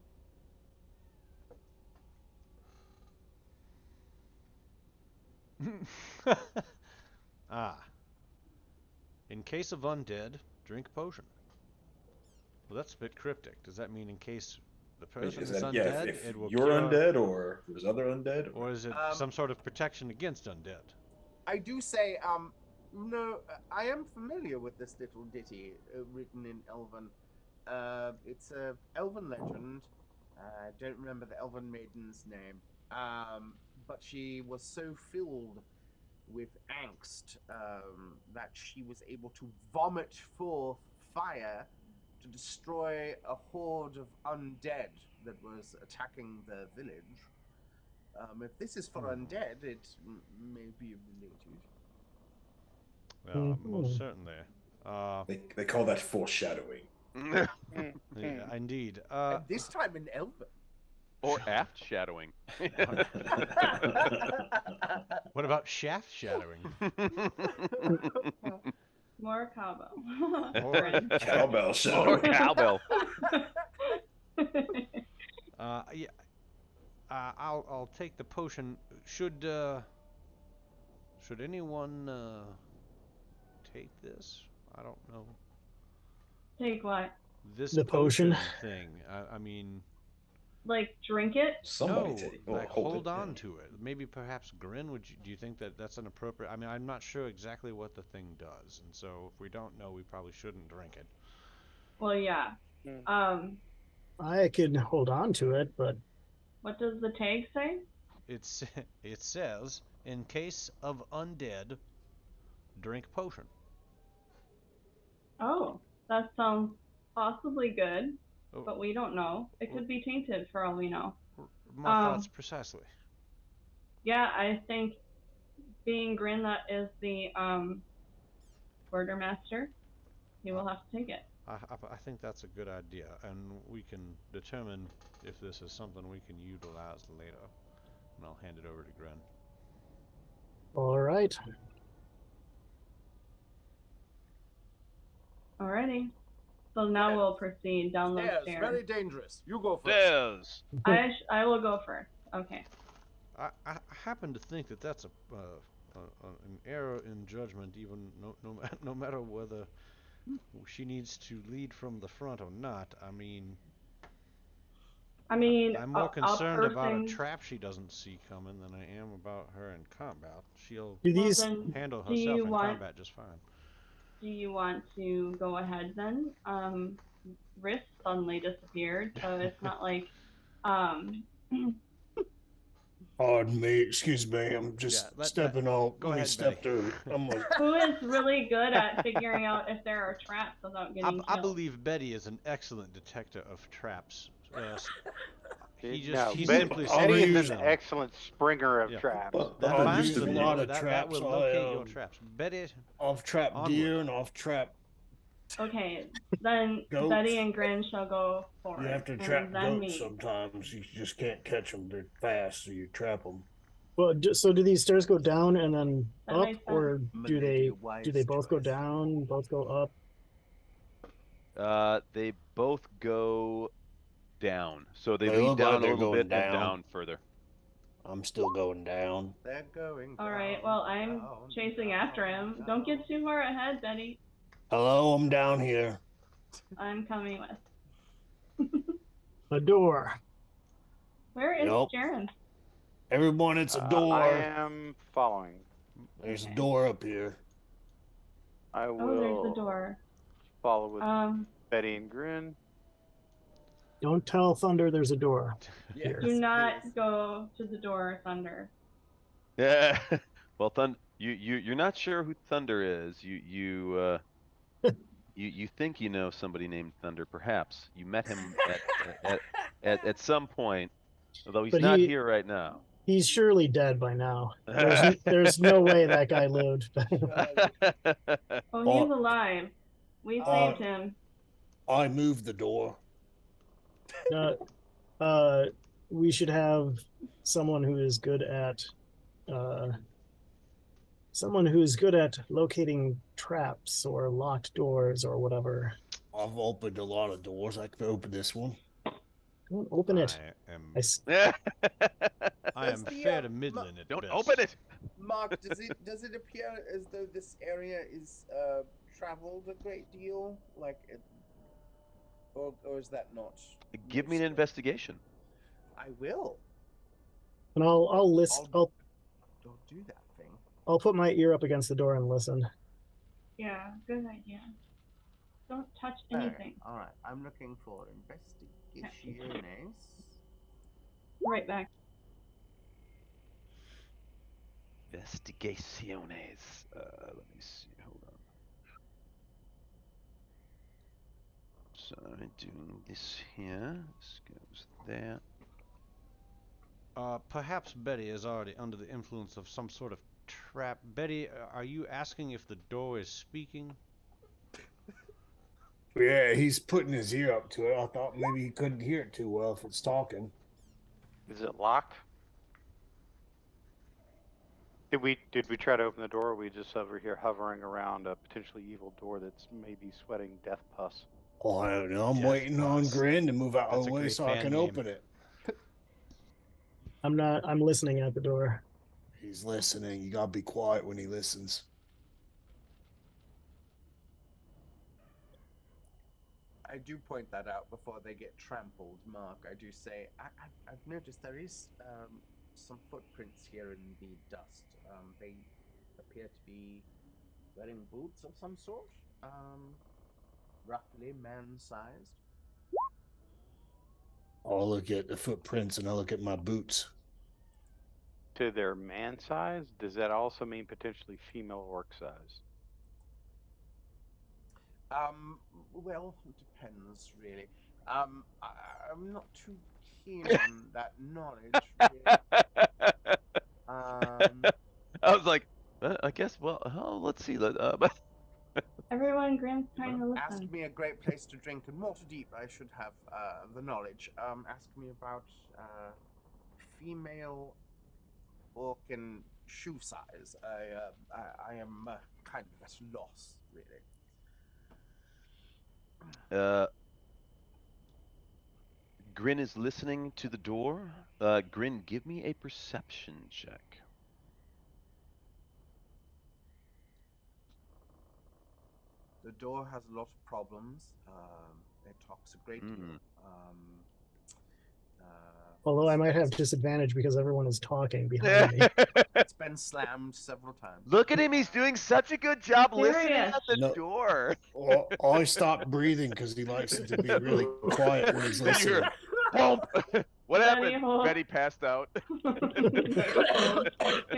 In case of undead, drink potion. Well, that's a bit cryptic. Does that mean in case the person is that, undead, yeah, if it will you're cure, undead, or there's other undead? or is it some sort of protection against undead? I do say, no, I am familiar with this little ditty written in Elven. It's a elven legend. I don't remember the elven maiden's name. But she was so filled with angst that she was able to vomit forth fire to destroy a horde of undead that was attacking the village. If this is for undead, it may be related. Most certainly. They call that foreshadowing. Yeah, indeed. And this time in elven. Or aft shadowing. What about shaft shadowing? More cowbell. Cowbell shadowing. Or cowbell. Yeah. I'll take the potion. Should anyone take this? I don't know. Take what? This The potion? thing. I mean. Like drink it? No, like hold on to it. Maybe perhaps Grin. Do you think that that's an appropriate? I mean, I'm not sure exactly what the thing does, and so if we don't know, we probably shouldn't drink it. Well, yeah. I could hold on to it, but What does the tag say? It says, in case of undead, drink potion. Oh, that sounds possibly good, but we don't know. It could be tainted for all we know. My thoughts precisely. Yeah, I think being Grin, that is the quartermaster, he will have to take it. I think that's a good idea, and we can determine if this is something we can utilize later. And I'll hand it over to Grin. all right. Alrighty. So now we'll proceed down those Stairs, stairs. very dangerous. You go first. Stairs. I will go first. Okay. I happen to think that that's an error in judgment, even no matter whether she needs to lead from the front or not. I mean, I'm more concerned about a trap she doesn't see coming than I am about her in combat. She'll handle herself in combat just fine. Do you want to go ahead then? Riss suddenly disappeared, so it's not like Pardon me, excuse me, I'm just stepping off. Go Let me ahead, step Betty. through. who is really good at figuring out if there are traps without getting I killed? believe Betty is an excellent detector of traps. He Betty simply is an excellent springer of traps. I used a lot of that traps. will locate your traps. Betty, off trap deer and off trap. Okay, then Goats. Betty and Grin shall go forward. You have to and trap then goats me. sometimes. You just can't catch them. They're fast, so you trap them. Well, so do these stairs go down and then That up, makes or sense. do they both go down, both go up? They both go down. So they They lead look like down a they're little going bit and down. down further. I'm still going down. They're going. All right. Well, I'm chasing after him. Don't get too far ahead, Betty. Hello, I'm down here. I'm coming with. A door. Where is Nope. Jaren? Everyone, it's a door. I am following. There's a door up here. I will Oh, there's the door. follow with Betty and Grin. Don't tell Thunder there's a door. Yes, Do not go to the door, Thunder. Yeah. Well, you're not sure who Thunder is. You think you know somebody named Thunder. Perhaps you met him at some point, although he's But not he- here right now. He's surely dead by now. There's no way that guy lived. Oh, he's alive. We saved him. I moved the door. We should have someone who is good at locating traps or locked doors or whatever. I've opened a lot of doors. I could open this one. Don't open it. I am fair to middling at Don't best. open it. Mark, does it appear as though this area is traveled a great deal, or is that not? Give me an investigation. I will. And I'll list. Don't do that thing. I'll put my ear up against the door and listen. Yeah, good idea. Don't touch Okay, anything. all right, I'm looking for investigaciones. Right back. Investigaciones. Let me see. Hold on. So I'm doing this here. This goes there. Perhaps Betty is already under the influence of some sort of trap. Betty, are you asking if the door is speaking? Yeah, he's putting his ear up to it. I thought maybe he couldn't hear it too well if it's talking. Is it locked? Did we try to open the door, or are we just over here hovering around a potentially evil door that's maybe sweating death pus? Oh, I don't know. I'm waiting on Grin to move out of That's the a way great so I band can name. open it. I'm listening at the door. He's listening. You gotta be quiet when he listens. I do point that out before they get trampled, Mark. I do say, I've noticed there is some footprints here in the dust. They appear to be wearing boots of some sort, roughly man-sized. I'll look at the footprints and I'll look at my boots. To their man size, does that also mean potentially female orc size? Well, it depends, really. I'm not too keen on that knowledge, really. I was like, I guess. Well, let's see. Everyone, Grim's trying to Ask listen. me a great place to drink and water deep. I should have the knowledge. Ask me about female orc and shoe size. I am kind of at a loss, really. Grin is listening to the door. Grin, give me a perception check. The door has a lot of problems. It talks a great deal. Although I might have disadvantage because everyone is talking behind me. It's been slammed several times. Look at him. He's doing such a good job There he listening is. at the No. door. Oh, I stopped breathing because he likes it to be really quiet when he's And you're- listening. Bump. What Betty happened? Hole. Betty passed out. He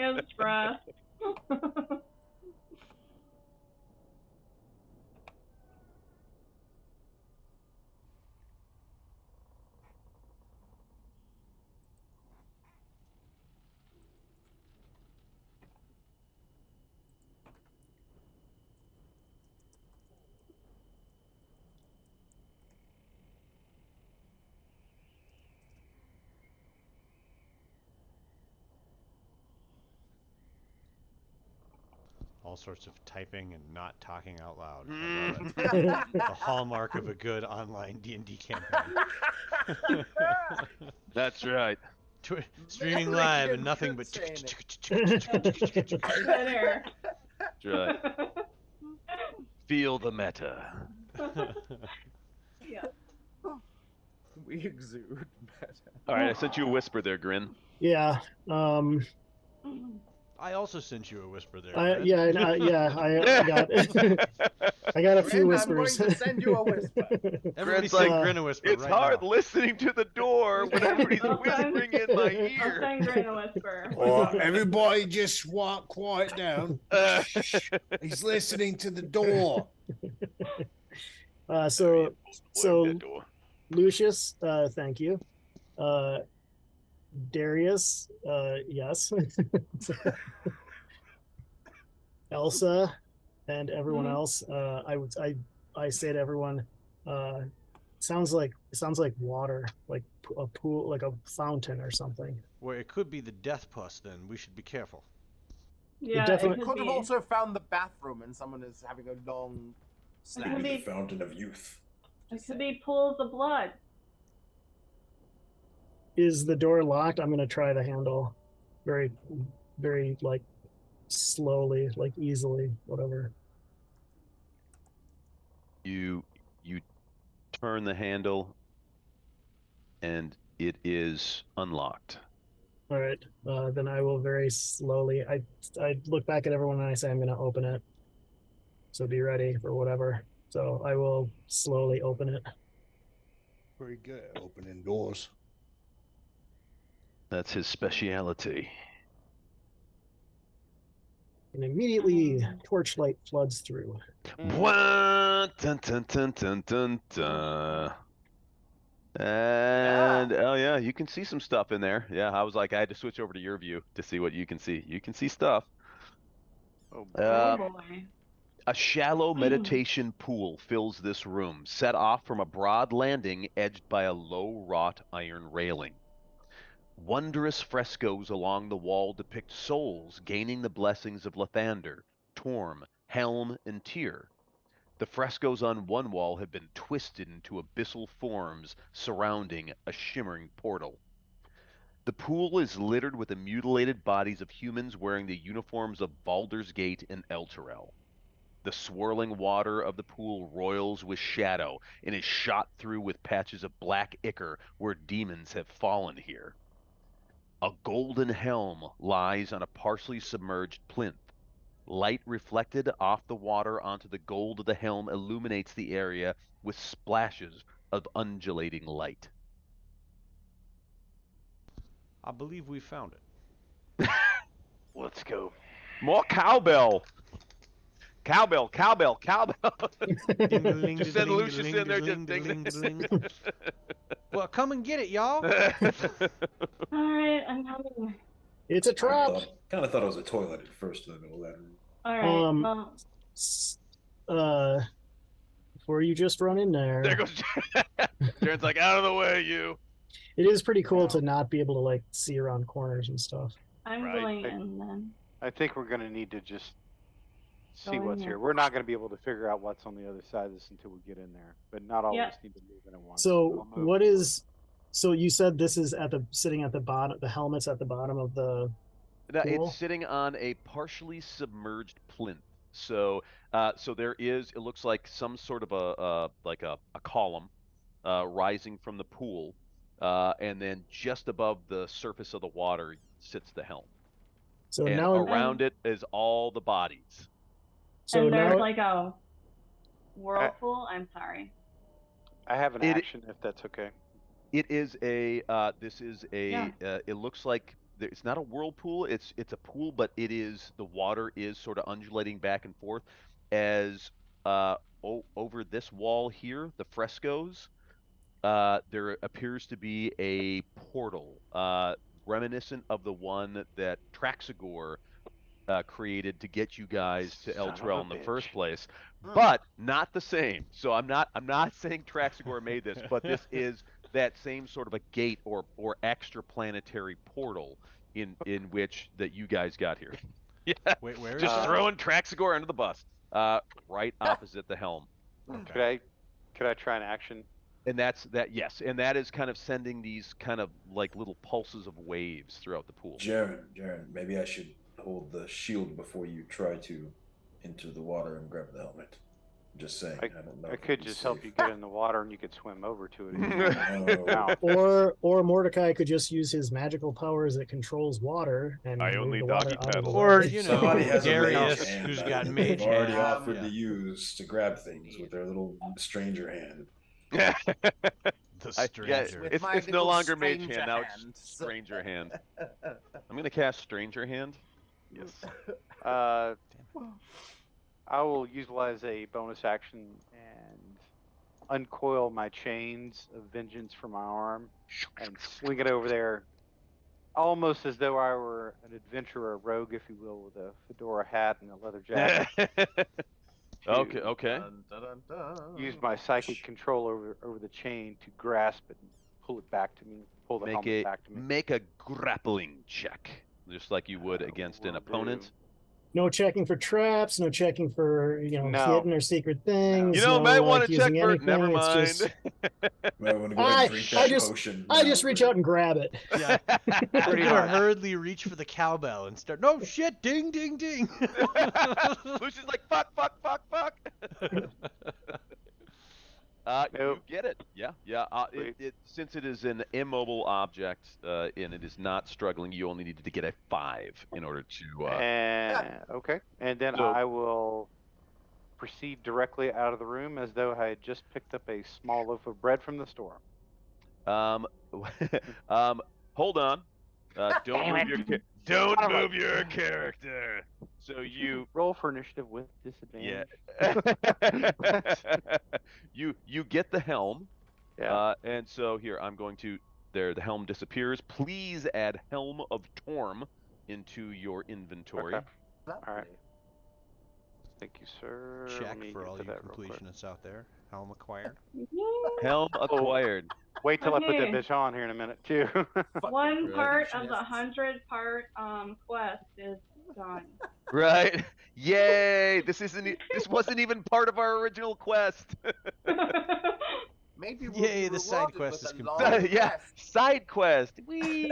has breath. All sorts of typing and not talking out loud. I love it. The hallmark of a good online D&D campaign. That's right. Streaming live and nothing but. Dead air. That's right. Feel the meta. Yeah. We exude better. All right, I sent you a whisper there, Grin. Yeah. I also sent you a whisper there. I Brad. I got a few Grin, I'm going whispers. to send you a whisper. Everybody Grin's say like, Grin a whisper It's right hard now. listening to the door when everybody's I'll send- whispering in my I'll ear. send Grin a whisper. Oh, everybody just quiet down. He's listening to the door. So That door. Lucius, thank you. Darius, yes. Elsa and everyone else. I say to everyone, sounds like water, like a pool, like a fountain or something. Well, it could be the death pus. Then we should be careful. Yeah, definitely- it Could could have be. also found the bathroom and someone is having a long It could snap. be- The fountain of youth. It could be pools of blood. Is the door locked? I'm gonna try the handle, very, very like slowly, like easily, whatever. You turn the handle, and it is unlocked. All right, then I will very slowly. I look back at everyone and I say I'm gonna open it. So be ready for whatever. So I will slowly open it. Very good. Opening doors. That's his speciality. And immediately torchlight floods through. Dun, dun, dun, dun, dun, dun. And oh yeah, you can see some stuff in there. Yeah, I was like, I had to switch over to your view to see what you can see. You can see stuff. Oh Uh, boy. A shallow meditation pool fills this room, set off from a broad landing edged by a low wrought iron railing. Wondrous frescoes along the wall depict souls gaining the blessings of Lathander, Torm, Helm, and Tyr. The frescoes on one wall have been twisted into abyssal forms surrounding a shimmering portal. The pool is littered with the mutilated bodies of humans wearing the uniforms of Baldur's Gate and Elturel. The swirling water of the pool roils with shadow and is shot through with patches of black ichor where demons have fallen here. A golden helm lies on a partially submerged plinth. Light reflected off the water onto the gold of the helm illuminates the area with splashes of undulating light. I believe we found it. Let's go. More cowbell. Cowbell, cowbell, cowbell. Ding-a-ling, Just send ding-a-ling, Lucius in there, just ding-a-ling, ding. ding-a-ling. Well, come and get it, y'all. Alright, I'm coming. It's a trap. Kind of thought it was a toilet at first in the middle of that room. Alright, well, Before you just run in there. There goes Jaren's like, out of the way, you. It is pretty cool to not be able to like see around corners and stuff. I'm going in then. I think we're going to need to just see Go in what's there. here. We're not going to be able to figure out what's on the other side of this until we get in there. But not all of Yeah. us need to move in at once. So I'll move. what is? So you said this is sitting at the bottom. The helmet's at the bottom of the No, pool? it's sitting on a partially submerged plinth. So, so there is. It looks like some sort of a column rising from the pool, and then just above the surface of the water sits the helm. So and now around it is all the bodies. So and there's now like a whirlpool. I'm sorry. I have an It- action if that's okay. It is a. This is a. Yeah. It looks like it's not a whirlpool. It's a pool, but it is the water is sort of undulating back and forth as over this wall here, the frescoes. There appears to be a portal, reminiscent of the one that Traxagor created to get you guys to Son of Elturel a in the bitch. first place, but not the same. So I'm not saying Traxagor made this, but this is that same sort of a gate or extraplanetary portal in which that you guys got here. Yeah. Wait, where is Just that? throwing Traxagor under the bus. Right opposite the helm. Could I try an action? And yes, and that is kind of sending these kind of like little pulses of waves throughout the pool. Jaren, maybe I should hold the shield before you try to enter the water and grab the helmet. Just saying. I don't know. I if could it'd be just help safe. you get in the water and you could swim over to it. No. or Mordecai could just use his magical powers that controls water and I move only the water doggy out of the paddle. way. Or, you know, Somebody has Darius, a mage hand who's that got they've mage already hand. offered Yeah. to use to grab things with their little stranger hand. The Yeah, stranger. With it's my no little longer mage stranger hand, now it's hand. stranger hand. I'm gonna cast stranger hand. Yes. I will utilize a bonus action and uncoil my chains of vengeance from my arm and swing it over there, almost as though I were an adventurer, rogue, if you will, with a fedora hat and a leather jacket. Okay. Use my psychic control over the chain to grasp it and pull it back to me. Pull the helmet back to me. Make a grappling check, just like you would against an opponent. No checking for traps, no checking for No. hidden or secret things. You know, no, might like, want to check using for. anything. Never It's mind. just- Might want to go ahead and drink that potion. I just reach out and grab it. Yeah. I'm gonna hurriedly reach for the cowbell and start. No shit! Ding, ding, ding. Lucy's like, fuck. You get it. Yeah. It since it is an immobile object and it is not struggling, you only needed to get a 5 in order to. Okay. And then So- I will proceed directly out of the room as though I had just picked up a small loaf of bread from the store. Hold on. Don't Damn move it. your don't Son of a- move your character. So you roll for initiative with disadvantage. yeah. you get the helm. Yeah. And so here I'm going to the helm disappears. Please add Helm of Torm into your inventory. Okay. All right. Thank you, sir. Let Check me for get all to you that real quick. completionists out there. Helm acquired. Helm acquired. Wait till I put that Okay. bitch on here in a minute too. One Right. part of the 100-part quest is done. Right? Yay! This wasn't even part of our original quest. Maybe we'll Yay, be the side rewarded quest with is a complete. long Yeah, rest. side quest. Whee!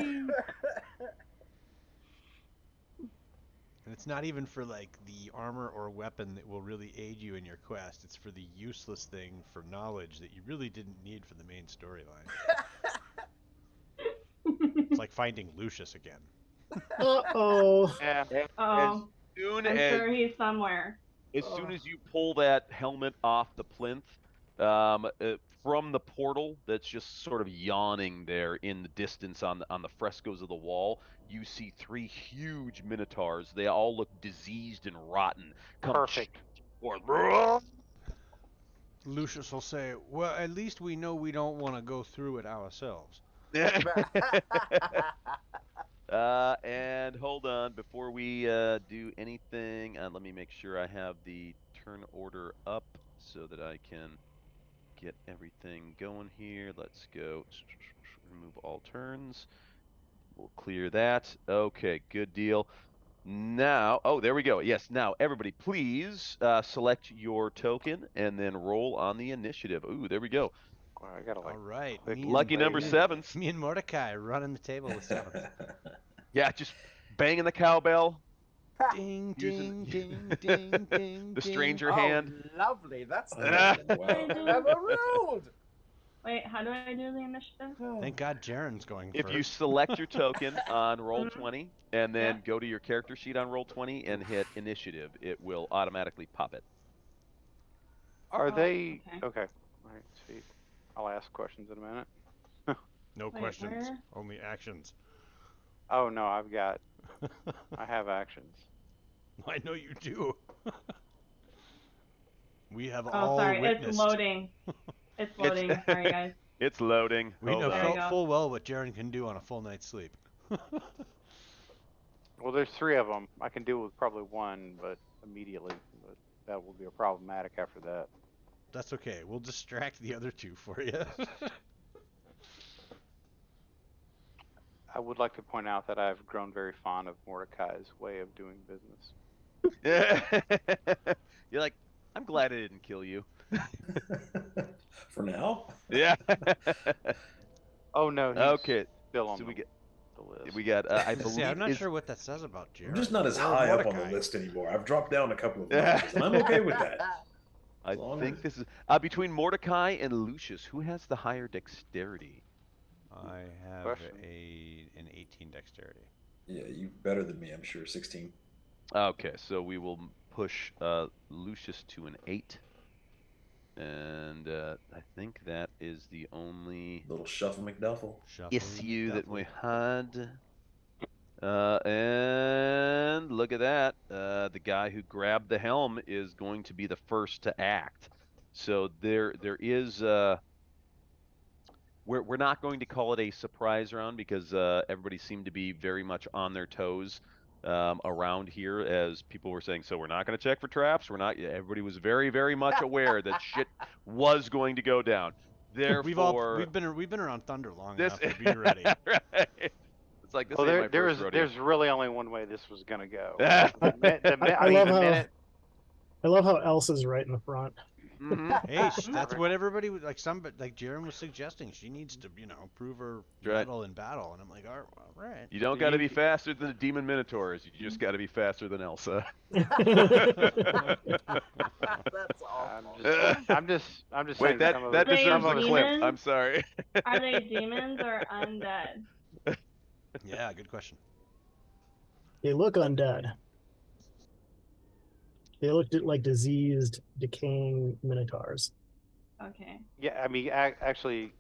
And it's not even for like the armor or weapon that will really aid you in your quest. It's for the useless thing for knowledge that you really didn't need for the main storyline. It's like finding Lucius again. Uh-oh. Yeah. Oh, Soon I'm as sure he's somewhere. As soon as you pull that helmet off the plinth, from the portal that's just sort of yawning there in the distance on the frescoes of the wall, you see 3 huge minotaurs. They all look diseased and rotten. Perfect. Lucius will say, well, at least we know we don't want to go through it ourselves. And hold on, before we do anything, let me make sure I have the turn order up so that I can get everything going here. Let's go. Remove all turns. We'll clear that. Okay, good deal. Now, oh, there we go. Yes, now everybody please select your token and then roll on the initiative. Ooh, there we go. Well, I gotta like. All right. Lucky number 7s. Me and Mordecai running the table with 7s. Yeah, just banging the cowbell. Ding, Using- ding, ding, ding, ding. The stranger Oh, hand. lovely. That's Ah. never ruled. Wait, how do I do the initiative? Thank God Jaren's going If first. you select your token on Roll20 and then go to your character sheet on Roll20 and hit initiative, it will automatically pop it. Are Oh, they okay. okay? All right, sweet. I'll ask questions in a minute. No Wait, questions, where? only actions. Oh no, I have actions. I know you do. We have Oh, all sorry, witnessed. it's loading. It's loading. Sorry, guys. It's loading. We Hold know on. There we go. full well what Jaren can do on a full night's sleep. Well, there's 3 of them. I can deal with probably one, but immediately. But that will be problematic after that. That's okay. We'll distract the other 2 for you. I would like to point out that I've grown very fond of Mordecai's way of doing business. You're like, I'm glad I didn't kill you. For now. Yeah. Oh no. He's Okay. Still on So we get. the list. We got. I believe. See, I'm not is- sure what that says about Jaren. I'm just not as or high up on Mordecai. the list anymore. I've dropped down a couple of notches, and I'm okay with that. I long think as- this is between Mordecai and Lucius. Who has the higher dexterity? I have Question. an 18 dexterity. Yeah, you better than me, I'm sure. 16. Okay, so we will push Lucius to an 8. And I think that is the only Little shuffle McDuffle. issue that we had. And look at that. The guy who grabbed the helm is going to be the first to act. So there is. We're not going to call it a surprise round because everybody seemed to be very much on their toes around here as people were saying, so we're not going to check for traps. We're not. Everybody was very, very much aware that shit was going to go down. Therefore, we've been around Thunder long this enough to be ready. right. It's like this Well, ain't my there's first rodeo. there's really only one way this was gonna go. I love how minute. I love how Elsa's right in the front. Hey, that's what everybody was like. Like Jaren was suggesting, she needs to, prove her Right. mettle in battle, and I'm like, all right. You don't got to be faster than the demon minotaurs. You just got to be faster than Elsa. That's awful. I'm just Wait, saying that some of that it- deserves some a of it- clip. I'm sorry. Are they demons or undead? Yeah, good question. They look undead. They looked like diseased, decaying minotaurs. Okay. Yeah, I mean, actually,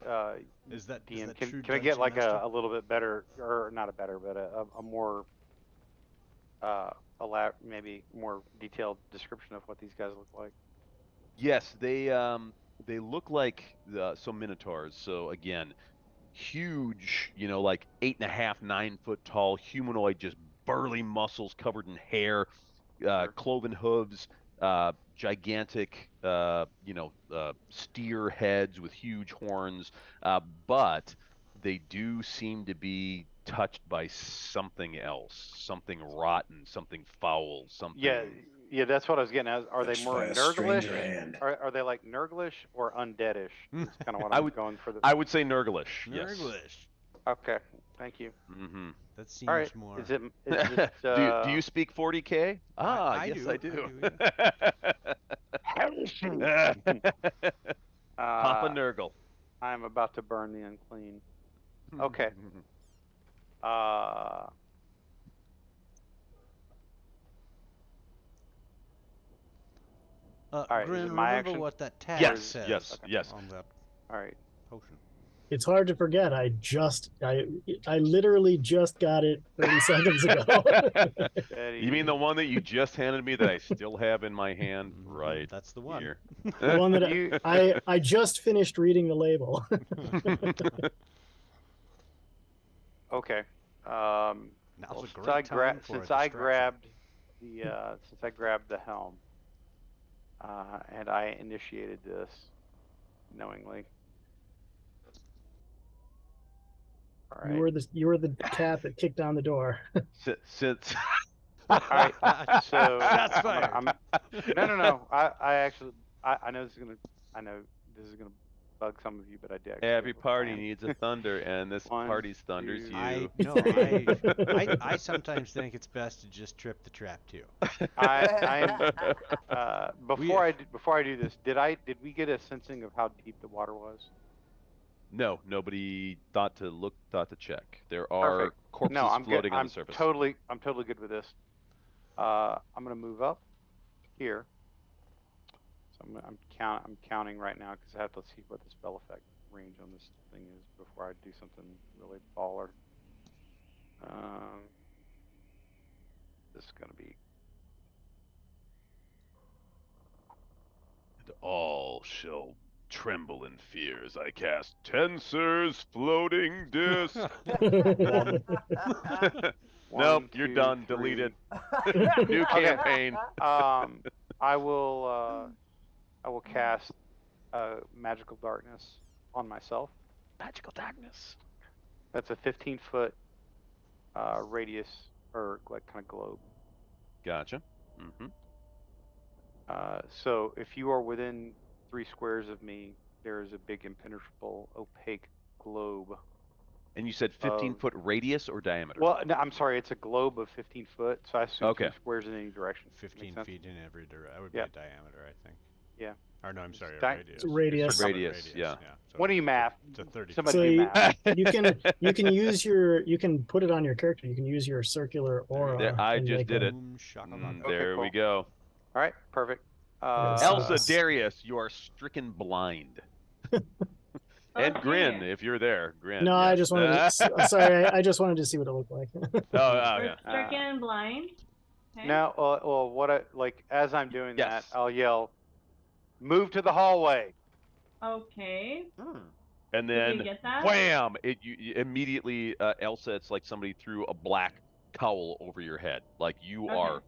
Is that DM, true can I get dungeon like master? a little bit better, or not a better, but a more maybe more detailed description of what these guys look like? Yes, they look like some minotaurs. So again, huge, like 8.5, 9 foot tall humanoid, just burly muscles covered in hair, cloven hooves, gigantic, steer heads with huge horns. But they do seem to be touched by something else, something rotten, something foul, something. Yeah, that's what I was getting at. Are they Touched more by a stranger Nurglish? hand. Are they like Nurglish or undeadish? That's kind of what I I'm would going for. I would say Nurglish. Yes. Nurglish. Okay, thank you. Mm-hmm. That seems All right. more. Is it do you speak 40K? I yes, do. I do. Papa Nurgle. I'm about to burn the unclean. Okay. All right, Grin, is it my remember action? what that tag Yes, says yes. on that All right. potion. It's hard to forget. I literally just got it 30 seconds ago. You mean the one that you just handed me that I still have in my hand? Right. That's the one. Here. The one that I just finished reading the label. Okay. Now's a Since great I time for a since I distraction. grabbed the helm, and I initiated this knowingly. All right. You were the cat that kicked down the door. Since All right. So Shots fired. No. I know this is gonna bug some of you, but I did. every party needs a thunder, and this party's thunder's you. I sometimes think it's best to just trip the trap too. Before I do this, did we get a sensing of how deep the water was? No, nobody thought to check. There are Perfect. corpses No, I'm floating good. on the surface. I'm totally good with this. I'm gonna move up here. So I'm counting right now because I have to see what the spell effect range on this thing is before I do something really baller. This is gonna be. And all shall tremble in fear as I cast Tensor's floating disc. Nope, you're done. Deleted. New campaign. I will cast magical darkness on myself. Magical darkness. That's a 15-foot radius or like kind of globe. Gotcha. Mm-hmm. So if you are within 3 squares of me, there is a big impenetrable opaque globe. And you said 15-foot radius or diameter? Well, no, I'm sorry, it's a globe of 15 foot, so I assume Okay. 2 squares in any direction. 15 feet in every direction. That would Yeah. be a diameter, I think. Yeah. Or no, I'm sorry, a Di- radius. It's a radius. It's a Radius, yeah. So What do you math? It's a 30. Somebody So do you, math. you can put it on your character. You can use your circular aura. There, I and just make did a- it. Okay, There we cool. go. All right, perfect. Elsa Darius, you are stricken blind. And Grin, if you're there, Grin. No, I yes. just wanted to. Sorry, I just wanted to see what it looked like. yeah. Stricken blind. Okay. Now, well, what I like as I'm doing Yes. that, I'll yell, "Move to the hallway." Okay. And Did then, you get that? wham! You immediately, Elsa, it's like somebody threw a black cowl over your head. Like you Okay. are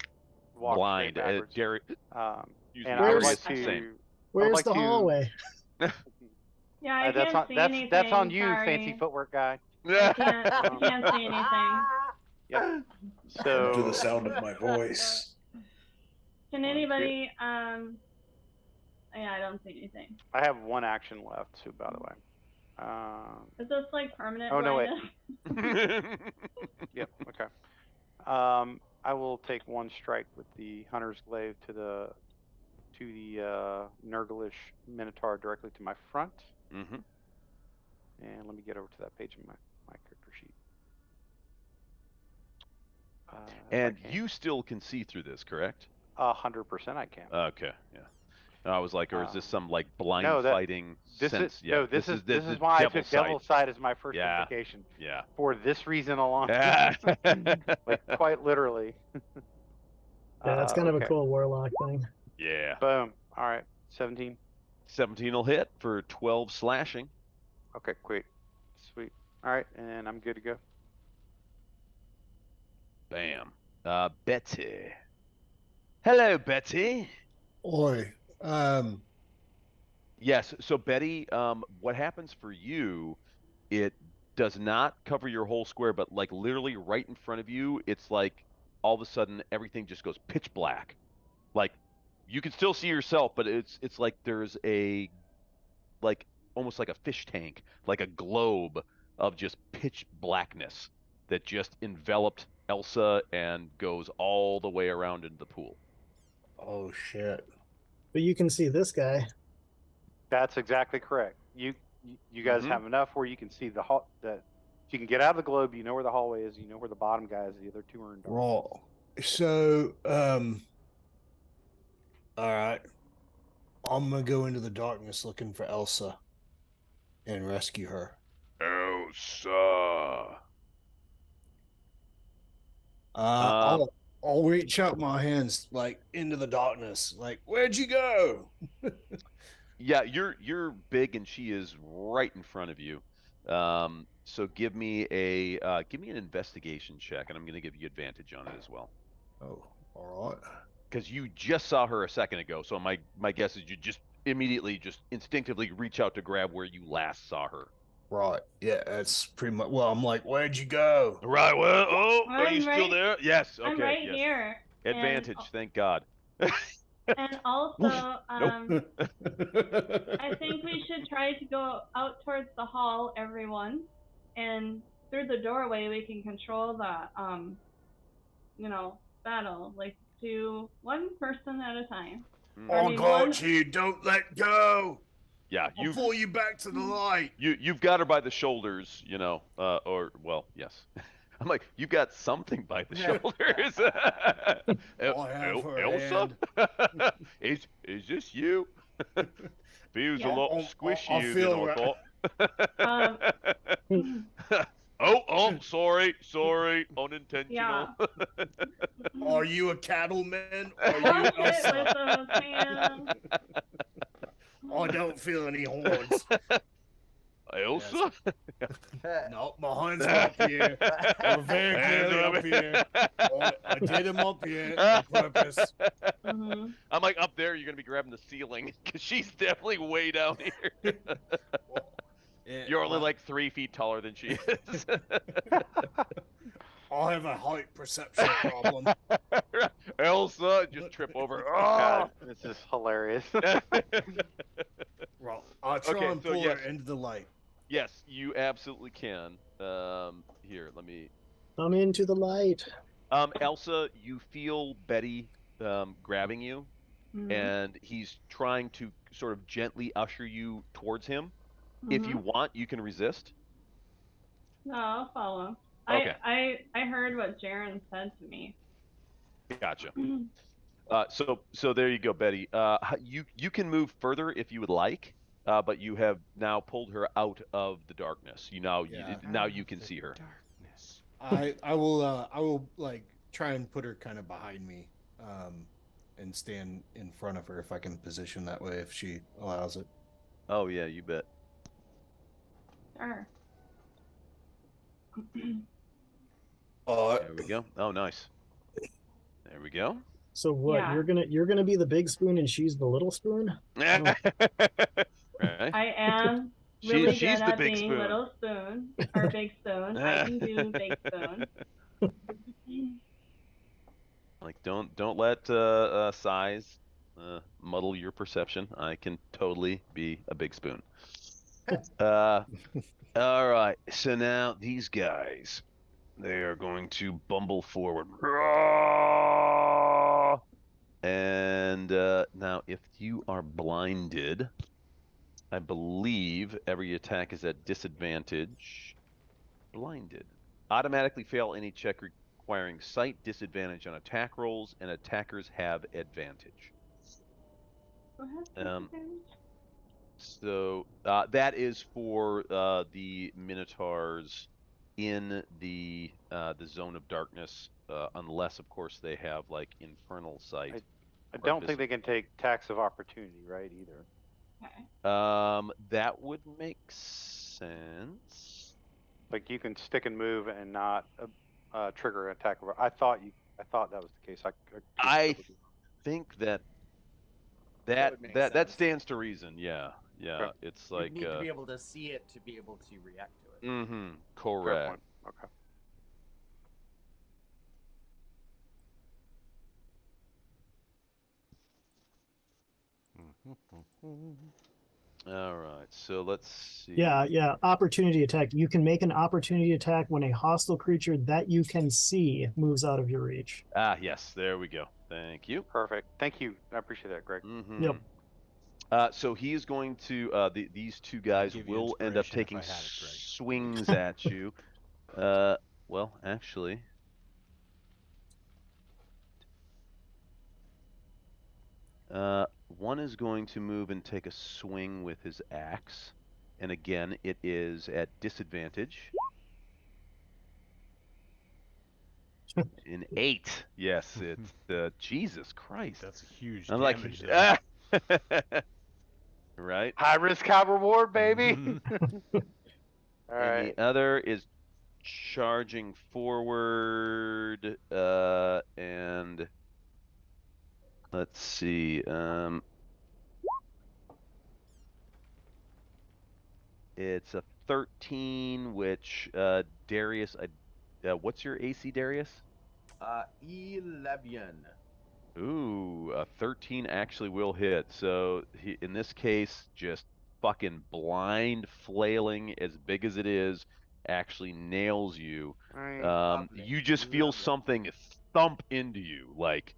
Walk blind. straight backwards. Darius, And I would like Darius is insane. to. Where's the hallway? Yeah, I that's can't on, see that's anything. that's on you, sorry. fancy footwork guy. I can't see anything. Yep. So To the sound of my voice. Can anybody? Yeah, I don't see anything. I have 1 action left. So by the way. Is this like permanent Oh no, wait. blindness? Yep. Okay. I will take 1 strike with the Hunter's Glaive to the Nurglish Minotaur directly to my front. Mm-hmm. And let me get over to that page in my character sheet. And you still can see through this, correct? 100% I can. Okay, yeah. I was like, or is this some like blind no, that- fighting This sense? is Yeah, this is why I Devil's took Devil's Sight as my first Yeah. invocation. Yeah. For this reason alone. Yeah. Like quite literally. Yeah, that's kind of a okay. cool warlock thing. Yeah. Boom. All right. 17. 17 will hit for 12 slashing. Okay, great. Sweet. All right, and I'm good to go. Bam. Betty. Hello, Betty. Oi. Yes. So Betty, what happens for you? It does not cover your whole square, but like literally right in front of you, it's like all of a sudden everything just goes pitch black. Like you can still see yourself, but it's like there's a like almost like a fish tank, like a globe of just pitch blackness that just enveloped Elsa and goes all the way around into the pool. Oh shit. But you can see this guy. That's exactly correct. You guys have enough where you can see the hall. That if you can get out of the globe, you know where the hallway is. You know where the bottom guy is. The other two are in dark. Right. So, all right. I'm gonna go into the darkness looking for Elsa and rescue her. Elsa. I'll reach out my hands like into the darkness. Like, where'd you go? Yeah, you're big and she is right in front of you. So give me an investigation check, and I'm going to give you advantage on it as well. Oh, all right. Because you just saw her a second ago, so my guess is you just immediately, just instinctively reach out to grab where you last saw her. Right. Yeah, that's pretty much. Well, I'm like, where'd you go? Right. Well, are I'm you still right- there? Yes. Okay. I'm right yes. here. and Advantage. Thank God. And also, I think we should try to go out towards the hall, everyone, and through the doorway we can control the, battle, like to one person at a time. Or I maybe got one- you. Don't let go. Yeah, I'll pull you back to the light. You've got her by the shoulders, or well, yes. I'm like, you got something by the shoulders. have her Elsa? is this you? Feels a lot squishy I feel than right. I thought. Sorry, unintentional. Are you a cattleman? Are you Watch it Elsa? with those hands. I don't feel any horns. Elsa? No, my hands are up here. They're very clearly up here. I did them up here on purpose. Mm-hmm. I'm like, up there, you're going to be grabbing the ceiling, because she's definitely way down here. You're only like 3 feet taller than she is. I have a height perception problem. Elsa, just trip over. God, this is hilarious. Well, I'll try Okay, and so pull yes. her into the light. Yes, you absolutely can. Here, let me. Come into the light. Elsa, you feel Betty grabbing you, Mhm. and he's trying to sort of gently usher you towards him. If you want, you can resist. No, I'll follow. Okay. I heard what Jaren said to me. Gotcha. So there you go, Betty. You can move further if you would like, but you have now pulled her out of the darkness. Now you can see her. I will like try and put her kind of behind me, and stand in front of her if I can position that way if she allows it. Oh yeah, you bet. Sure. There we go. Oh, nice. There we go. So what? Yeah. You're gonna be the big spoon and she's the little spoon? Right. I am really She's good the at big being spoon. little spoon or big spoon. I can do big spoon. Like, don't let size muddle your perception. I can totally be a big spoon. All right. So now these guys, they are going to bumble forward. And now, if you are blinded, I believe every attack is at disadvantage. Blinded. Automatically fail any check requiring sight, disadvantage on attack rolls, and attackers have advantage. So that is for the Minotaurs in the zone of darkness, unless of course they have like infernal sight. I don't think they can take tax of opportunity, right? Either. That would make sense. Like you can stick and move and not trigger an attack. I thought that was the case. I think that stands to reason. Yeah. Okay. It's like you need to be able to see it to be able to react to it. Mm-hmm. Correct. Okay. All right, so let's see. Yeah. Opportunity attack. You can make an opportunity attack when a hostile creature that you can see moves out of your reach. Ah, yes, there we go. Thank you. Perfect. Thank you. I appreciate that, Greg. Mm-hmm. Yep. So he is going to. These two guys will end up taking swings at you. Well, actually. One is going to move and take a swing with his axe. And again, it is at disadvantage. An 8. Yes, it's Jesus Christ. That's a huge I'm damage. like, right? High risk, high reward, baby. All right. And the other is charging forward, and let's see. It's a 13, which Darius. What's your AC, Darius? 11. Ooh, a 13 actually will hit. So in this case, just fucking blind flailing, as big as it is, actually nails you. You just feel something thump into you. Like,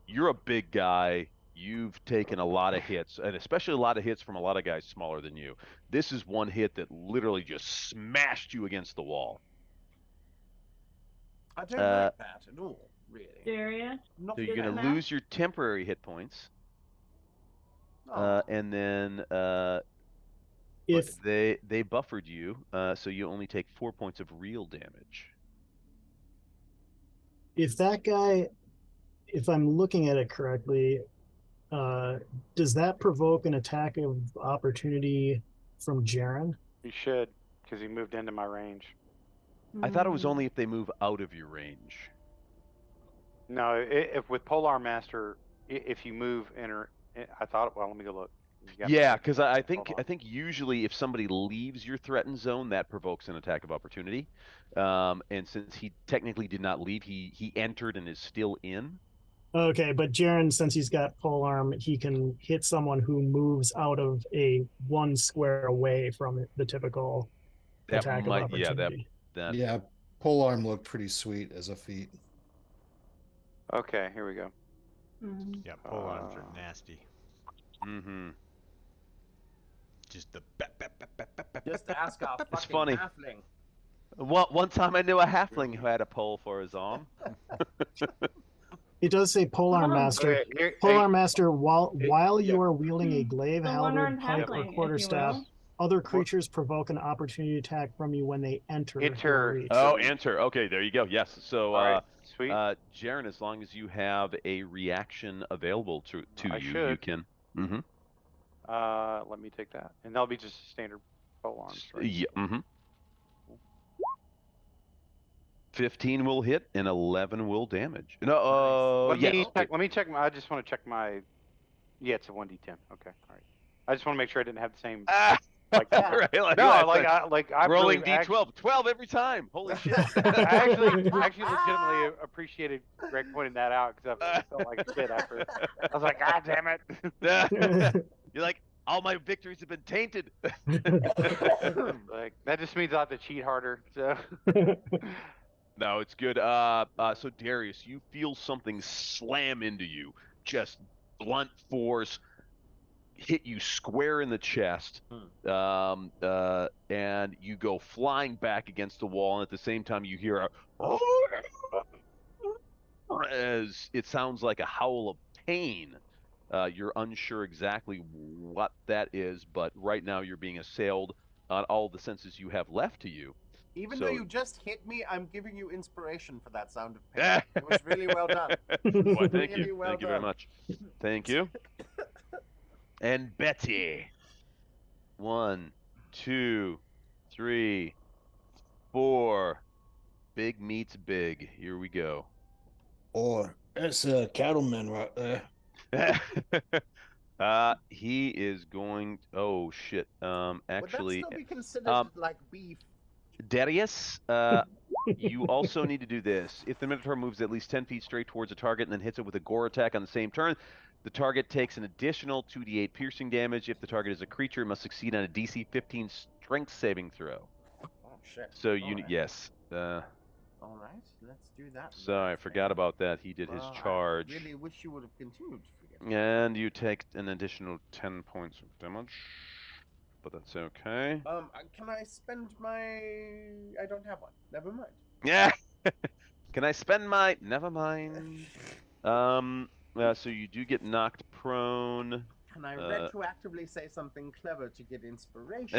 you're a big guy. You've taken a lot of hits, and especially a lot of hits from a lot of guys smaller than you. This is one hit that literally just smashed you against the wall. I don't like that at all, really. Darius? So you're going to lose your temporary hit points. And then if they buffered you, so you only take 4 points of real damage. If that guy, if I'm looking at it correctly, does that provoke an attack of opportunity from Jaren? You should, because he moved into my range. I thought it was only if they move out of your range. No, if with Polar Master, if you move I thought. Well, let me go look. Yeah, because I think usually if somebody leaves your threatened zone, that provokes an attack of opportunity. And since he technically did not leave, he entered and is still in. Okay, but Jaren, since he's got polearm, he can hit someone who moves out of a 1 square away from the typical attack of opportunity. Yeah, polearm looked pretty sweet as a feat. Okay, here we go. Yeah, polearms are nasty. Mm-hmm. Just the Just ask our It's fucking funny. halfling. One time I knew a halfling who had a pole for his arm. It does say polearm master. Polearm master, while you are wielding a glaive, The halberd, one-armed pike, or halfling, if you quarterstaff, will. other creatures provoke an opportunity attack from you when they enter. your reach. Oh, enter. Okay, there you go. Yes. So, right, sweet. Jaren, as long as you have a reaction available to I you, you should. can. Mm-hmm. Let me take that, and that'll be just standard polearms. Right? Yeah. Mm-hmm. 15 will hit and 11 will damage. No, let yes. me check. Let me check my. I just want to check my. Yeah, it's a 1d10. Okay, all right. I just want to make sure I didn't have the same. Like, Right, I rolling really, D12, 12 every time. Holy shit! I actually legitimately appreciated Greg pointing that out because I felt like shit after. I was like, God damn it! You're like, all my victories have been tainted. Like that just means I have to cheat harder. So. No, it's good. So Darius, you feel something slam into you, just blunt force, hit you square in the chest, and you go flying back against the wall. And at the same time, you hear a as it sounds like a howl of pain. You're unsure exactly what that is, but right now you're being assailed on all the senses you have left to you. Even So- though you just hit me, I'm giving you inspiration for that sound of pain. It was really well done. Why, thank Really you. well Thank you very done. much. Thank you. And Betty. 1, 2, 3, 4. Big meets big. Here we go. Or that's a cattleman right there. He is going. Oh shit. Actually, Would that still be considered like beef? Darius, you also need to do this. If the Minotaur moves at least 10 feet straight towards a target and then hits it with a gore attack on the same turn, the target takes an additional 2d8 piercing damage. If the target is a creature, it must succeed on a DC 15 strength saving throw. Oh shit. So you Alright. yes. All right, let's do that. Sorry, I forgot about that. He did his Well, charge. I really wish you would have continued to forget. And you take an additional 10 points of damage. But that's okay. Can I spend my? I don't have one. Never mind. Yeah. Can I spend my? Never mind. So you do get knocked prone. Can I Uh, retroactively say something clever to get inspiration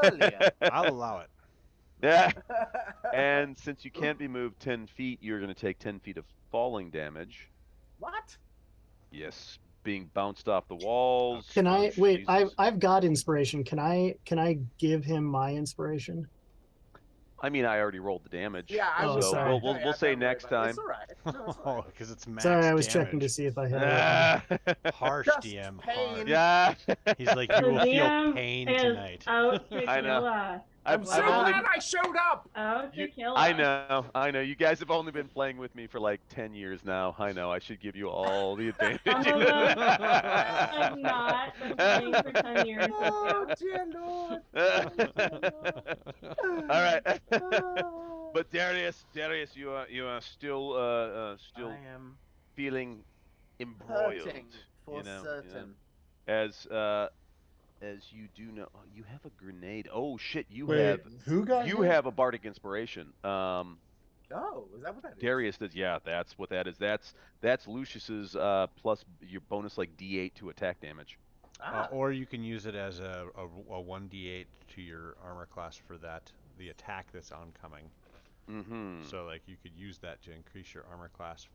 earlier? I'll allow it. Yeah. And since you can't be moved 10 feet, you're going to take 10 feet of falling damage. What? Yes, being bounced off the walls. Can I Oh, wait? Jesus. I've got inspiration. Can I give him my inspiration? I mean, I already rolled the damage. Yeah, I Oh, so sorry. we'll say next time. It's all right. No, it's all Oh, right. because it's max Sorry, I was damage. checking to see if I had it. Harsh Just DM. pain. Harsh. Yeah. He's like, The you will feel DM pain is tonight. out to I know. kill us. I'm so glad I showed up. Out to kill I us. know. You guys have only been playing with me for like 10 years now. I know. I should give you all the Some advantage. of us have not been playing for 10 years. Oh dear Lord. All right. But Darius, you are still I am feeling embroiled. hurting for certain. As you do know, oh, you have a grenade. Oh shit, you Wait, have who got you hit? have a bardic inspiration. Oh, is that what that is? Darius does. Yeah, that's what that is. That's Lucius's plus your bonus like D8 to attack damage. Or you can use it as a 1d8 to your armor class for the attack that's oncoming. Mm-hmm. So like you could use that to increase your armor class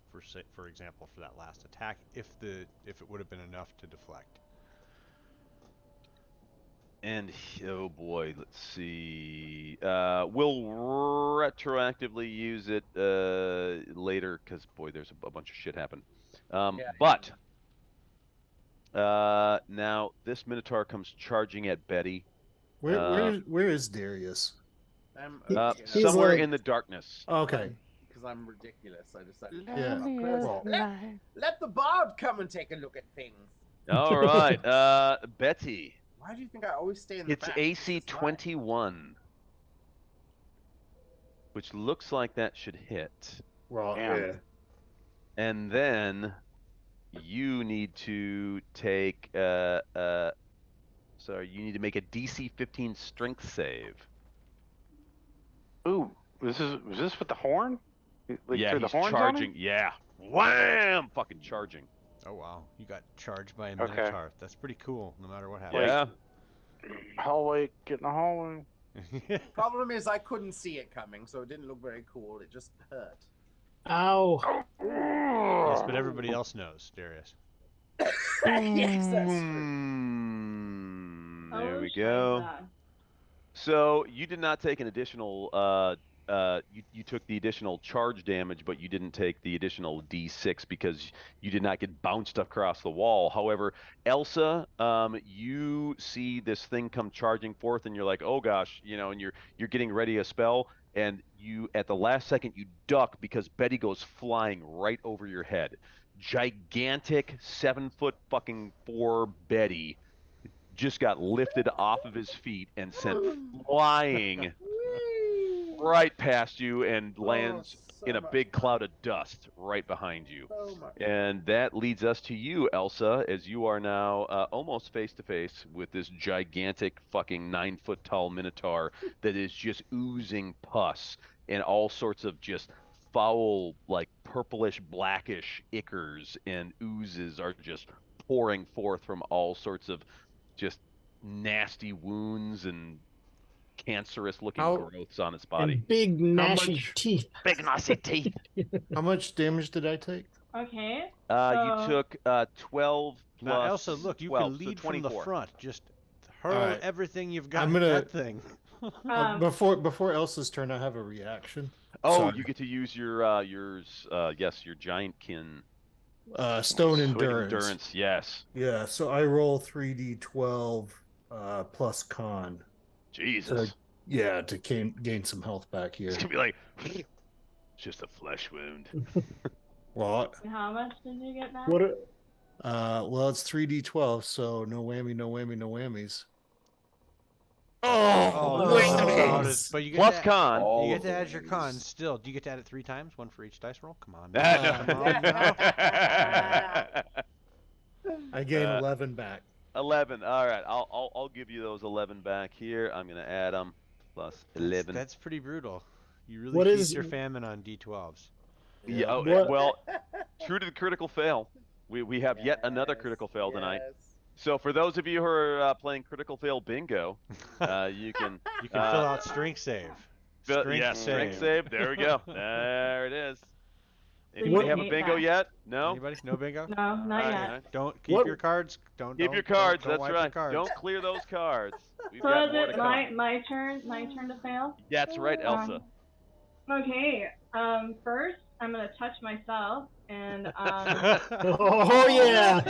for example for that last attack if it would have been enough to deflect. And oh boy, let's see. We'll retroactively use it later because boy, there's a bunch of shit happen. But now this Minotaur comes charging at Betty. Where is Darius? I'm He's somewhere like- in the darkness. Okay. because I'm ridiculous. I decided. Yeah. Let the bard come and take a look at things. All right, Betty. Why do you think I always stay in the It's back? AC 21, which looks like that should hit. Well, yeah. And then you need to take sorry, you need to make a DC 15 strength save. Ooh, was this with the horn? Like Yeah, through the he's horns on him? charging. Yeah, wham! Fucking charging. Oh wow, you got charged by a Okay. Minotaur. That's pretty cool, no matter what happens. Yeah. Hallway, get in the hallway. Problem is, I couldn't see it coming, so it didn't look very cool. It just hurt. Ow. Yes, but everybody else knows, Darius. Yes, that's true. There Oh, we shit, go. God. So you did not take an additional. You took the additional charge damage, but you didn't take the additional D6 because you did not get bounced across the wall. However, Elsa, you see this thing come charging forth, and you're like, "Oh gosh," and you're getting ready a spell, and you at the last second you duck because Betty goes flying right over your head. Gigantic 7'4" Betty just got lifted off of his feet and sent flying right past you and lands in a big cloud of dust right behind you. And that leads us to you, Elsa, as you are now almost face to face with this gigantic fucking 9-foot tall Minotaur that is just oozing pus and all sorts of just foul, like purplish, blackish ichors and oozes are just pouring forth from all sorts of just nasty wounds and cancerous-looking growths on its body. And big gnashy teeth. Big gnashy teeth. How much damage did I take? Okay. You took 12 plus Now, Elsa, look, you 12, can lead so from the 24. front. Just hurl Alright. everything you've got I'm in gonna- that thing. Before Elsa's turn, I have a reaction. Oh, Sorry. you get to use your your giant kin. Stone Swing endurance. Yes. Yeah, so I roll 3d12 plus con. Jesus. To gain some health back here. It's gonna be like, it's just a flesh wound. Well, How much did you get back? well, it's 3d12, so no whammy, no whammy, no whammies. But you get Plus to, con. You get to add your con still. Do you get to add it 3 times? One for each dice roll? Come on. No. Come on now. I gain 11 back. 11. All right. I'll give you those 11 back here. I'm gonna add them plus 11. That's pretty brutal. You really What feast is- your famine on D12s. Yeah. Oh, What- well, true to the critical fail, we have yet another critical fail tonight. So for those of you who are playing critical fail bingo, you can You can fill out strength save. Strength save. There we go. There it is. Anybody have a bingo yet? No. Anybody? No bingo? No, not All yet. right. Don't keep your cards. Don't Keep don't- your cards. Don't, don't That's wipe your right. cards. Don't clear those cards. We've So got is more it to come. my turn to fail? That's right, Elsa. Okay. First I'm gonna touch myself and Oh yeah!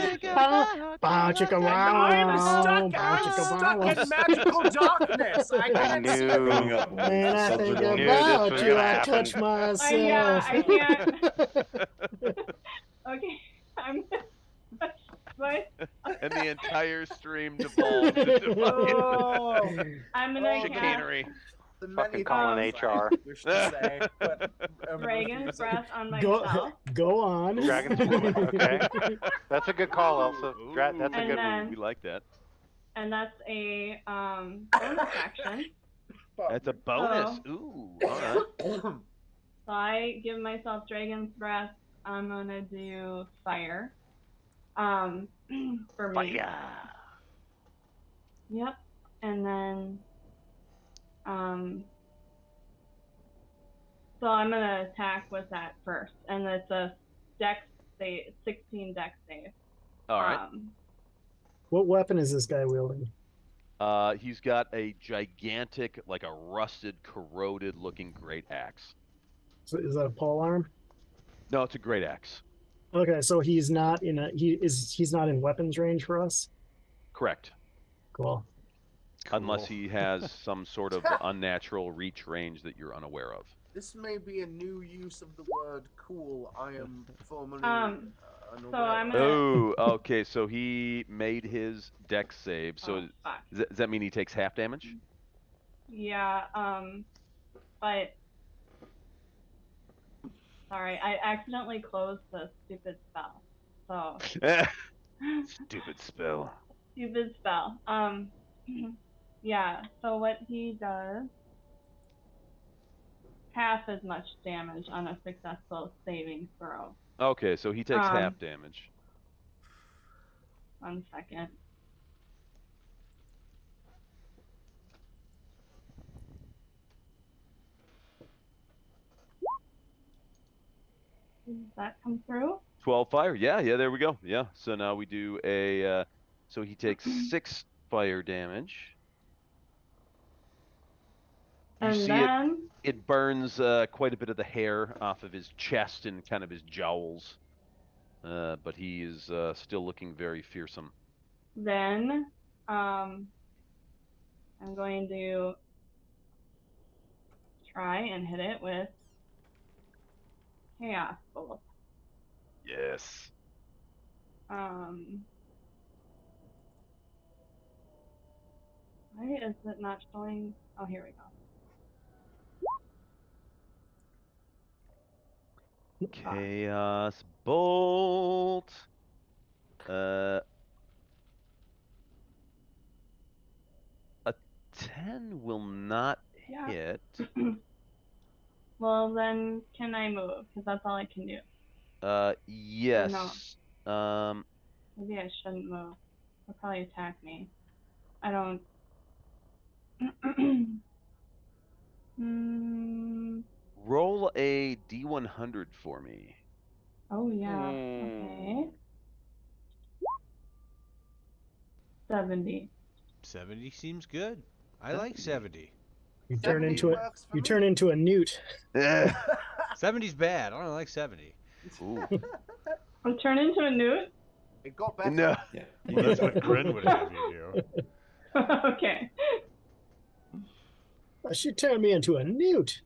Bow chicka wow! I'm Bow chicka stuck wow. in magical darkness. I can't see. When I think about you, I touch myself. I can't. Okay, I'm gonna touch myself. And the entire stream devolved into fucking I'm gonna chicanery. The Fucking many calling things HR. I wish to say, but Dragon's breath on Go, myself. go on. Dragon's Breath, okay. That's a good call, Elsa. That's a And good one. then- We like that. And that's a bonus action. That's a bonus. Ooh. All right. So I give myself Dragon's Breath. I'm gonna do fire. For me. Yep. And then so I'm gonna attack with that first. And it's a dex save, 16 dex save. All right. What weapon is this guy wielding? He's got a gigantic, like a rusted, corroded-looking great axe. So is that a pole arm? No, it's a great axe. Okay, so he's not in he's not in weapons range for us. Correct. Cool. Unless he has some sort of unnatural reach range that you're unaware of. This may be a new use of the word cool. I am formerly So I'm gonna. Oh, okay. So he made his dex save. So Oh, fuck. does that mean he takes half damage? Yeah, but sorry, I accidentally closed the stupid spell. So Stupid spell. stupid spell. Yeah, so what he does, half as much damage on a successful saving throw. Okay, so he takes Um, half damage. 1 second. Does that come through? 12 fire. Yeah, there we go. Yeah. So now we do a. So he takes 6 fire damage. You And see then it burns quite a bit of the hair off of his chest and kind of his jowls. But he is still looking very fearsome. Then, I'm going to try and hit it with Chaos Bolt. Yes. Why is it not showing? Oh, here we go. Chaos Bolt. A 10 will not Yeah. hit. Well, then can I move? Because that's all I can do. Yes. Maybe I shouldn't move. They'll probably attack me. I don't. Roll a D100 for me. Oh yeah. Okay. 70. 70 seems good. I like 70. You turn into a newt. 70's bad. I don't like 70. Ooh. I'll turn into a newt? It got better. No. Yeah. Well, that's what Grin would have you do. Okay. She turned me into a newt.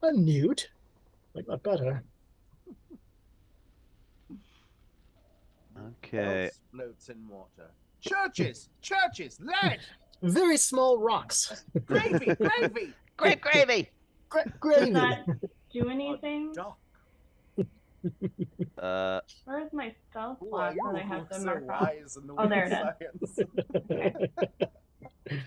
A newt? Like that better. Okay. Else floats in water. Churches, lead, Very small rocks. gravy. Great gravy. Gravy. Does that do anything? Uh, Where's my stealth Ooh, block you're that I have to so mark off? wise in the Oh, there weird it is. science.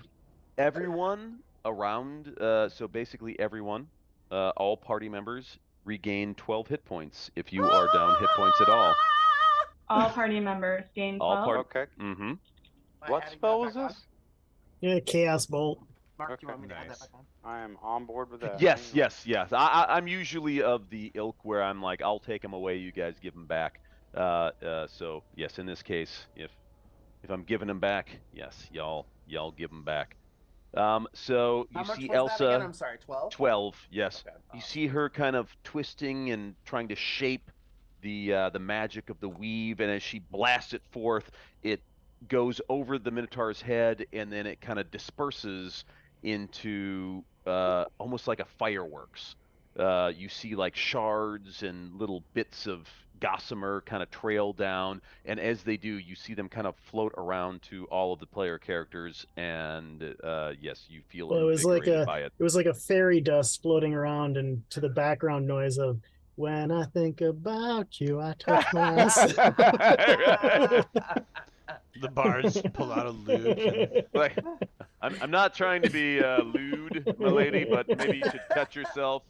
everyone around, so basically everyone, all party members regain 12 hit points if you are down hit points at all. All party members gain 12. All party. Okay. Mm-hmm. What spell was this? Yeah, Chaos Bolt. Mark, do you want me to add that back on? I am on board with that. Yes. I'm usually of the ilk where I'm like, I'll take them away, you guys give them back. So yes, in this case, if I'm giving them back, yes, y'all give them back. So you How much see was Elsa. that again? I'm sorry, 12? 12, yes. Okay. You see her kind of twisting and trying to shape the magic of the weave, and as she blasts it forth, it goes over the Minotaur's head, and then it kind of disperses into almost like a fireworks. You see like shards and little bits of gossamer kind of trail down, and as they do, you see them kind of float around to all of the player characters, and yes, you feel Well, it was like invigorated by it. it was like a fairy dust floating around, and to the background noise of "When I think about you, I touch myself." The bards pull out a lute. And... Like, I'm not trying to be lewd, my lady, but maybe you should touch yourself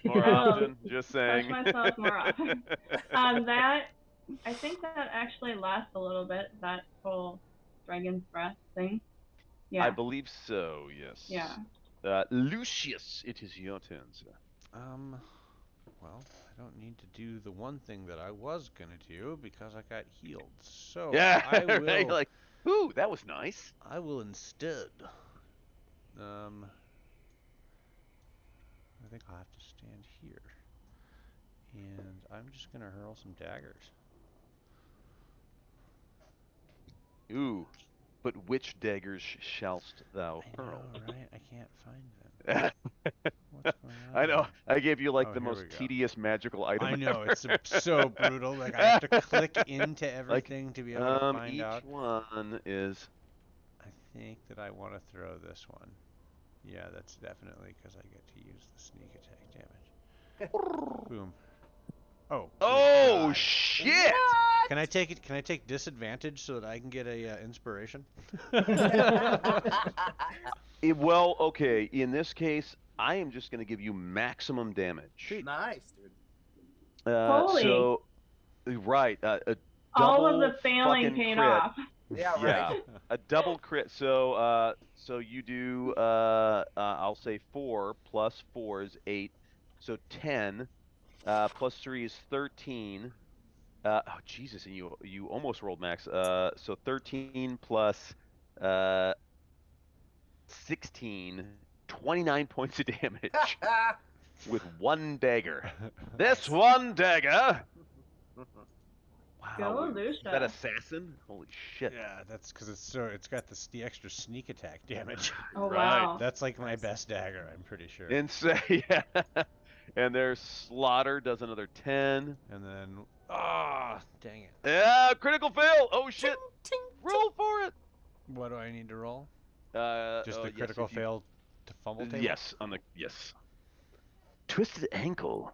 more often. Just saying. Touch myself more often. I think that actually lasts a little bit, that whole dragon's breath thing. Yeah. I believe so, yes. Yeah. Lucius, it is your turn, sir. Well, I don't need to do the one thing that I was gonna do because I got healed. So Yeah, I will. right? Like, ooh, that was nice. I will instead. I think I'll have to stand here, and I'm just gonna hurl some daggers. Ooh, but which daggers shallst thou hurl? I know, right? I can't find them. What's going on? I know. I gave you like the here most we go. tedious magical item. I know, ever. it's so brutal. Like I have to click into everything to be able to find each out. one is. I think that I want to throw this one. Yeah, that's definitely because I get to use the sneak attack damage. Boom. Oh. Oh God. shit! Can I take it? Can I take disadvantage so that I can get a inspiration? Well, okay. In this case, I am just going to give you maximum damage. Nice, dude. Holy. So, right. A All of double the failing fucking paid crit. off. Yeah, right. Yeah, a double crit. So, so you do. I'll say 4 plus 4 is 8. So 10. Plus 3 is 13. Oh Jesus, and you almost rolled max. So 13 plus 16, 29 points of damage with one dagger. This one dagger. Go, Wow, is Lucia. that assassin? Holy shit! Yeah, that's because it's got the extra sneak attack damage. Oh, Right. wow. That's like my best dagger, I'm pretty sure. And say yeah. And their slaughter does another 10. And then dang it. Yeah, critical fail. Oh shit! Roll for it. What do I need to roll? yes, Just the if critical you- fail to fumble table? Yes, on the yes. Twisted ankle.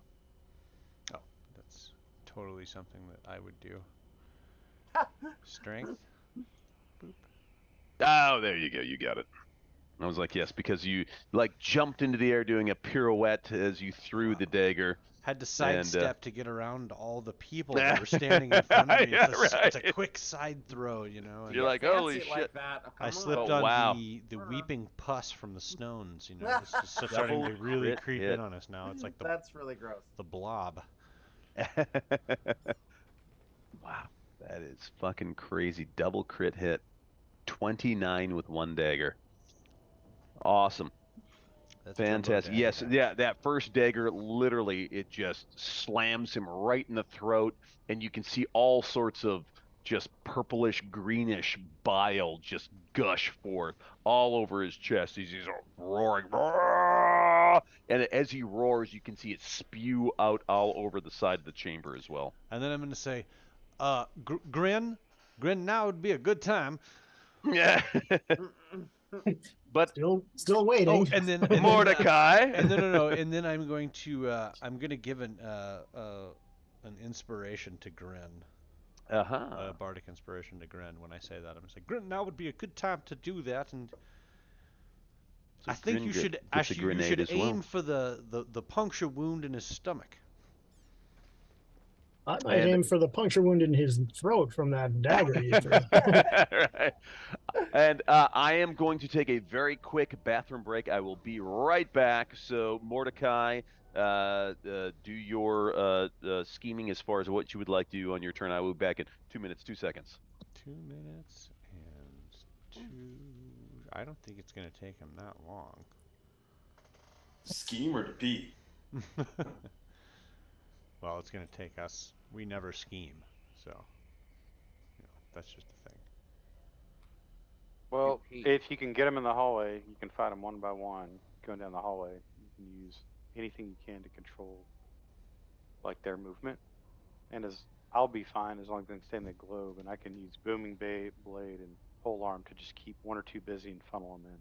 Oh, that's totally something that I would do. Strength. Boop. Oh, there you go. You got it. I was like, yes, because you like jumped into the air doing a pirouette as you threw the dagger. Had to sidestep to get around all the people that were standing in front of me. Yeah, It's a right. quick side throw, you know. and You're like, holy Fancy it like shit. that. Oh, I come slipped on. on the weeping pus from the stones, you know. It's just starting to Double really crit creep hit. in on us now. It's like the That's really gross. blob. Wow, that is fucking crazy. Double crit hit. 29 with one dagger. Awesome. That's Jumbo Fantastic. dagger Yes, damage. yeah, that first dagger, literally, it just slams him right in the throat, and you can see all sorts of just purplish, greenish bile just gush forth all over his chest. He's roaring. And as he roars, you can see it spew out all over the side of the chamber as well. And then I'm going to say, Grin, now would be a good time. Yeah. But still waiting. Oh, and then Mordecai. And no. And then I'm going to give an inspiration to Grin. A bardic inspiration to Grin. When I say that, I'm going to say, Grin, now would be a good time to do that. And So I think Grin you gets should a actually grenade as well. aim for the puncture wound in his stomach. I might aim for the puncture wound in his throat from that dagger you threw. Right. And I am going to take a very quick bathroom break. I will be right back. So Mordecai, do your scheming as far as what you would like to do on your turn. I will be back in 2 minutes, 2 seconds. 2 minutes and 2. I don't think it's going to take him that long. Scheme or to pee? Well, it's going to take us. We never scheme, so that's just the thing. Well, if you can get them in the hallway, you can fight them one by one. Going down the hallway, you can use anything you can to control, like their movement. And I'll be fine as long as I can stay in the globe, and I can use booming blade and pole arm to just keep one or two busy and funnel them in.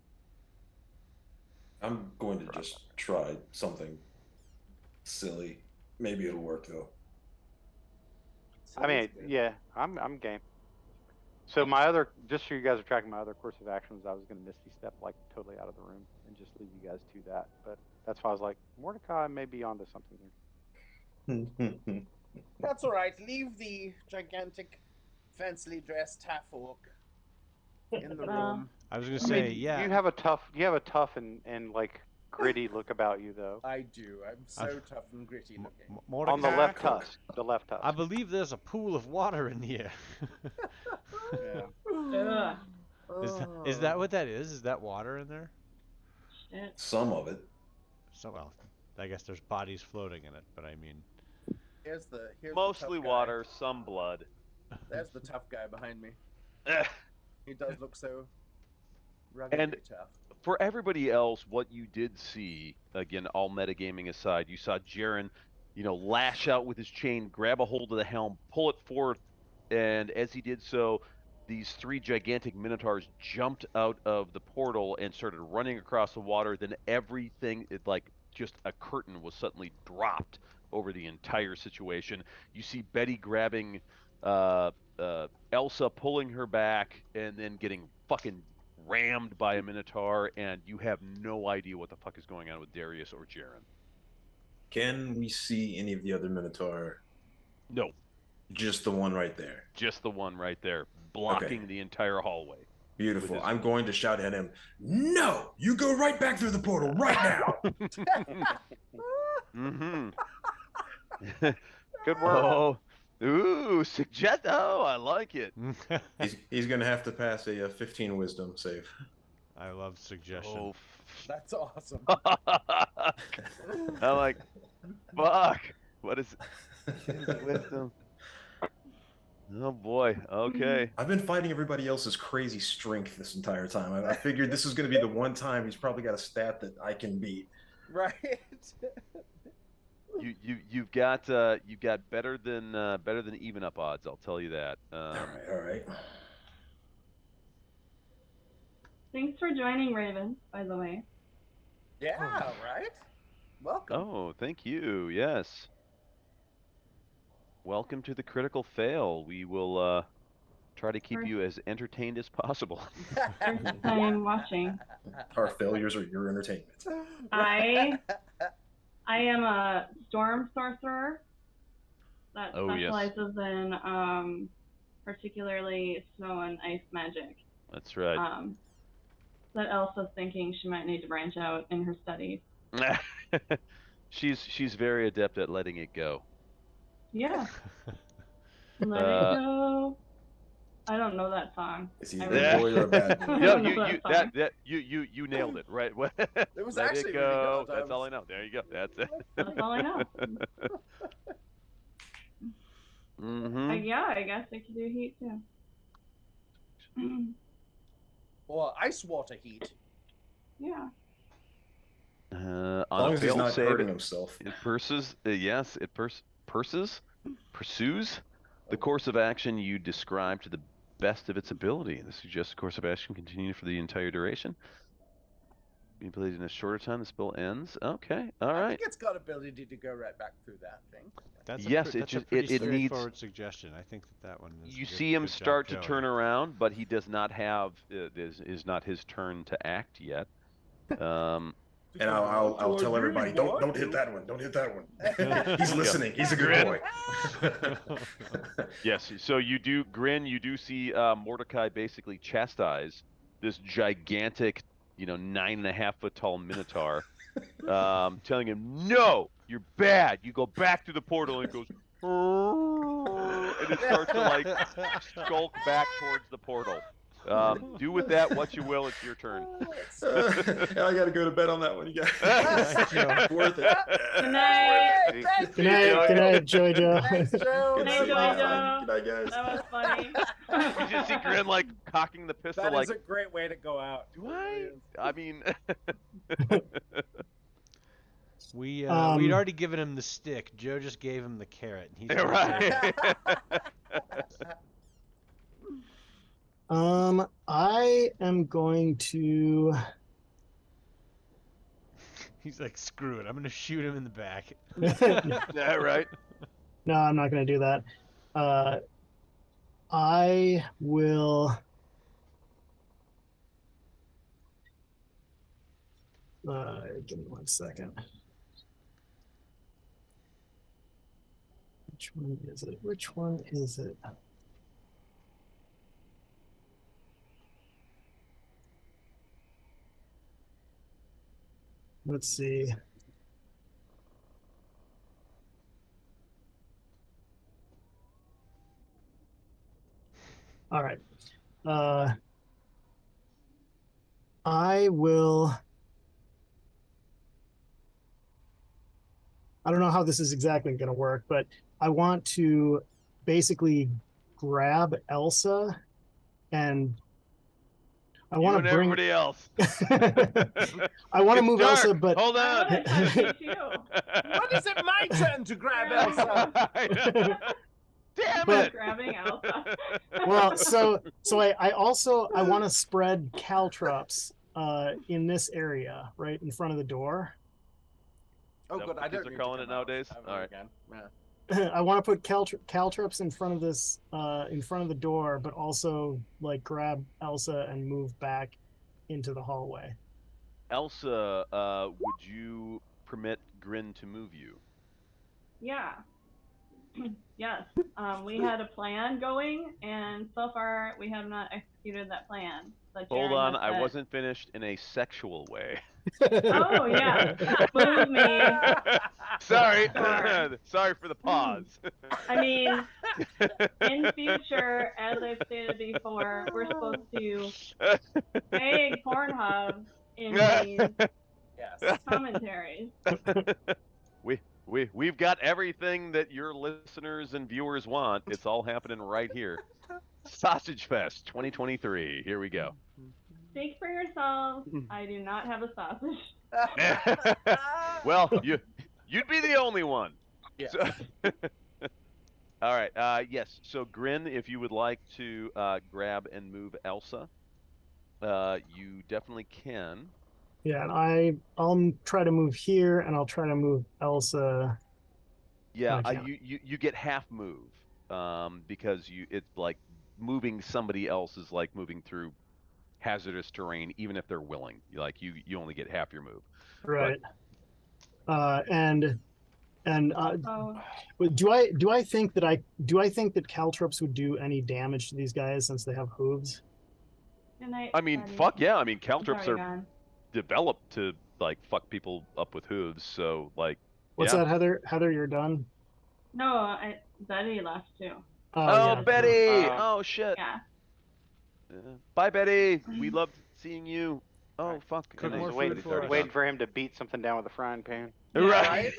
I'm going to just try something silly. Maybe it'll work though. I mean, yeah, I'm game. So just so you guys are tracking my other course of actions, I was going to Misty Step like totally out of the room and just leave you guys to that. But that's why I was like, Mordecai may be onto something here. That's all right. Leave the gigantic, fancily dressed half orc in the room. I was going to say, yeah. You have a tough and like gritty look about you, though. I do. I'm so tough and gritty looking. Mordecai, on the left tusk. The left tusk. I believe there's a pool of water in here. Yeah. Is that what that is? Is that water in there? Some of it. So, well, I guess there's bodies floating in it, but I mean. Here's the Mostly tough guy. water, some blood. There's the tough guy behind me. Eh. He does look so ruggedly And tough. for everybody else, what you did see, again, all metagaming aside, you saw Jaren, lash out with his chain, grab a hold of the helm, pull it forth, and as he did so, these 3 gigantic minotaurs jumped out of the portal and started running across the water. Then everything, just a curtain was suddenly dropped over the entire situation. You see Betty grabbing Elsa, pulling her back, and then getting fucking rammed by a minotaur, and you have no idea what the fuck is going on with Darius or Jaren. Can we see any of the other Minotaur? No. Just the one right there. Just the one right there, blocking the entire hallway. Beautiful. I'm going to shout at him, "No! You go right back through the portal right now!" Mm-hmm. Good work. Oh, ooh, suggest. Oh, I like it. He's going to have to pass a 15 wisdom save. I love suggestion. Oh, That's awesome. I'm like, fuck. What is wisdom? Oh boy. Okay. I've been fighting everybody else's crazy strength this entire time. I figured this was going to be the one time he's probably got a stat that I can beat. Right. You've got better than even up odds. I'll tell you that. All right. Thanks for joining, Raven, by the way. Yeah, right? Welcome. Oh, thank you. Yes. Welcome to the Critical Fail. We will try to keep you as entertained as possible. First time watching. Our failures are your entertainment. I I am a storm sorcerer that Oh, yes. specializes in particularly snow and ice magic. That's right. That Elsa's thinking she might need to branch out in her studies. She's very adept at letting it go. Yeah. Let it go. I don't know that song. Is he I a really good boy or a bad boy? I Yeah, don't know that song. you nailed it, right? It was Let actually it really go. good. That's all I know. There you go. That's it. That's all I know. Mm-hmm. Yeah, I guess I could do heat too. Or ice water heat. Yeah. On long a as he's fail not save, hurting himself. It pursues. Yes, it pursues the course of action you describe to the best of its ability. The suggested course of action continue for the entire duration. Be played in a shorter time. The spell ends. Okay. All I right. think it's got ability to go right back through that thing. That's Yes, a, it that's just a pretty it needs. straightforward suggestion. I think that one is. You good- see him good job, start to Joey. turn around, but he does not have. Is not his turn to act yet. And I'll tell everybody, don't hit that one. Don't hit that one. He's listening. He's a good boy. Yes. So you do Grin. You do see Mordecai basically chastise this gigantic, 9.5 foot tall Minotaur, telling him, "No, you're bad. You go back to the portal." And it goes, and it starts to like skulk back towards the portal. Do with that what you will. It's your turn. I gotta go to bed on that one, you guys. Worth it. Good night. Good night, Jojo. Thanks, Joe. Good night, Jojo. Good night, guys. That was funny. You just see Grin like cocking the pistol, That like, is a great way to go out. do I? I mean, We'd Um, already given him the stick. Joe just gave him the carrot. And he's right. I am going to. He's like, screw it. I'm gonna shoot him in the back. Yeah, right. No, I'm not going to do that. I will. Give me 1 second. Which one is it? Which one is it? Let's see. All right. I will. I don't know how this is exactly going to work, but I want to basically grab Elsa and I want to bring everybody else. I want to It's move dark. Elsa, but Hold on. When is it my turn to grab Elsa? Damn But- it! Grabbing Elsa. well, so I also I want to spread caltrops in this area right in front of the door. Oh, Is that good. what I kids don't are need to calling it come out nowadays? ever All right. again. Yeah. I want to put caltrops in front of this in front of the door, but also like grab Elsa and move back into the hallway. Elsa, would you permit Grin to move you? Yeah. Yes. We had a plan going, and so far we have not executed that plan. But Hold Jaren on, has I said- wasn't finished in a sexual way. Oh yeah. Move me. Sorry. Sure. Sorry for the pause. I mean, in future, as I've stated before, we're supposed to tag Pornhub in these Yes. commentaries. We've got everything that your listeners and viewers want. It's all happening right here. Sausage Fest 2023. Here we go. Speak for yourselves. I do not have a sausage. Well, you'd be the only one. Yeah. So- all right. Yes. So Grin, if you would like to grab and move Elsa, you definitely can. Yeah, and I'll try to move here, and I'll try to move Elsa. Yeah. Okay. You get half move because it's like moving somebody else is like moving through hazardous terrain, even if they're willing. You only get half your move. Right. And Oh. do I think that caltrops would do any damage to these guys since they have hooves? Good night, I mean, buddy. fuck yeah. I mean, He's caltrops already are gone. developed to like fuck people up with hooves. So like, What's yeah. that, Heather? Heather, you're done. No, Betty left too. Oh, yeah. Betty! Oh shit. Yeah. Bye, Betty. We loved seeing you. Oh fuck. I And was then waiting, Betty's already waiting gone. for him to beat something down with a frying pan. Right.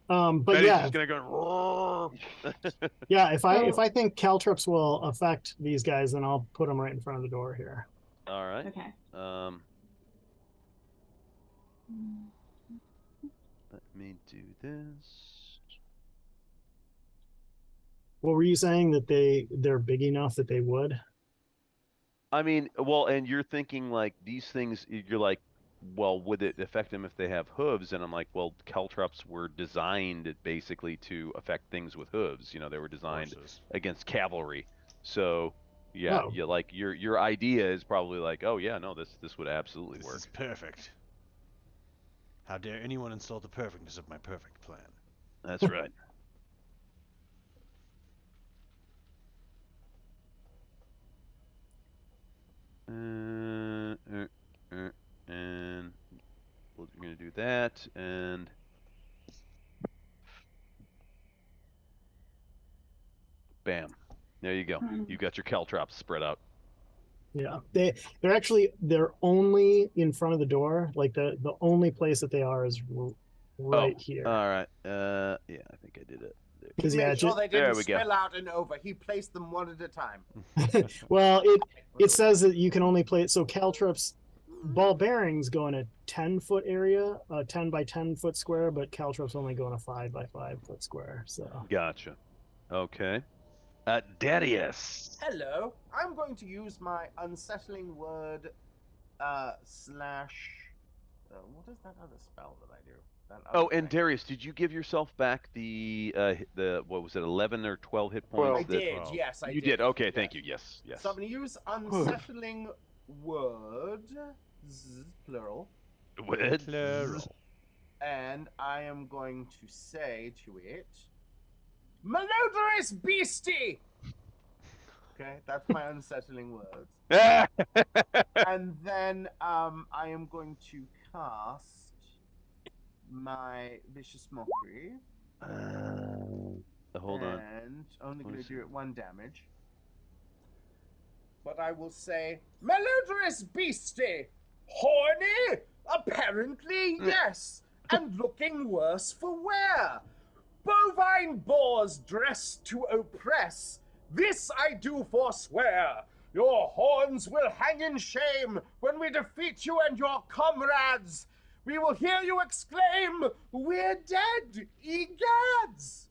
But Betty's yeah, just gonna go. yeah. If I think caltrops will affect these guys, then I'll put them right in front of the door here. All right. Okay. Let me do this. What were you saying, that they're big enough that they would? I mean, well, and you're thinking like these things. You're like, well, would it affect them if they have hooves? And I'm like, well, caltrops were designed basically to affect things with hooves. You know, they were designed against cavalry. So, yeah, Oh. like your idea is probably like, oh yeah, no, this would absolutely This work. is perfect. How dare anyone insult the perfectness of my perfect plan? That's right. And we're gonna do that, and bam, there you go. You got your caltrops spread out. Yeah, they're only in front of the door. Like the only place that they are is right here. All right. Yeah, I think I did it. Because He yeah, made sure they there didn't we go. spill out and over. He placed them one at a time. well, it says that you can only play. So caltrops, ball bearings go in a 10-foot area, a 10 by 10 foot square, but caltrops only go in a 5 by 5 foot square. So Gotcha. Okay. Darius. Hello. I'm going to use my unsettling word slash. What is that other spell that I do? That Oh, other and thing. Darius, did you give yourself back the what was it, 11 or 12 hit Well, points? I did, yes, I You did. did. Okay, thank you. Yes, yes. So I'm going to use unsettling word, plural. Word. Plural. And I am going to say to it, malodorous beastie! Okay, that's my unsettling words. And then I am going to cast my vicious mockery. Hold on. And only going to Let me do it 1 damage. But I will say, malodorous beastie! Horny? Apparently, yes. And looking worse for wear. Bovine boars dressed to oppress. This I do forswear. Your horns will hang in shame when we defeat you and your comrades. We will hear you exclaim, we're dead, egads!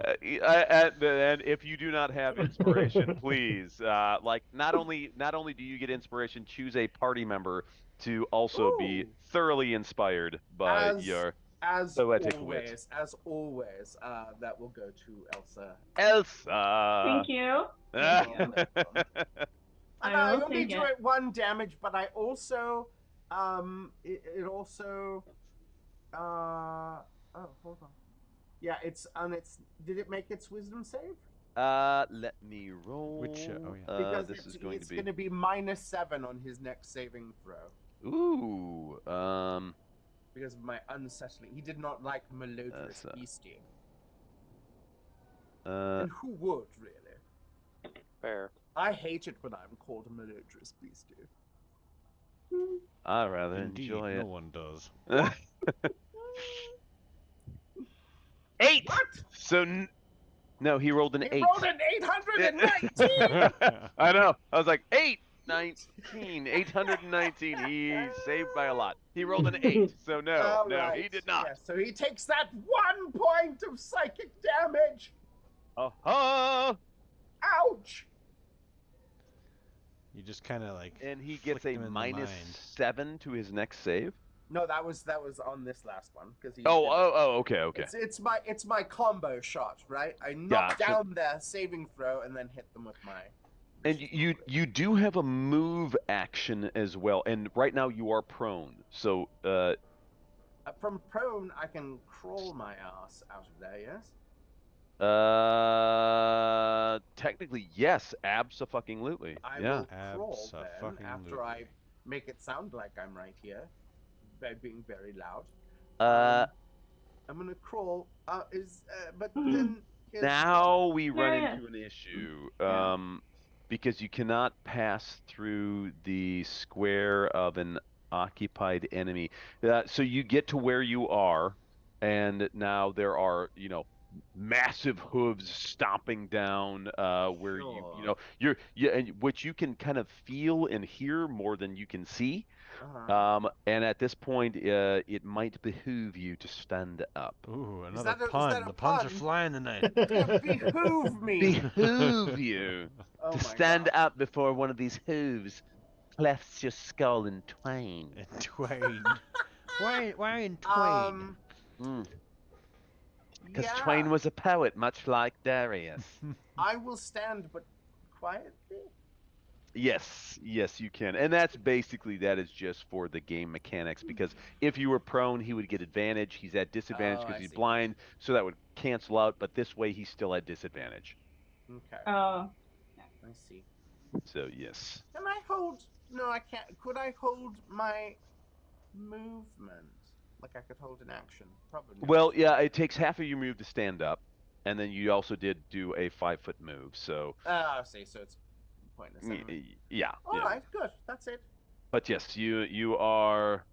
And if you do not have inspiration, please, like not only do you get inspiration, choose a party member to also be thoroughly inspired by your poetic wit. As always, that will go to Elsa. Elsa. Thank you. And I only do it 1 damage, but I also, it also, oh, hold on. Yeah, it's did it make its wisdom save? Let me roll. Which, oh yeah. Because this is going it's to be. going to be -7 on his next saving throw. Ooh. Because of my unsettling. He did not like malodorous beastie. And who would, really? Fair. I hate it when I'm called a malodorous beastie. I'd rather Indeed, enjoy no it. one does. 8. What? So no, he rolled an 8. He rolled an 819! I know. I was like 819, 819. He saved by a lot. He rolled an 8. So no, All no, right. he did not. Yeah, so he takes that 1 point of psychic damage. Ouch! You just kind of like. And he gets flick a him in the mind. -7 to his next save. No, that was on this last one because he. Okay. It's my combo shot, right? I knock Gotcha. down their saving throw and then hit them with my And you do have a move action as well, and right now you are prone. So From prone, I can crawl my ass out of there. Yes. technically yes, abso-fucking-lutely. I Yeah. will crawl then after I make it sound like I'm right here by being very loud. I'm gonna crawl. But then Now we run Yeah. into an issue, because you cannot pass through the square of an occupied enemy. So you get to where you are, and now there are, massive hooves stomping down where and which you can kind of feel and hear more than you can see. And at this point, it might behoove you to stand up. Ooh, Is another that pun. a The puns are pun? flying tonight. Behoove me. Behoove you Oh to my stand up before one of these hooves clefts your skull in twain. Twain. Why in twain? Because Yeah. Twain was a poet, much like Darius. I will stand, but quietly. Yes, you can. And that is just for the game mechanics, because if you were prone, he would get advantage. He's at disadvantage Oh, because I he's see. blind, so that would cancel out, but this way he's still at disadvantage. Okay. Oh. I see. So, yes. Can I hold? No, I can't. Could I hold my movement? Like I could hold an action? Probably. not. Well, yeah, it takes half of your move to stand up, and then you also did do a 5-foot move, so... I see. So it's pointless. Yeah. All right. Good. That's it. But yes, you are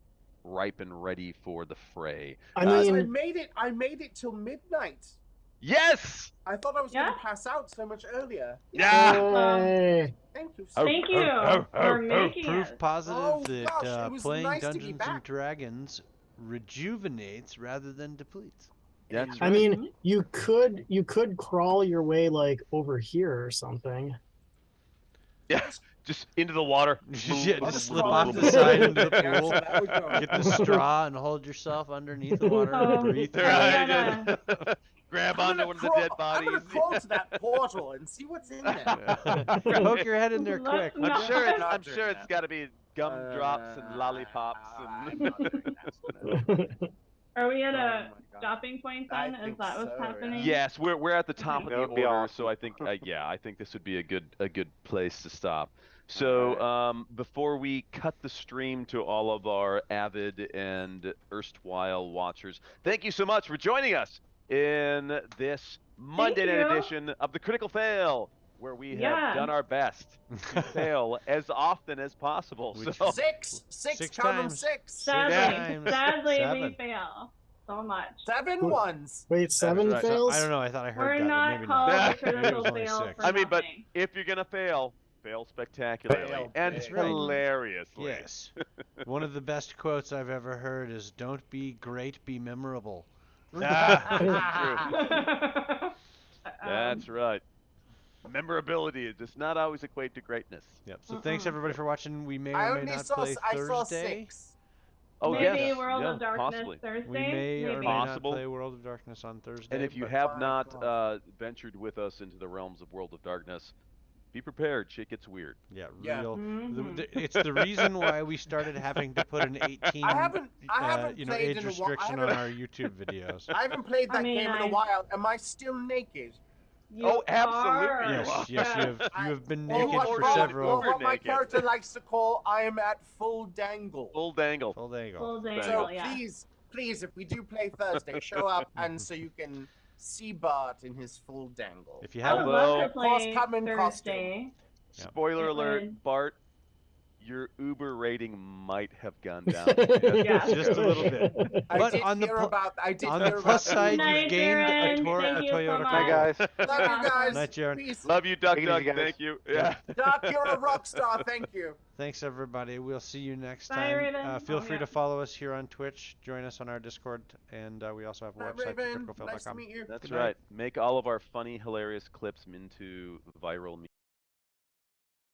ripe and ready for the fray. I Because mean, I made it till midnight. Yes. I thought I was going to pass out so much earlier. Hey. Thank you. Thank you for making Proof it. positive Oh, that gosh, it was playing nice to be Dungeons and back. Dragons rejuvenates rather than depletes. That's I mean, you could crawl your way like over here or something. Yeah, just into the water. Yeah, just slip off the side into the pool, get the straw, and hold yourself underneath the water and breathe through it. Grab I'm onto gonna one of the crawl- dead I'm bodies. gonna crawl to that portal and see what's in there. Poke your head in there quick. I'm sure I'm not it's doing got to be gumdrops and lollipops and. Are we at a stopping point then? Is think that what's so, happening? Yes, we're at the top of That the would be order, awesome. so I think I think this would be a good place to stop. So before we cut the stream to all of our avid and erstwhile watchers, thank you so much for joining us in this Monday night you. edition of the Critical Fail, where we Yeah. have done our best to fail as often as possible. So Six count 'em, times. six. Sadly, we Seven. fail so much. 7 ones. Wait, 7 right. fails? I don't know. I thought I heard We're that. not Maybe called not. the Maybe it critical was only fail 6. for I mean, but nothing. if you're gonna fail spectacularly Fail and big. hilariously. Yes. One of the best quotes I've ever heard is "Don't be great, be memorable." That's right. Memorability does not always equate to greatness. Yep. So thanks everybody for watching. We may I or may only not saw play I saw Thursday. 6. Oh, Maybe yes. World yeah, of Darkness possibly. Thursday. We may or Maybe. may not Possible. play World of Darkness on Thursday. And if you but have not ventured with us into the realms of World of Darkness, be prepared. Shit gets weird. yeah, Yeah. real. Mhm. It's the reason why we started having to put an 18 I haven't age played in a while. restriction on our YouTube videos. I haven't played that game in a while. Am I still naked? Oh, absolutely. Yes, yes, you have been Or naked what for my- several. or what my naked. character likes to call, I am at full dangle. Full dangle. Full dangle. Full dangle, So yeah. please, if we do play Thursday, show up and so you can see Bart in his full dangle. If you I have would love to Of course, play come in Thursday. Spoiler It alert, would. Bart, your Uber rating might have gone down. Yeah. just a little bit. I But did on the hear pl- about. I did on hear the plus about side, Night, you've gained a, Darren. Tor- a Thank you so Toyota much. Hi Corolla. guys. Love you guys. Night, Jared. Peace. Love you, Duck Take it Duck. easy, guys. Thank you. Yeah. Doc, you're a rock star. Thank you. Thanks everybody. We'll see you next Bye, time. Raven. Feel Oh, free yeah. to follow us here on Twitch. Join us on our Discord, and we also have a Bye, website, Raven. criticalfail.com. Nice to meet you. That's Good night. right. Make all of our funny, hilarious clips into viral